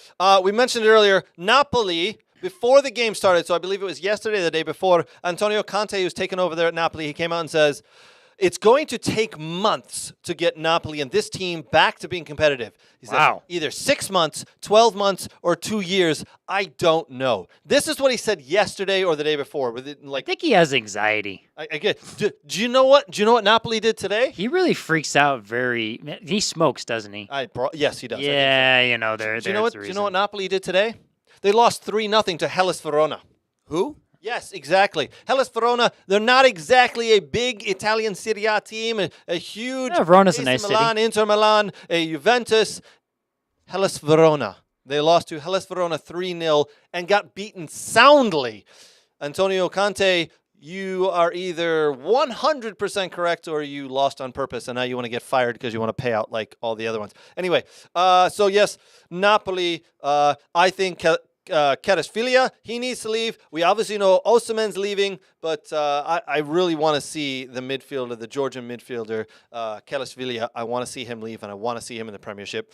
We mentioned it earlier. Napoli, before the game started, so I believe it was yesterday or the day before, Antonio Conte, who's taken over there at Napoli, he came out and says, it's going to take months to get Napoli and this team back to being competitive. He said, Wow. either 6 months, 12 months, or 2 years. I don't know. This is what he said yesterday or the day before. With it, I think he has anxiety. again, do you know what? Do you know what Napoli did today? He really freaks out. He smokes, doesn't he? Yes, he does. I think so. Yeah, you know, Do you know what Napoli did today? They lost 3-0 to Hellas Verona. Who? Yes, exactly. Hellas Verona, they're not exactly a big Italian Serie A team, a huge Yeah, Verona's a AC nice Milan, city. Inter Milan, a Juventus. Hellas Verona. They lost to Hellas Verona 3-0 and got beaten soundly. Antonio Conte, you are either 100% correct or you lost on purpose and now you want to get fired because you want to pay out like all the other ones. Anyway, so yes, Napoli, I think Kvaratskhelia, he needs to leave. We obviously know Osimhen's leaving, but I really want to see the midfielder, the Georgian midfielder, Kvaratskhelia. I want to see him leave, and I want to see him in the Premiership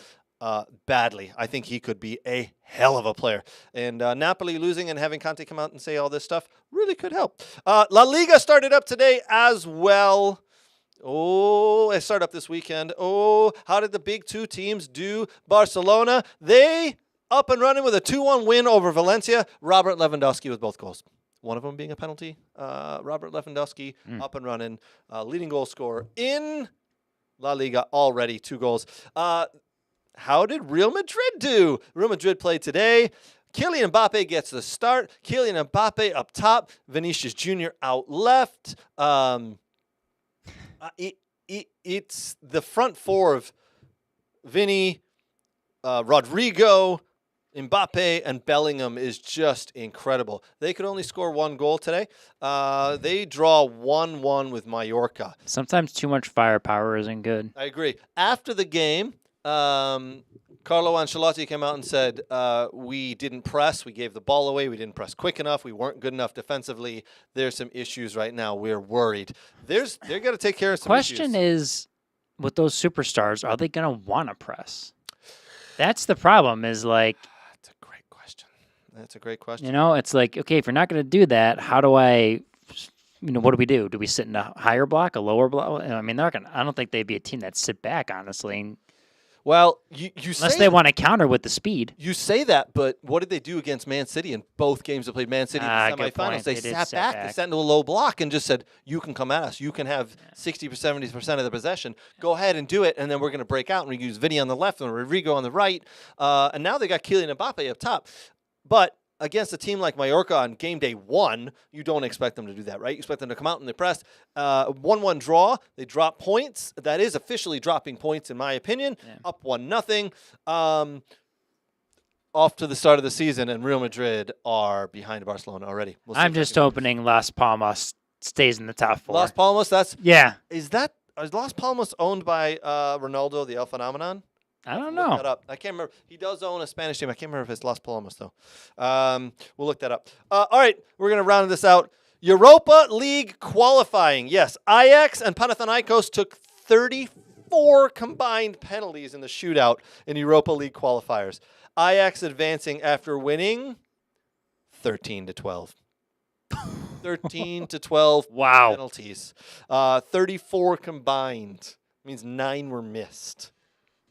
badly. I think he could be a hell of a player. And Napoli losing and having Conte come out and say all this stuff really could help. La Liga started up today as well. Oh, it started up this weekend. Oh, how did the big 2 teams do? Barcelona, they up and running with a 2-1 win over Valencia. Robert Lewandowski with both goals. One of them being a penalty. Robert Lewandowski up and running. Leading goal scorer in La Liga already. 2 goals. How did Real Madrid do? Real Madrid played today. Kylian Mbappé gets the start. Kylian Mbappé up top. Vinicius Jr. out left. It's the front 4 of Vinny, Rodrigo, Mbappe, and Bellingham is just incredible. They could only score 1 goal today. They draw 1-1 with Mallorca. Sometimes too much firepower isn't good. I agree. After the game, Carlo Ancelotti came out and said, we didn't press. We gave the ball away. We didn't press quick enough. We weren't good enough defensively. There's some issues right now. We're worried. They're going to take care of some Question is, with those superstars, are they going to want to press? That's the problem is like. That's a great question. That's a great question. You know, it's like, okay, if you're not going to do that, how do I, what do we do? Do we sit in a higher block, a lower block? I mean, I don't think they'd be a team that sit back, honestly. Well, you unless they want to counter with the speed. You say that, but what did they do against Man City in both games that played Man City in the semifinals? They sat back. They sat into a low block and just said, you can come at us. You can have 60 or 70% of the possession. Go ahead and do it, and then we're going to break out, and we use Vinny on the left and Rodrigo on the right. And now they got Kylian Mbappé up top. But against a team like Mallorca on game day 1, you don't expect them to do that, right? You expect them to come out and they press. 1-1 draw. They drop points. That is officially dropping points, in my opinion. Yeah. Up 1-0. Off to the start of the season, and Real Madrid are behind Barcelona already. I'm just hoping Las Palmas stays in the top 4. Las Palmas, is Las Palmas owned by Ronaldo, the El Phenomenon? I don't know. Look that up. I can't remember. He does own a Spanish team. I can't remember if it's Las Palmas, though. We'll look that up. All right, we're going to round this out. Europa League qualifying. Yes, Ajax and Panathinaikos took 34 combined penalties in the shootout in Europa League qualifiers. Ajax advancing after winning 13-12. 13-12 wow. penalties. 34 combined. Means 9 were missed.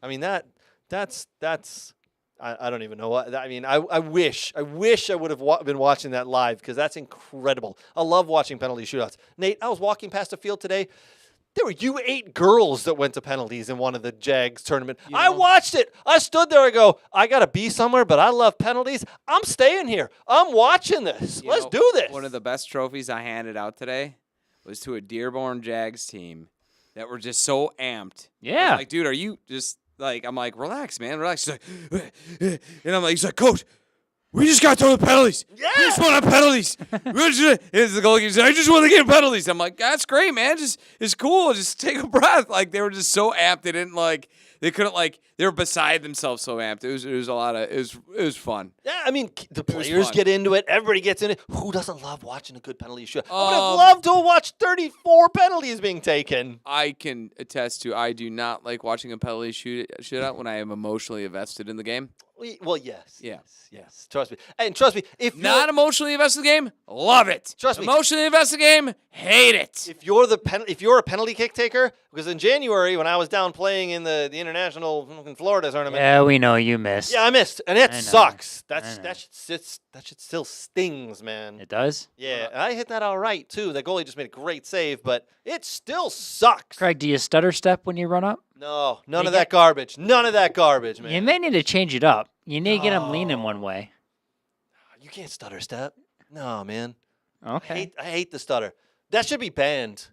I mean, that's I don't even know what. I mean, I wish I would have been watching that live because that's incredible. I love watching penalty shootouts. Nate, I was walking past a field today. There were U8 girls that went to penalties in one of the Jags tournament. I watched it. I stood there. I go, I got to be somewhere, but I love penalties. I'm staying here. I'm watching this. Let's do this. One of the best trophies I handed out today was to a Dearborn Jags team that were just so amped. Yeah. Like, dude, are you just like, I'm like, relax, man, relax. He's like, and I'm like, he's like, Coach, we just got to throw the penalties. Yeah. We just want to penalties. It's the goalkeeper. I just want to get penalties. I'm like, that's great, man. Just it's cool. Just take a breath. Like they were just so amped. They didn't like. They couldn't like. They were beside themselves. So amped. It was a lot of. It was fun. Yeah, I mean the players get into it. Everybody gets in it. Who doesn't love watching a good penalty shootout? I would have loved to watch 34 penalties being taken. I can attest to. I do not like watching a penalty shootout when I am emotionally invested in the game. Well, yes. Yeah. Yes. Trust me. And trust me, if you're not emotionally invested in the game, love it. Trust me. Emotionally invested in the game, hate it. If you're a penalty kick taker, because in January when I was down playing in the international Florida tournament. Yeah, we know you missed. Yeah, I missed, and it sucks. That shit still stings, man. It does? Yeah, and I hit that all right too. The goalie just made a great save, but it still sucks. Craig, do you stutter step when you run up? No, none of that garbage. None of that garbage, man. You may need to change it up. You need to get him leaning one way. You can't stutter step. No, man. Okay. I hate the stutter. That should be banned.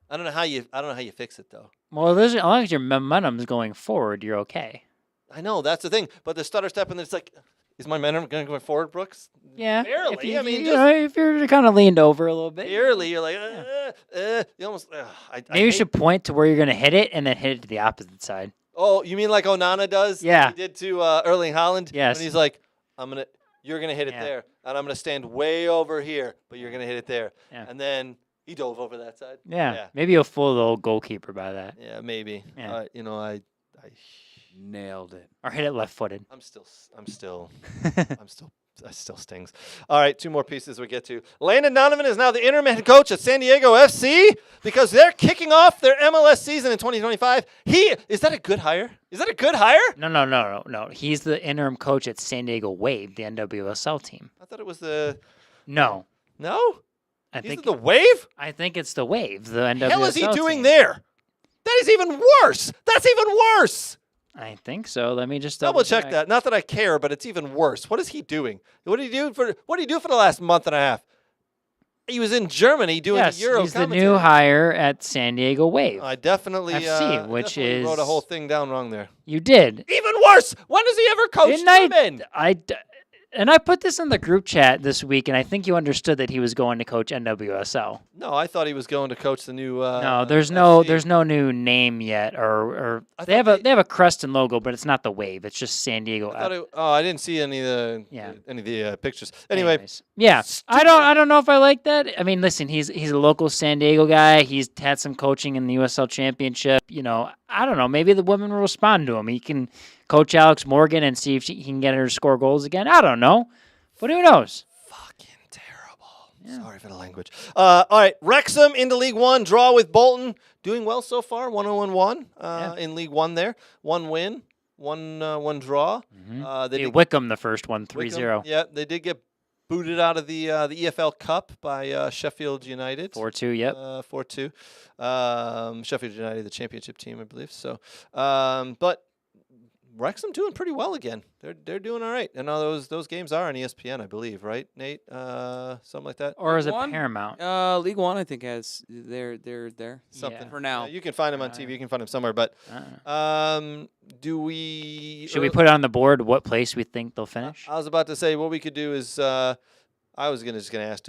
I don't know how you fix it though. Well, as long as your momentum's going forward, you're okay. I know that's the thing, but the stutter step and it's like, is my momentum going to go forward, Brooks? Yeah. Barely. If you're kind of leaned over a little bit. Barely. You're like, you almost. Maybe you should point to where you're going to hit it and then hit it to the opposite side. Oh, you mean like Onana does? Yeah. He did to Erling Haaland. Yes. And he's like, you're gonna hit it there, and I'm gonna stand way over here, but you're gonna hit it there. Yeah. And then he dove over that side. Yeah. Maybe you'll fool the old goalkeeper by that. Yeah, maybe. Yeah. I nailed it. Or hit it left-footed. That still stings. All right, 2 more pieces we get to. Landon Donovan is now the interim head coach at San Diego FC because they're kicking off their MLS season in 2025. Is that a good hire? Is that a good hire? No. He's the interim coach at San Diego Wave, the NWSL team. I thought it was the... No. No? I think the Wave? I think it's the Wave, the NWSL hell is he doing team. there? That is even worse. That's even worse. I think so. Let me just double check that. Not that I care, but it's even worse. What is he doing? What did he do for the last month and a half? He was in Germany doing the Euro. He's the new hire at San Diego Wave. I definitely FC, which is wrote a whole thing down wrong there. You did. Even worse. When does he ever coach women? And I put this in the group chat this week, and I think you understood that he was going to coach NWSL. No, I thought he was going to coach the new. No, there's FC. no new name yet, or they have a crest and logo, but it's not the wave. It's just San Diego. I didn't see any of the pictures. Anyway, Anyways. Yeah, I don't know if I like that. I mean, listen, he's a local San Diego guy. He's had some coaching in the USL Championship. I don't know. Maybe the women will respond to him. He can coach Alex Morgan and see if he can get her to score goals again. I don't know, but who knows? Fucking terrible. Yeah. Sorry for the language. All right, Wrexham into League One, draw with Bolton. Doing well so far, 1-0-1 in League One there. One win, one draw. Mm-hmm. They Wickham the first one, 3-0. Yeah, they did get booted out of the EFL Cup by Sheffield United. 4-2, yep. 4-2. Sheffield United, the championship team, I believe. So, but Wrexham doing pretty well again. They're doing all right. And those games are on ESPN, I believe, right, Nate? Something like that. Or is it Paramount? League One, I think, has they're there. Something for now. You can find them on TV. You can find them somewhere. But should we put it on the board what place we think they'll finish? I was about to say what we could do is I was just gonna ask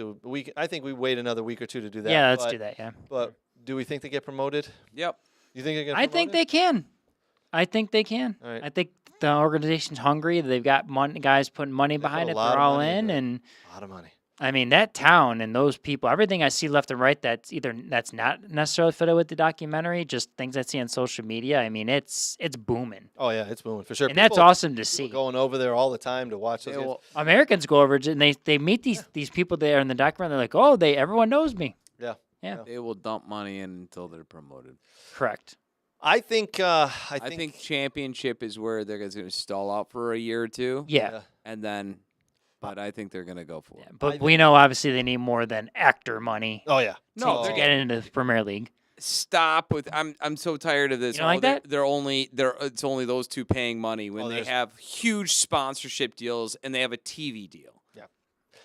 I think we wait another week or two to do that. Yeah, let's do that. Yeah. But do we think they get promoted? Yep. You think they're gonna? I think they can. I think they can. All right. I think the organization's hungry. They've got guys putting money behind it. They're all in, and a lot of money. I mean, that town and those people, everything I see left and right that's not necessarily fitted with the documentary, just things I see on social media. I mean, it's booming. Oh yeah, it's booming for sure. And that's awesome to see. Going over there all the time to watch those games. Americans go over and they meet these people there in the documentary. They're like, oh, everyone knows me. Yeah. They will dump money in until they're promoted. Correct. I think championship is where they're going to stall out for a year or two. Yeah. And then, but I think they're going to go for it. But we know obviously they need more than actor money. Oh yeah. To get into the Premier League. Stop with I'm so tired of this. You don't like that? It's only those two paying money when they have huge sponsorship deals and they have a TV deal. Yeah.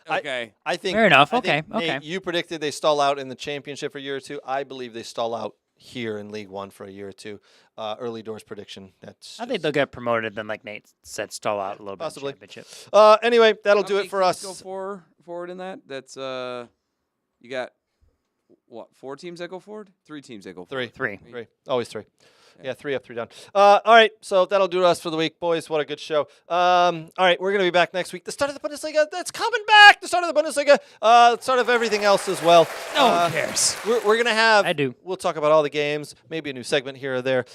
Okay. I think fair enough. Okay. Okay. You predicted they stall out in the championship for a year or two. I believe they stall out here in League One for a year or two. Early doors prediction. I think they'll get promoted. Then, like Nate said, stall out a little possibly. bit. In the championship. Anyway, that'll do it for us. Go forward in that. That's you got what? 4 teams that go forward? 3 teams that go forward. Three. Always 3. Yeah, 3 up, 3 down. All right, so that'll do us for the week, boys. What a good show. All right, we're going to be back next week. The start of the Bundesliga, that's coming back. The start of the Bundesliga, the start of everything else as well. No one cares. We're going to have... I do. We'll talk about all the games, maybe a new segment here or there.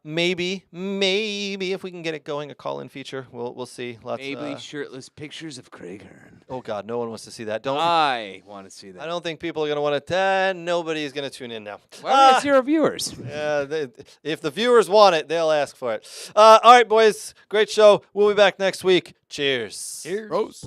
Maybe if we can get it going, a call-in feature. We'll see. Maybe shirtless pictures of Craig Hearn. Oh, God, no one wants to see that. I want to see that. I don't think people are going to want to... Nobody's going to tune in now. Well, we have 0 viewers. If the viewers want it, they'll ask for it. All right, boys. Great show. We'll be back next week. Cheers. Roast.